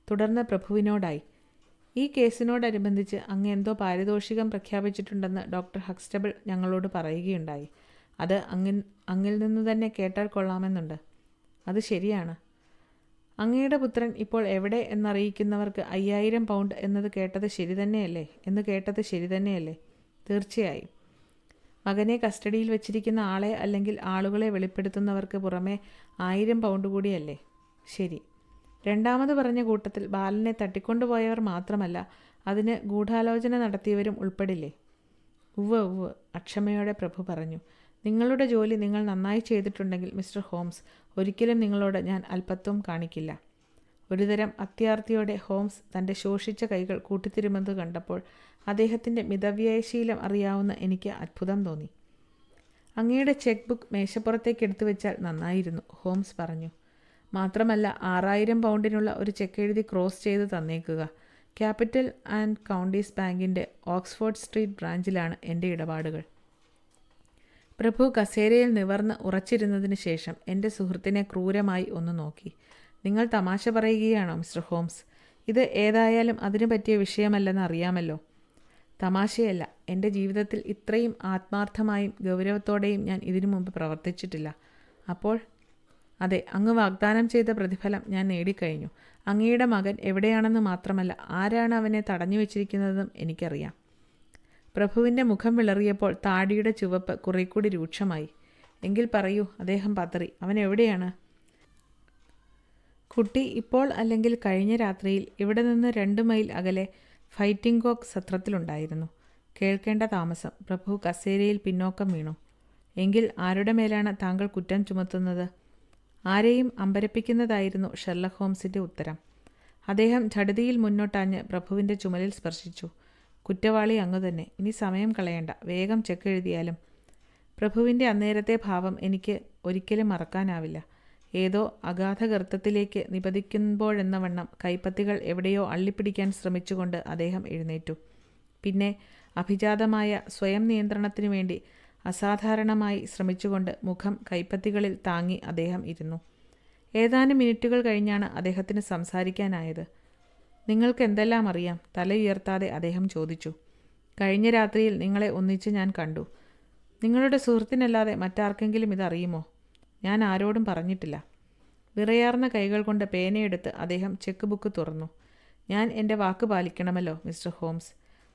തുടർന്ന് പ്രഭുവിനോടായി, ഈ കേസിനോടനുബന്ധിച്ച് അങ്ങ് എന്തോ പാരിതോഷികം പ്രഖ്യാപിച്ചിട്ടുണ്ടെന്ന് ഡോക്ടർ ഹക്സ്റ്റബിൾ ഞങ്ങളോട് പറയുകയുണ്ടായി. അത് അങ്ങിൽ നിന്ന് തന്നെ കേട്ടാൽ കൊള്ളാമെന്നുണ്ട്. അത് ശരിയാണ്. അങ്ങയുടെ പുത്രൻ ഇപ്പോൾ എവിടെ എന്നറിയിക്കുന്നവർക്ക് 5000 പൗണ്ട് എന്ന് കേട്ടത് ശരി തന്നെയല്ലേ? തീർച്ചയായും. മകനെ കസ്റ്റഡിയിൽ വെച്ചിരിക്കുന്ന ആളെ അല്ലെങ്കിൽ ആളുകളെ വെളിപ്പെടുത്തുന്നവർക്ക് പുറമെ 1000 പൗണ്ട് കൂടിയല്ലേ? ശരി. രണ്ടാമത് പറഞ്ഞ കൂട്ടത്തിൽ ബാലനെ തട്ടിക്കൊണ്ടുപോയവർ മാത്രമല്ല, അതിന് ഗൂഢാലോചന നടത്തിയവരും ഉൾപ്പെടില്ലേ? ഉവ്വ്, അക്ഷമയോടെ പ്രഭു പറഞ്ഞു. നിങ്ങളുടെ ജോലി നിങ്ങൾ നന്നായി ചെയ്തിട്ടുണ്ടെങ്കിൽ മിസ്റ്റർ ഹോംസ്, ഒരിക്കലും നിങ്ങളോട് ഞാൻ അല്പത്വം കാണിക്കില്ല. ഒരുതരം അത്യാർത്തിയോടെ ഹോംസ് തൻ്റെ ശോഷിച്ച കൈകൾ കൂട്ടിത്തിരുമെന്ന് കണ്ടപ്പോൾ അദ്ദേഹത്തിൻ്റെ മിതവ്യയശീലം അറിയാവുന്ന എനിക്ക് അത്ഭുതം തോന്നി. അങ്ങയുടെ ചെക്ക് ബുക്ക് മേശപ്പുറത്തേക്ക് എടുത്തു വെച്ചാൽ നന്നായിരുന്നു, ഹോംസ് പറഞ്ഞു. മാത്രമല്ല 6000 പൗണ്ടിനുള്ള ഒരു ചെക്ക് എഴുതി ക്രോസ് ചെയ്ത് തന്നേക്കുക. ക്യാപിറ്റൽ ആൻഡ് കൗണ്ടീസ് ബാങ്കിൻ്റെ ഓക്സ്ഫോർഡ് സ്ട്രീറ്റ് ബ്രാഞ്ചിലാണ് എൻ്റെ ഇടപാടുകൾ. പ്രഭു കസേരയിൽ നിവർന്ന് ഉറച്ചിരുന്നതിന് ശേഷം എൻ്റെ സുഹൃത്തിനെ ക്രൂരമായി ഒന്ന് നോക്കി. നിങ്ങൾ തമാശ പറയുകയാണോ മിസ്റ്റർ ഹോംസ്? ഇത് ഏതായാലും അതിനു പറ്റിയ വിഷയമല്ലെന്ന് അറിയാമല്ലോ. തമാശയല്ല. എൻ്റെ ജീവിതത്തിൽ ഇത്രയും ആത്മാർത്ഥമായും ഗൗരവത്തോടെയും ഞാൻ ഇതിനു മുമ്പ് പ്രവർത്തിച്ചിട്ടില്ല. അപ്പോൾ? അതെ, അങ്ങ് വാഗ്ദാനം ചെയ്ത പ്രതിഫലം ഞാൻ നേടിക്കഴിഞ്ഞു. അങ്ങയുടെ മകൻ എവിടെയാണെന്ന് മാത്രമല്ല, ആരാണ് അവനെ തടഞ്ഞു വെച്ചിരിക്കുന്നതെന്നും എനിക്കറിയാം. പ്രഭുവിൻ്റെ മുഖം വിളറിയപ്പോൾ താടിയുടെ ചുവപ്പ് കുറേക്കൂടി രൂക്ഷമായി. എങ്കിൽ പറയൂ, അദ്ദേഹം പതറി. അവൻ എവിടെയാണ്? കുട്ടി ഇപ്പോൾ അല്ലെങ്കിൽ കഴിഞ്ഞ രാത്രിയിൽ ഇവിടെ നിന്ന് 2 മൈൽ അകലെ ഫൈറ്റിംഗ് കോക്ക് സത്രത്തിലുണ്ടായിരുന്നു. കേൾക്കേണ്ട താമസം. പ്രഭു കസേരയിൽ പിന്നോക്കം വീണു. എങ്കിൽ ആരുടെ മേലാണ് താങ്കൾ കുറ്റം ചുമത്തുന്നത്? ആരെയും അമ്പരപ്പിക്കുന്നതായിരുന്നു ഷെർലക് ഹോംസിൻ്റെ ഉത്തരം. അദ്ദേഹം ധൃതിയിൽ മുന്നോട്ടാഞ്ഞ് പ്രഭുവിൻ്റെ ചുമലിൽ സ്പർശിച്ചു. കുറ്റവാളി അങ്ങു തന്നെ. ഇനി സമയം കളയണ്ട, വേഗം ചെക്ക് എഴുതിയാലും. പ്രഭുവിൻ്റെ അന്നേരത്തെ ഭാവം എനിക്ക് ഒരിക്കലും മറക്കാനാവില്ല. ഏതോ അഗാധഗർത്തത്തിലേക്ക് നിപതിക്കുമ്പോഴെന്ന വണ്ണം കൈപ്പത്തികൾ എവിടെയോ അള്ളിപ്പിടിക്കാൻ ശ്രമിച്ചുകൊണ്ട് അദ്ദേഹം എഴുന്നേറ്റു. പിന്നെ അഭിജാതമായ സ്വയം നിയന്ത്രണത്തിനു വേണ്ടി അസാധാരണമായി ശ്രമിച്ചുകൊണ്ട് മുഖം കൈപ്പത്തികളിൽ താങ്ങി അദ്ദേഹം ഇരുന്നു. ഏതാനും മിനിറ്റുകൾ കഴിഞ്ഞാണ് അദ്ദേഹത്തിന് സംസാരിക്കാനായത്. നിങ്ങൾക്ക് എന്തെല്ലാം അറിയാം? തല ഉയർത്താതെ അദ്ദേഹം ചോദിച്ചു. കഴിഞ്ഞ രാത്രിയിൽ നിങ്ങളെ ഒന്നിച്ച് ഞാൻ കണ്ടു. നിങ്ങളുടെ സുഹൃത്തിനല്ലാതെ മറ്റാർക്കെങ്കിലും ഇതറിയുമോ? ഞാൻ ആരോടും പറഞ്ഞിട്ടില്ല. വിറയാർന്ന കൈകൾ കൊണ്ട് പേനയെടുത്ത് അദ്ദേഹം ചെക്ക് ബുക്ക് തുറന്നു. ഞാൻ എൻ്റെ വാക്ക് പാലിക്കണമല്ലോ മിസ്റ്റർ ഹോംസ്.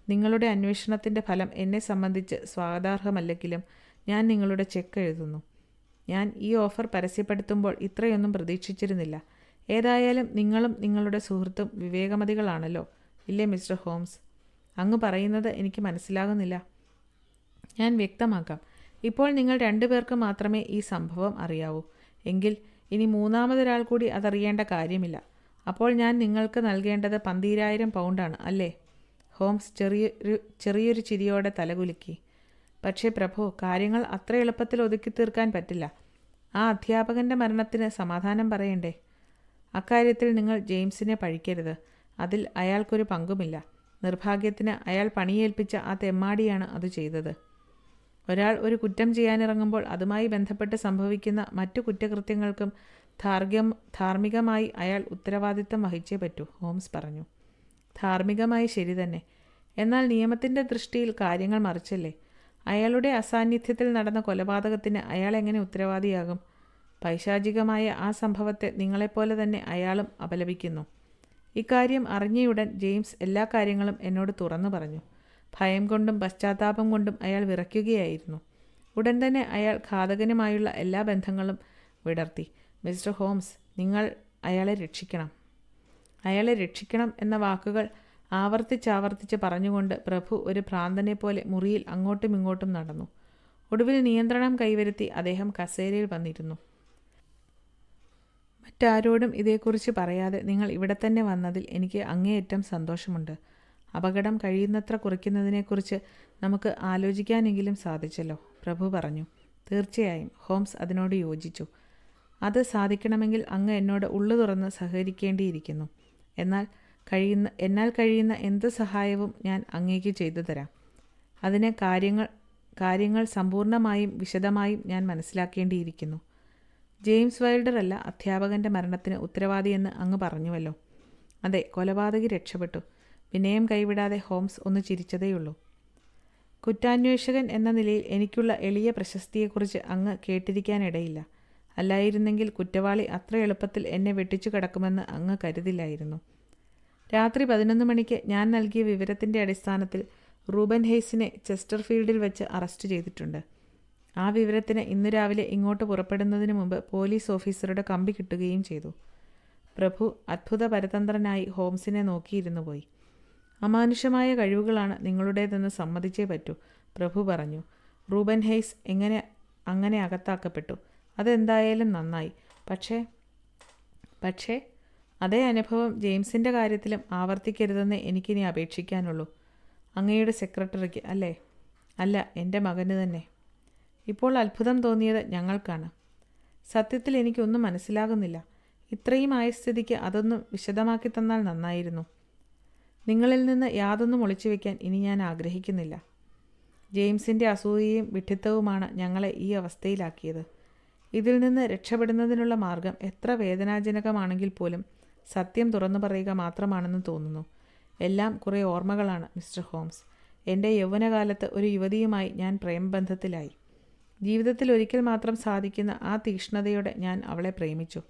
നിങ്ങളുടെ അന്വേഷണത്തിൻ്റെ ഫലം എന്നെ സംബന്ധിച്ച് സ്വാഗതാർഹമല്ലെങ്കിലും ഞാൻ നിങ്ങളുടെ ചെക്ക് എഴുതുന്നു. ഞാൻ ഈ ഓഫർ പരസ്യപ്പെടുത്തുമ്പോൾ ഇത്രയൊന്നും പ്രതീക്ഷിച്ചിരുന്നില്ല. ഏതായാലും നിങ്ങളും നിങ്ങളുടെ സുഹൃത്തും വിവേകമതികളാണല്ലോ, ഇല്ലേ മിസ്റ്റർ ഹോംസ്? അങ്ങ് പറയുന്നത് എനിക്ക് മനസ്സിലാകുന്നില്ല. ഞാൻ വ്യക്തമാക്കാം. ഇപ്പോൾ നിങ്ങൾ രണ്ടുപേർക്ക് മാത്രമേ ഈ സംഭവം അറിയാവൂ. എങ്കിൽ ഇനി മൂന്നാമതൊരാൾ കൂടി അതറിയേണ്ട കാര്യമില്ല. അപ്പോൾ ഞാൻ നിങ്ങൾക്ക് നൽകേണ്ടത് 12,000 പൗണ്ടാണ്, അല്ലേ? ഹോംസ് ചെറിയൊരു ചിരിയോടെ തലകുലുക്കി. പക്ഷേ പ്രഭു, കാര്യങ്ങൾ അത്ര എളുപ്പത്തിൽ ഒതുക്കി തീർക്കാൻ പറ്റില്ല. ആ അധ്യാപകൻ്റെ മരണത്തിന് സമാധാനം പറയണ്ടേ? അക്കാര്യത്തിൽ നിങ്ങൾ ജെയിംസിനെ പഴിക്കരുത്. അതിൽ അയാൾക്കൊരു പങ്കുമില്ല. നിർഭാഗ്യത്തിന് അയാൾ പണിയേൽപ്പിച്ച ആ തെമ്മാടിയാണ് അത് ചെയ്തത്. ഒരാൾ ഒരു കുറ്റം ചെയ്യാനിറങ്ങുമ്പോൾ അതുമായി ബന്ധപ്പെട്ട് സംഭവിക്കുന്ന മറ്റു കുറ്റകൃത്യങ്ങൾക്കും ധാർമ്മികമായി അയാൾ ഉത്തരവാദിത്തം വഹിച്ചേ പറ്റൂ, ഹോംസ് പറഞ്ഞു. ധാർമ്മികമായി ശരി തന്നെ. എന്നാൽ നിയമത്തിൻ്റെ ദൃഷ്ടിയിൽ കാര്യങ്ങൾ മറിച്ചല്ലേ? അയാളുടെ അസാന്നിധ്യത്തിൽ നടന്ന കൊലപാതകത്തിന് അയാൾ എങ്ങനെ ഉത്തരവാദിയാകും? പൈശാചികമായ ആ സംഭവത്തെ നിങ്ങളെപ്പോലെ തന്നെ അയാളും അപലപിക്കുന്നു. ഇക്കാര്യം അറിഞ്ഞയുടൻ ജെയിംസ് എല്ലാ കാര്യങ്ങളും എന്നോട് തുറന്നു പറഞ്ഞു. ഭയം കൊണ്ടും പശ്ചാത്താപം കൊണ്ടും അയാൾ വിറയ്ക്കുകയായിരുന്നു. ഉടൻ തന്നെ അയാൾ ഘാതകനുമായുള്ള എല്ലാ ബന്ധങ്ങളും വിടർത്തി. മിസ്റ്റർ ഹോംസ്, നിങ്ങൾ അയാളെ രക്ഷിക്കണം. അയാളെ രക്ഷിക്കണം എന്ന വാക്കുകൾ ആവർത്തിച്ചാവർത്തിച്ച് പറഞ്ഞുകൊണ്ട് പ്രഭു ഒരു ഭ്രാന്തനെ പോലെ മുറിയിൽ അങ്ങോട്ടും ഇങ്ങോട്ടും നടന്നു. ഒടുവിൽ നിയന്ത്രണം കൈവരുത്തി അദ്ദേഹം കസേരയിൽ വന്നിരുന്നു. മറ്റാരോടും ഇതേക്കുറിച്ച് പറയാതെ നിങ്ങൾ ഇവിടെ തന്നെ വന്നതിൽ എനിക്ക് അങ്ങേയറ്റം സന്തോഷമുണ്ട്. അപകടം കഴിയുന്നത്ര കുറയ്ക്കുന്നതിനെക്കുറിച്ച് നമുക്ക് ആലോചിക്കാനെങ്കിലും സാധിച്ചല്ലോ, പ്രഭു പറഞ്ഞു. തീർച്ചയായും, ഹോംസ് അതിനോട് യോജിച്ചു. അത് സാധിക്കണമെങ്കിൽ അങ്ങ് എന്നോട് ഉള്ളു തുറന്ന് സഹകരിക്കേണ്ടിയിരിക്കുന്നു. എന്നാൽ കഴിയുന്ന എന്ത് സഹായവും ഞാൻ അങ്ങേക്ക് ചെയ്തു തരാം. അതിന് കാര്യങ്ങൾ സമ്പൂർണമായും വിശദമായും ഞാൻ മനസ്സിലാക്കേണ്ടിയിരിക്കുന്നു. ജെയിംസ് വൈൽഡർ അല്ല അധ്യാപകൻ്റെ മരണത്തിന് ഉത്തരവാദിയെന്ന് അങ്ങ് പറഞ്ഞുവല്ലോ. അതെ, കൊലപാതകി രക്ഷപ്പെട്ടു. വിനയം കൈവിടാതെ ഹോംസ് ഒന്ന് ചിരിച്ചതേയുള്ളൂ. കുറ്റാന്വേഷകൻ എന്ന നിലയിൽ എനിക്കുള്ള എളിയ പ്രശസ്തിയെക്കുറിച്ച് അങ്ങ് കേട്ടിരിക്കാനിടയില്ല. അല്ലായിരുന്നെങ്കിൽ കുറ്റവാളി അത്ര എളുപ്പത്തിൽ എന്നെ വെട്ടിച്ചു കിടക്കുമെന്ന് അങ്ങ് കരുതില്ലായിരുന്നു. രാത്രി 11 മണിക്ക് ഞാൻ നൽകിയ വിവരത്തിൻ്റെ അടിസ്ഥാനത്തിൽ റൂബൻ ഹെയ്സിനെ ചെസ്റ്റർഫീൽഡിൽ വെച്ച് അറസ്റ്റ് ചെയ്തിട്ടുണ്ട്. ആ വിവരത്തിന് ഇന്ന് രാവിലെ ഇങ്ങോട്ട് പുറപ്പെടുന്നതിന് മുമ്പ് പോലീസ് ഓഫീസറുടെ കമ്പി കിട്ടുകയും ചെയ്തു. പ്രഭു അത്ഭുത പരതന്ത്രനായി ഹോംസിനെ നോക്കിയിരുന്നു പോയി. അമാനുഷമായ കഴിവുകളാണ് നിങ്ങളുടേതെന്ന് സമ്മതിച്ചേ പറ്റൂ, പ്രഭു പറഞ്ഞു. റൂബൻ ഹെയ്സ് അങ്ങനെ അകത്താക്കപ്പെട്ടു. അതെന്തായാലും നന്നായി. പക്ഷേ അതേ അനുഭവം ജെയിംസിൻ്റെ കാര്യത്തിലും ആവർത്തിക്കരുതെന്ന് എനിക്കിനി അപേക്ഷിക്കാനുള്ളൂ. അങ്ങയുടെ സെക്രട്ടറിക്ക്, അല്ലേ? അല്ല, എൻ്റെ മകന് തന്നെ. ഇപ്പോൾ അത്ഭുതം തോന്നിയത് ഞങ്ങൾക്കാണ്. സത്യത്തിൽ എനിക്കൊന്നും മനസ്സിലാകുന്നില്ല. ഇത്രയും ആയ സ്ഥിതിക്ക് അതൊന്ന് വിശദമാക്കി തന്നാൽ നന്നായിരുന്നു. നിങ്ങളിൽ നിന്ന് യാതൊന്നും ഒളിച്ചു വയ്ക്കാൻ ഇനി ഞാൻ ആഗ്രഹിക്കുന്നില്ല. ജെയിംസിൻ്റെ അസൂയയും വിഡ്ഢിത്തവുമാണ് ഞങ്ങളെ ഈ അവസ്ഥയിലാക്കിയത്. ഇതിൽ നിന്ന് രക്ഷപ്പെടുന്നതിനുള്ള മാർഗം എത്ര വേദനാജനകമാണെങ്കിൽ പോലും സത്യം തുറന്നു പറയുക മാത്രമാണെന്ന് തോന്നുന്നു. എല്ലാം കുറേ ഓർമ്മകളാണ് മിസ്റ്റർ ഹോംസ്. എൻ്റെ യൗവനകാലത്ത് ഒരു യുവതിയുമായി ഞാൻ പ്രേമബന്ധത്തിലായി. ജീവിതത്തിൽ ഒരിക്കൽ മാത്രം സാധിക്കുന്ന ആ തീക്ഷ്ണതയോടെ ഞാൻ അവളെ പ്രേമിച്ചു.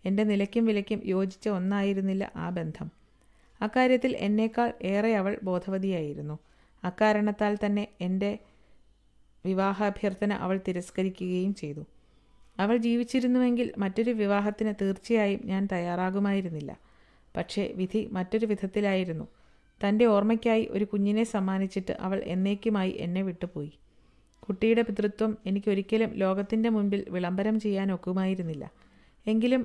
എൻ്റെ നിലയ്ക്കും വിലയ്ക്കും യോജിച്ച ഒന്നായിരുന്നില്ല ആ ബന്ധം. അക്കാര്യത്തിൽ എന്നേക്കാൾ ഏറെ അവൾ ബോധവതിയായിരുന്നു. അക്കാരണത്താൽ തന്നെ എൻ്റെ വിവാഹാഭ്യർത്ഥന അവൾ തിരസ്കരിക്കുകയും ചെയ്തു. അവൾ ജീവിച്ചിരുന്നുവെങ്കിൽ മറ്റൊരു വിവാഹത്തിന് തീർച്ചയായും ഞാൻ തയ്യാറാകുമായിരുന്നില്ല. പക്ഷേ വിധി മറ്റൊരു വിധത്തിലായിരുന്നു. തൻ്റെ ഓർമ്മയ്ക്കായി ഒരു കുഞ്ഞിനെ സമ്മാനിച്ചിട്ട് അവൾ എന്നേക്കുമായി എന്നെ വിട്ടുപോയി. കുട്ടിയുടെ പിതൃത്വം എനിക്കൊരിക്കലും ലോകത്തിൻ്റെ മുൻപിൽ വിളംബരം ചെയ്യാൻ ഒക്കുമായിരുന്നില്ല. എങ്കിലും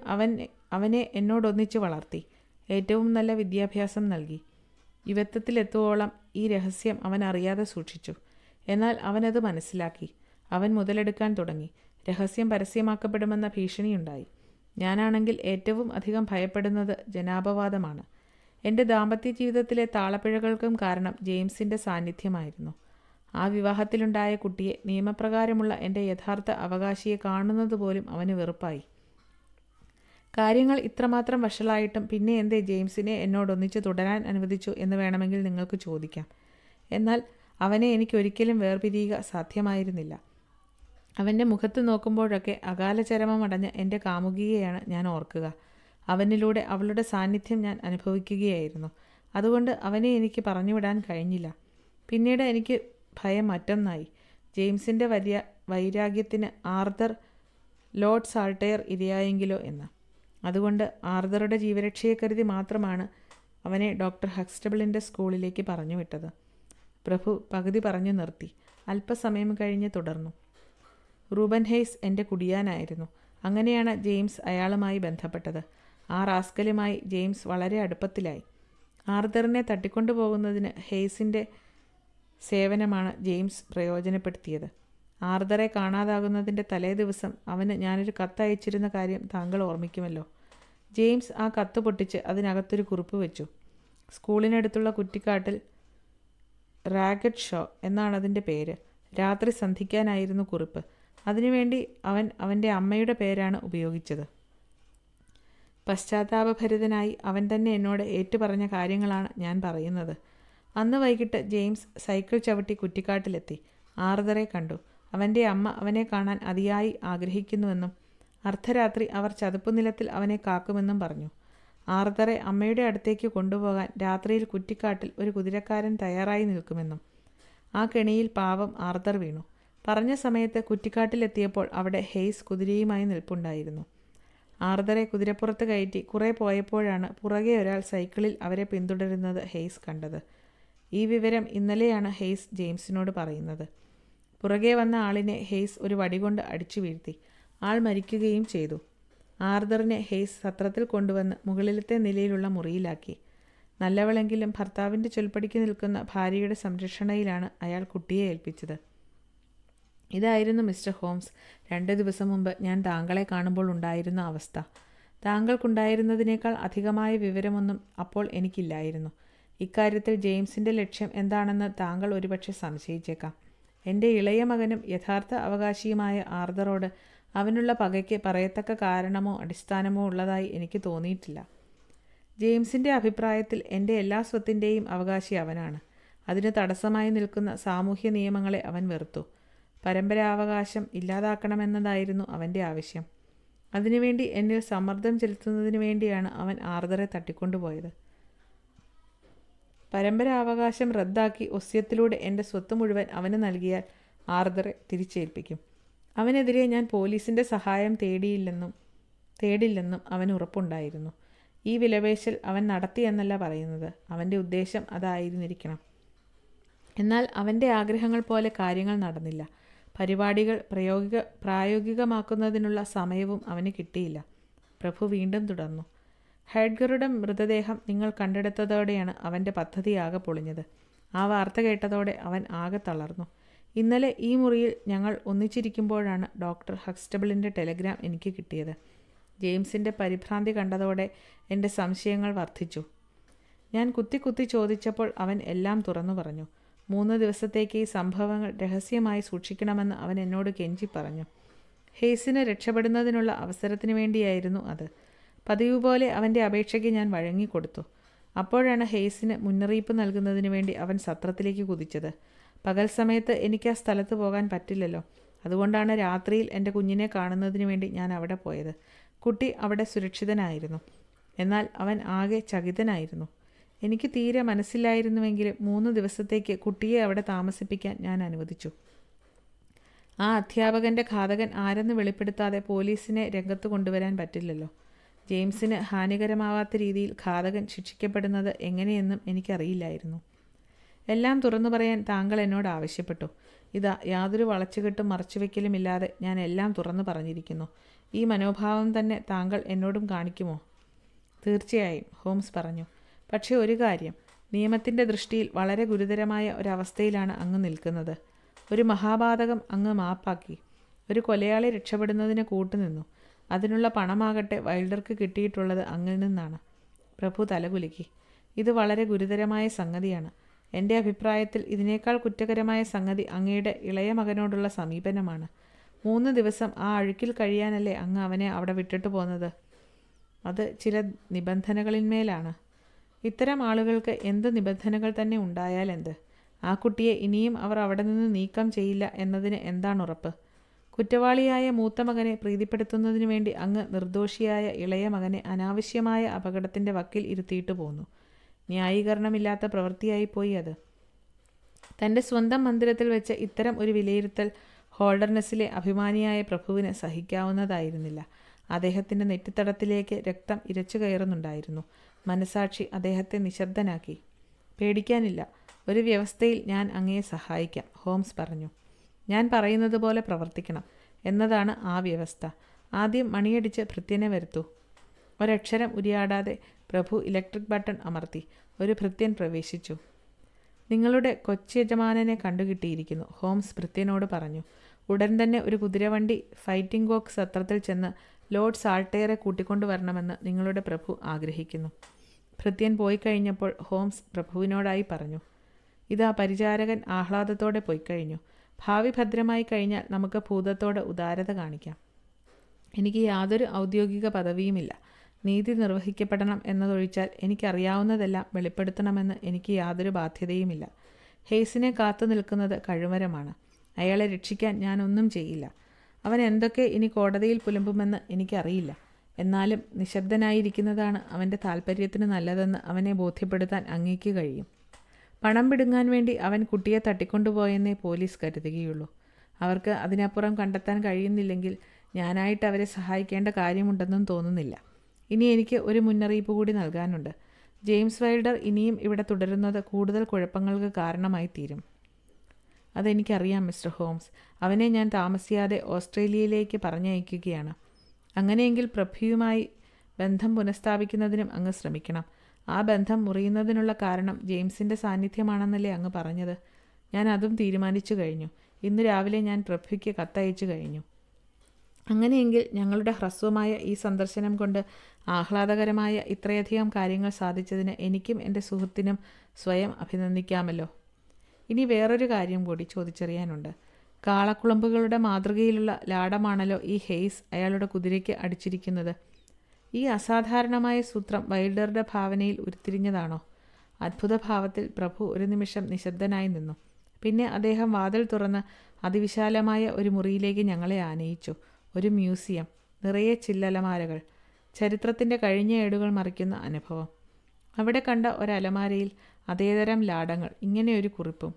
അവനെ എന്നോടൊന്നിച്ച് വളർത്തി. ഏറ്റവും നല്ല വിദ്യാഭ്യാസം നൽകി. യുവത്വത്തിലെത്തുവോളം ഈ രഹസ്യം അവൻ അറിയാതെ സൂക്ഷിച്ചു. എന്നാൽ അവനത് മനസ്സിലാക്കി. അവൻ മുതലെടുക്കാൻ തുടങ്ങി. രഹസ്യം പരസ്യമാക്കപ്പെടുമെന്ന ഭീഷണിയുണ്ടായി. ഞാനാണെങ്കിൽ ഏറ്റവും അധികം ഭയപ്പെടുന്നത് ജനാപവാദമാണ്. എൻ്റെ ദാമ്പത്യ ജീവിതത്തിലെ താളപ്പിഴകൾക്കും കാരണം ജെയിംസിൻ്റെ സാന്നിധ്യമായിരുന്നു. ആ വിവാഹത്തിലുണ്ടായ കുട്ടിയെ നിയമപ്രകാരമുള്ള എൻ്റെ യഥാർത്ഥ അവകാശിയെ കാണുന്നത് പോലും അവന് വെറുപ്പായി. കാര്യങ്ങൾ ഇത്രമാത്രം വഷളായിട്ടും പിന്നെ എന്തേ ജെയിംസിനെ എന്നോടൊന്നിച്ച് തുടരാൻ അനുവദിച്ചു എന്ന് വേണമെങ്കിൽ നിങ്ങൾക്ക് ചോദിക്കാം. എന്നാൽ അവനെ എനിക്കൊരിക്കലും വേർപിരിയുക സാധ്യമായിരുന്നില്ല. അവൻ്റെ മുഖത്ത് നോക്കുമ്പോഴൊക്കെ അകാലചരമമടഞ്ഞ എൻ്റെ കാമുകിയെയാണ് ഞാൻ ഓർക്കുക. അവനിലൂടെ അവളുടെ സാന്നിധ്യം ഞാൻ അനുഭവിക്കുകയായിരുന്നു. അതുകൊണ്ട് അവനെ എനിക്ക് പറഞ്ഞുവിടാൻ കഴിഞ്ഞില്ല. പിന്നീട് എനിക്ക് ഭയം മറ്റൊന്നായി. ജെയിംസിൻ്റെ വൈരാഗ്യത്തിന് ആർതർ ലോർഡ് സാൾട്ടയർ ഇരയായെങ്കിലോ എന്ന്. അതുകൊണ്ട് ആർതറുടെ ജീവരക്ഷയെ കരുതി മാത്രമാണ് അവനെ ഡോക്ടർ ഹക്സ്റ്റബിളിൻ്റെ സ്കൂളിലേക്ക് പറഞ്ഞുവിട്ടത്. പ്രഭു പകുതി പറഞ്ഞു നിർത്തി. അല്പസമയം കഴിഞ്ഞ് തുടർന്നു. റൂബൻ ഹെയ്സ് എൻ്റെ കുടിയാനായിരുന്നു. അങ്ങനെയാണ് ജെയിംസ് അയാളുമായി ബന്ധപ്പെട്ടത്. ആ റാസ്കലുമായി ജെയിംസ് വളരെ അടുപ്പത്തിലായി. ആർതറിനെ തട്ടിക്കൊണ്ടുപോകുന്നതിന് ഹെയ്സിൻ്റെ സേവനമാണ് ജെയിംസ് പ്രയോജനപ്പെടുത്തിയത്. ആർതറെ കാണാതാകുന്നതിൻ്റെ തലേ ദിവസം അവന് ഞാനൊരു കത്തയച്ചിരുന്ന കാര്യം താങ്കൾ ഓർമ്മിക്കുമല്ലോ. ജെയിംസ് ആ കത്ത് പൊട്ടിച്ച് അതിനകത്തൊരു കുറിപ്പ് വെച്ചു. സ്കൂളിനടുത്തുള്ള കുറ്റിക്കാട്ടിൽ റാഗറ്റ് ഷോ എന്നാണതിൻ്റെ പേര്. രാത്രി സന്ധിക്കാനായിരുന്നു കുറിപ്പ്. അതിനുവേണ്ടി അവൻ അവൻ്റെ അമ്മയുടെ പേരാണ് ഉപയോഗിച്ചത്. പശ്ചാത്താപഭരിതനായി അവൻ തന്നെ എന്നോട് ഏറ്റുപറഞ്ഞ കാര്യങ്ങളാണ് ഞാൻ പറയുന്നത്. അന്ന് വൈകിട്ട് ജെയിംസ് സൈക്കിൾ ചവിട്ടി കുറ്റിക്കാട്ടിലെത്തി. ആർതറെ കണ്ടു. അവൻ്റെ അമ്മ അവനെ കാണാൻ അതിയായി ആഗ്രഹിക്കുന്നുവെന്നും അർദ്ധരാത്രി അവർ ചതുപ്പുനിലത്തിൽ അവനെ കാക്കുമെന്നും പറഞ്ഞു. ആർതറെ അമ്മയുടെ അടുത്തേക്ക് കൊണ്ടുപോകാൻ രാത്രിയിൽ കുറ്റിക്കാട്ടിൽ ഒരു കുതിരക്കാരൻ തയ്യാറായി നിൽക്കുമെന്നും. ആ കെണിയിൽ പാവം ആർതർ വീണു. പറഞ്ഞ സമയത്ത് കുറ്റിക്കാട്ടിലെത്തിയപ്പോൾ അവിടെ ഹെയ്സ് കുതിരയുമായി നിൽപ്പുണ്ടായിരുന്നു. ആർതറെ കുതിരപ്പുറത്ത് കയറ്റി കുറേ പോയപ്പോഴാണ് പുറകെ ഒരാൾ സൈക്കിളിൽ അവരെ പിന്തുടരുന്നത് ഹെയ്സ് കണ്ടത്. ഈ വിവരം ഇന്നലെയാണ് ഹെയ്സ് ജെയിംസിനോട് പറയുന്നത്. പുറകെ വന്ന ആളിനെ ഹെയ്സ് ഒരു വടികൊണ്ട് അടിച്ചു വീഴ്ത്തി. ആൾ മരിക്കുകയും ചെയ്തു. ആർതറിനെ ഹെയ്സ് സത്രത്തിൽ കൊണ്ടുവന്ന് മുകളിലത്തെ നിലയിലുള്ള മുറിയിലാക്കി. നല്ലവളെങ്കിലും ഭർത്താവിൻ്റെ ചൊൽപ്പടിക്ക് നിൽക്കുന്ന ഭാര്യയുടെ സംരക്ഷണയിലാണ് അയാൾ കുട്ടിയെ ഏൽപ്പിച്ചത്. ഇതായിരുന്നു മിസ്റ്റർ ഹോംസ് 2 ദിവസം മുമ്പ് ഞാൻ താങ്കളെ കാണുമ്പോൾ ഉണ്ടായിരുന്ന അവസ്ഥ. താങ്കൾക്കുണ്ടായിരുന്നതിനേക്കാൾ അധികമായ വിവരമൊന്നും അപ്പോൾ എനിക്കില്ലായിരുന്നു. ഇക്കാര്യത്തിൽ ജെയിംസിൻ്റെ ലക്ഷ്യം എന്താണെന്ന് താങ്കൾ ഒരുപക്ഷെ സംശയിച്ചേക്കാം. എൻ്റെ ഇളയ മകനും യഥാർത്ഥ അവകാശിയുമായ ആർതറോട് അവനുള്ള പകയ്ക്ക് പറയത്തക്ക കാരണമോ അടിസ്ഥാനമോ ഉള്ളതായി എനിക്ക് തോന്നിയിട്ടില്ല. ജെയിംസിൻ്റെ അഭിപ്രായത്തിൽ എൻ്റെ എല്ലാ സ്വത്തിൻ്റെയും അവകാശി അവനാണ്. അതിന് തടസ്സമായി നിൽക്കുന്ന സാമൂഹ്യ നിയമങ്ങളെ അവൻ വെറുത്തു. പരമ്പരാവകാശം ഇല്ലാതാക്കണമെന്നതായിരുന്നു അവൻ്റെ ആവശ്യം. അതിനുവേണ്ടി എന്നിൽ സമ്മർദ്ദം ചെലുത്തുന്നതിന് വേണ്ടിയാണ് അവൻ ആർതറെ തട്ടിക്കൊണ്ടുപോയത്. പരമ്പരാവകാശം റദ്ദാക്കി ഒസ്യത്തിലൂടെ എൻ്റെ സ്വത്ത് മുഴുവൻ അവന് നൽകിയാൽ ആർതറെ തിരിച്ചേൽപ്പിക്കും. അവനെതിരെ ഞാൻ പോലീസിൻ്റെ സഹായം തേടില്ലെന്നും അവന് ഉറപ്പുണ്ടായിരുന്നു. ഈ വിലപേശൽ അവൻ നടത്തിയെന്നല്ല പറയുന്നത്. അവൻ്റെ ഉദ്ദേശം അതായിരുന്നിരിക്കണം. എന്നാൽ അവൻ്റെ ആഗ്രഹങ്ങൾ പോലെ കാര്യങ്ങൾ നടന്നില്ല. പരിപാടികൾ പ്രായോഗികമാക്കുന്നതിനുള്ള സമയവും അവന് കിട്ടിയില്ല. പ്രഭു വീണ്ടും തുടർന്നു. ഹെഡ്ഗറുടെ മൃതദേഹം നിങ്ങൾ കണ്ടെടുത്തതോടെയാണ് അവൻ്റെ പദ്ധതി ആകെ പൊളിഞ്ഞത്. ആ വാർത്ത കേട്ടതോടെ അവൻ ആകെ തളർന്നു. ഇന്നലെ ഈ മുറിയിൽ ഞങ്ങൾ ഒന്നിച്ചിരിക്കുമ്പോഴാണ് ഡോക്ടർ ഹക്സ്റ്റബിളിൻ്റെ ടെലഗ്രാം എനിക്ക് കിട്ടിയത്. ജെയിംസിൻ്റെ പരിഭ്രാന്തി കണ്ടതോടെ എൻ്റെ സംശയങ്ങൾ വർദ്ധിച്ചു. ഞാൻ കുത്തി ചോദിച്ചപ്പോൾ അവൻ എല്ലാം തുറന്നു പറഞ്ഞു. 3 ദിവസത്തേക്ക് ഈ സംഭവങ്ങൾ രഹസ്യമായി സൂക്ഷിക്കണമെന്ന് അവൻ എന്നോട് കെഞ്ചി പറഞ്ഞു. ഹെയ്സിന് രക്ഷപ്പെടുന്നതിനുള്ള അവസരത്തിന് വേണ്ടിയായിരുന്നു അത്. പതിവ് പോലെ അവൻ്റെ അപേക്ഷയ്ക്ക് ഞാൻ വഴങ്ങിക്കൊടുത്തു. അപ്പോഴാണ് ഹെയ്സിന് മുന്നറിയിപ്പ് നൽകുന്നതിന് വേണ്ടി അവൻ സത്രത്തിലേക്ക് കുതിച്ചത്. പകൽ സമയത്ത് എനിക്ക് ആ സ്ഥലത്ത് പോകാൻ പറ്റില്ലല്ലോ. അതുകൊണ്ടാണ് രാത്രിയിൽ എൻ്റെ കുഞ്ഞിനെ കാണുന്നതിന് വേണ്ടി ഞാൻ അവിടെ പോയത്. കുട്ടി അവിടെ സുരക്ഷിതനായിരുന്നു. എന്നാൽ അവൻ ആകെ ചകിതനായിരുന്നു. എനിക്ക് തീരെ മനസ്സിലായിരുന്നുവെങ്കിലും 3 ദിവസത്തേക്ക് കുട്ടിയെ അവിടെ താമസിപ്പിക്കാൻ ഞാൻ അനുവദിച്ചു. ആ അധ്യാപകൻ്റെ ഘാതകൻ ആരെന്ന് വെളിപ്പെടുത്താതെ പോലീസിനെ രംഗത്ത് കൊണ്ടുവരാൻ പറ്റില്ലല്ലോ. ജെയിംസിന് ഹാനികരമാവാത്ത രീതിയിൽ ഘാതകൻ ശിക്ഷിക്കപ്പെടുന്നത് എങ്ങനെയെന്നും എനിക്കറിയില്ലായിരുന്നു. എല്ലാം തുറന്നു പറയാൻ താങ്കൾ എന്നോട് ആവശ്യപ്പെട്ടു. ഇതാ യാതൊരു വളച്ചുകെട്ടും മറച്ചുവെക്കലുമില്ലാതെ ഞാൻ എല്ലാം തുറന്നു പറഞ്ഞിരിക്കുന്നു. ഈ മനോഭാവം തന്നെ താങ്കൾ എന്നോടും കാണിക്കുമോ? തീർച്ചയായും, ഹോംസ് പറഞ്ഞു. പക്ഷേ ഒരു കാര്യം, നിയമത്തിൻ്റെ ദൃഷ്ടിയിൽ വളരെ ഗുരുതരമായ ഒരവസ്ഥയിലാണ് അങ്ങ് നിൽക്കുന്നത്. ഒരു മഹാപാതകം അങ്ങ് മാപ്പാക്കി. ഒരു കൊലയാളി രക്ഷപ്പെടുന്നതിന് കൂട്ടുനിന്നു. അതിനുള്ള പണമാകട്ടെ വൈൽഡർക്ക് കിട്ടിയിട്ടുള്ളത് അങ്ങിൽ നിന്നാണ്. പ്രഭു തലകുലുക്കി. ഇത് വളരെ ഗുരുതരമായ സംഗതിയാണ്. എൻ്റെ അഭിപ്രായത്തിൽ ഇതിനേക്കാൾ കുറ്റകരമായ സംഗതി അങ്ങയുടെ ഇളയ മകനോടുള്ള സമീപനമാണ്. 3 ദിവസം ആ അഴുക്കിൽ കഴിയാനല്ലേ അങ്ങ് അവനെ അവിടെ വിട്ടിട്ട് പോന്നത്? അത് ചില നിബന്ധനകളിന്മേലാണ്. ഇത്തരം ആളുകൾക്ക് എന്ത് നിബന്ധനകൾ തന്നെ ഉണ്ടായാൽ എന്ത്? ആ കുട്ടിയെ ഇനിയും അവർ അവിടെ നിന്ന് നീക്കം ചെയ്യില്ല എന്നതിന് എന്താണുറപ്പ്? കുറ്റവാളിയായ മൂത്ത മകനെ പ്രീതിപ്പെടുത്തുന്നതിനു വേണ്ടി അങ്ങ് നിർദോഷിയായ ഇളയ മകനെ അനാവശ്യമായ അപകടത്തിൻ്റെ വക്കിൽ ഇരുത്തിയിട്ട് പോന്നു. ന്യായീകരണമില്ലാത്ത പ്രവൃത്തിയായിപ്പോയി അത്. തൻ്റെ സ്വന്തം മന്ദിരത്തിൽ വെച്ച് ഇത്തരം ഒരു വിലയിരുത്തൽ ഹോൾഡർനെസ്സിലെ അഭിമാനിയായ പ്രഭുവിന് സഹിക്കാവുന്നതായിരുന്നില്ല. അദ്ദേഹത്തിൻ്റെ നെറ്റിത്തടത്തിലേക്ക് രക്തം ഇരച്ചു കയറുന്നുണ്ടായിരുന്നു. മനസാക്ഷി അദ്ദേഹത്തെ നിശബ്ദനാക്കി. പേടിക്കാനില്ല, ഒരു വ്യവസ്ഥയിൽ ഞാൻ അങ്ങയെ സഹായിക്കാം, ഹോംസ് പറഞ്ഞു. ഞാൻ പറയുന്നത് പോലെ പ്രവർത്തിക്കണം എന്നതാണ് ആ വ്യവസ്ഥ. ആദ്യം മണിയടിച്ച് ഭൃത്യനെ വരുത്തൂ. ഒരക്ഷരം ഉരിയാടാതെ പ്രഭു ഇലക്ട്രിക് ബട്ടൺ അമർത്തി. ഒരു ഭൃത്യൻ പ്രവേശിച്ചു. നിങ്ങളുടെ കൊച്ചയജമാനനെ കണ്ടുകിട്ടിയിരിക്കുന്നു, ഹോംസ് ഭൃത്യനോട് പറഞ്ഞു. ഉടൻ തന്നെ ഒരു കുതിരവണ്ടി ഫൈറ്റിംഗ് കോക്ക് സത്രത്തിൽ ചെന്ന് ലോർഡ് സാൾട്ടേറെ കൂട്ടിക്കൊണ്ടുവരണമെന്ന് നിങ്ങളുടെ പ്രഭു ആഗ്രഹിക്കുന്നു. ഭൃത്യൻ പോയി കഴിഞ്ഞപ്പോൾ ഹോംസ് പ്രഭുവിനോടായി പറഞ്ഞു. ഇതാ പരിചാരകൻ ആഹ്ലാദത്തോടെ പോയിക്കഴിഞ്ഞു. ഭാവി ഭദ്രമായി കഴിഞ്ഞാൽ നമുക്ക് ഭൂതത്തോട് ഉദാരത കാണിക്കാം. എനിക്ക് യാതൊരു ഔദ്യോഗിക പദവിയുമില്ല. നീതി നിർവഹിക്കപ്പെടണം എന്നതൊഴിച്ചാൽ എനിക്കറിയാവുന്നതെല്ലാം വെളിപ്പെടുത്തണമെന്ന് എനിക്ക് യാതൊരു ബാധ്യതയുമില്ല. ഹെയ്സിനെ കാത്തു നിൽക്കുന്നത് കഴിവരമാണ്. അയാളെ രക്ഷിക്കാൻ ഞാനൊന്നും ചെയ്യില്ല. അവൻ എന്തൊക്കെ ഇനി കോടതിയിൽ പുലമ്പുമെന്ന് എനിക്കറിയില്ല. എന്നാലും നിശബ്ദനായിരിക്കുന്നതാണ് അവൻ്റെ താൽപ്പര്യത്തിന് നല്ലതെന്ന് അവനെ ബോധ്യപ്പെടുത്താൻ അങ്ങേക്ക് കഴിയും. പണം പിടുങ്ങാൻ വേണ്ടി അവൻ കുട്ടിയെ തട്ടിക്കൊണ്ടുപോയെന്നേ പോലീസ് കരുതുകയുള്ളൂ. അവർക്ക് അതിനപ്പുറം കണ്ടെത്താൻ കഴിയുന്നില്ലെങ്കിൽ ഞാനായിട്ട് അവരെ സഹായിക്കേണ്ട കാര്യമുണ്ടെന്നും തോന്നുന്നില്ല. ഇനി എനിക്ക് ഒരു മുന്നറിയിപ്പ് കൂടി നൽകാനുണ്ട്. ജെയിംസ് വൈൽഡർ ഇനിയും ഇവിടെ തുടരുന്നത് കൂടുതൽ കുഴപ്പങ്ങൾക്ക് കാരണമായി തീരും. അതെനിക്കറിയാം മിസ്റ്റർ ഹോംസ്. അവനെ ഞാൻ താമസിയാതെ ഓസ്ട്രേലിയയിലേക്ക് പറഞ്ഞയക്കുകയാണ്. അങ്ങനെയെങ്കിൽ പ്രഭുവുമായി ബന്ധം പുനഃസ്ഥാപിക്കുന്നതിനും അങ്ങ് ശ്രമിക്കണം. ആ ബന്ധം മുറിയുന്നതിനുള്ള കാരണം ജെയിംസിൻ്റെ സാന്നിധ്യമാണെന്നല്ലേ അങ്ങ് പറഞ്ഞത്? ഞാൻ അതും തീരുമാനിച്ചു കഴിഞ്ഞു. ഇന്ന് രാവിലെ ഞാൻ പ്രഭുയ്ക്ക് കത്തയച്ചു കഴിഞ്ഞു. അങ്ങനെയെങ്കിൽ ഞങ്ങളുടെ ഹ്രസ്വമായ ഈ സന്ദർശനം കൊണ്ട് ആഹ്ലാദകരമായ ഇത്രയധികം കാര്യങ്ങൾ സാധിച്ചതിന് എനിക്കും എൻ്റെ സുഹൃത്തിനും സ്വയം അഭിനന്ദിക്കാമല്ലോ. ഇനി വേറൊരു കാര്യം കൂടി ചോദിച്ചറിയാനുണ്ട്. കാളക്കുളമ്പുകളുടെ മാതൃകയിലുള്ള ലാടമാണല്ലോ ഈ ഹെയ്സ് അയാളുടെ കുതിരയ്ക്ക് അടിച്ചിരിക്കുന്നത്. ഈ അസാധാരണമായ സൂത്രം വൈൽഡറുടെ ഭാവനയിൽ ഉരുത്തിരിഞ്ഞതാണോ? അത്ഭുതഭാവത്തിൽ പ്രഭു ഒരു നിമിഷം നിശബ്ദനായി നിന്നു. പിന്നെ അദ്ദേഹം വാതിൽ തുറന്ന് അതിവിശാലമായ ഒരു മുറിയിലേക്ക് ഞങ്ങളെ ആനയിച്ചു. ഒരു മ്യൂസിയം, നിറയെ ചില്ലലമാരകൾ, ചരിത്രത്തിൻ്റെ കഴിഞ്ഞ ഏടുകൾ മറിക്കുന്ന അനുഭവം. അവിടെ കണ്ട ഒരലമാരയിൽ അതേതരം ലാടങ്ങൾ, ഇങ്ങനെയൊരു കുറിപ്പും.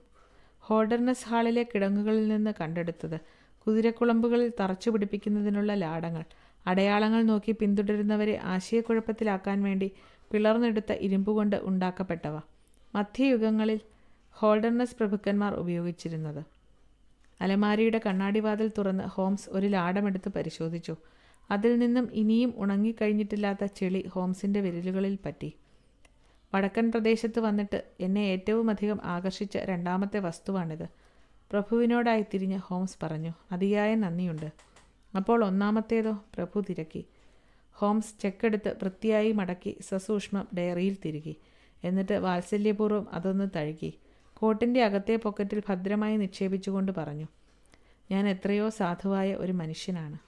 ഹോൾഡർനെസ് ഹാളിലെ കിടങ്ങുകളിൽ നിന്ന് കണ്ടെടുത്തത്. കുതിരക്കുളമ്പുകളിൽ തറച്ചു പിടിപ്പിക്കുന്നതിനുള്ള ലാടങ്ങൾ. അടയാളങ്ങൾ നോക്കി പിന്തുടരുന്നവരെ ആശയക്കുഴപ്പത്തിലാക്കാൻ വേണ്ടി പിളർന്നെടുത്ത ഇരുമ്പുകൊണ്ട് ഉണ്ടാക്കപ്പെട്ടവ. മധ്യയുഗങ്ങളിൽ ഹോൾഡർനെസ് പ്രഭുക്കന്മാർ ഉപയോഗിച്ചിരുന്നത്. അലമാരിയുടെ കണ്ണാടിവാതിൽ തുറന്ന് ഹോംസ് ഒരു ലാടമെടുത്ത് പരിശോധിച്ചു. അതിൽ നിന്നും ഇനിയും ഉണങ്ങിക്കഴിഞ്ഞിട്ടില്ലാത്ത ചെളി ഹോംസിൻ്റെ വിരലുകളിൽ പറ്റി. വടക്കൻ പ്രദേശത്ത് വന്നിട്ട് എന്നെ ഏറ്റവുമധികം ആകർഷിച്ച രണ്ടാമത്തെ വസ്തുവാണിത്, പ്രഭുവിനോടായി തിരിഞ്ഞ് ഹോംസ് പറഞ്ഞു. അതിയായ നന്ദിയുണ്ട്. അപ്പോൾ ഒന്നാമത്തേതോ? പ്രഭു തിരക്കി. ഹോംസ് ചെക്കെടുത്ത് വൃത്തിയായി മടക്കി സസൂക്ഷ്മം ഡയറിയിൽ തിരുകി. എന്നിട്ട് വാത്സല്യപൂർവ്വം അതൊന്ന് തഴുകി കോട്ടിൻ്റെ അകത്തെ പോക്കറ്റിൽ ഭദ്രമായി നിക്ഷേപിച്ചുകൊണ്ട് പറഞ്ഞു. ഞാൻ എത്രയോ സാധുവായ ഒരു മനുഷ്യനാണ്.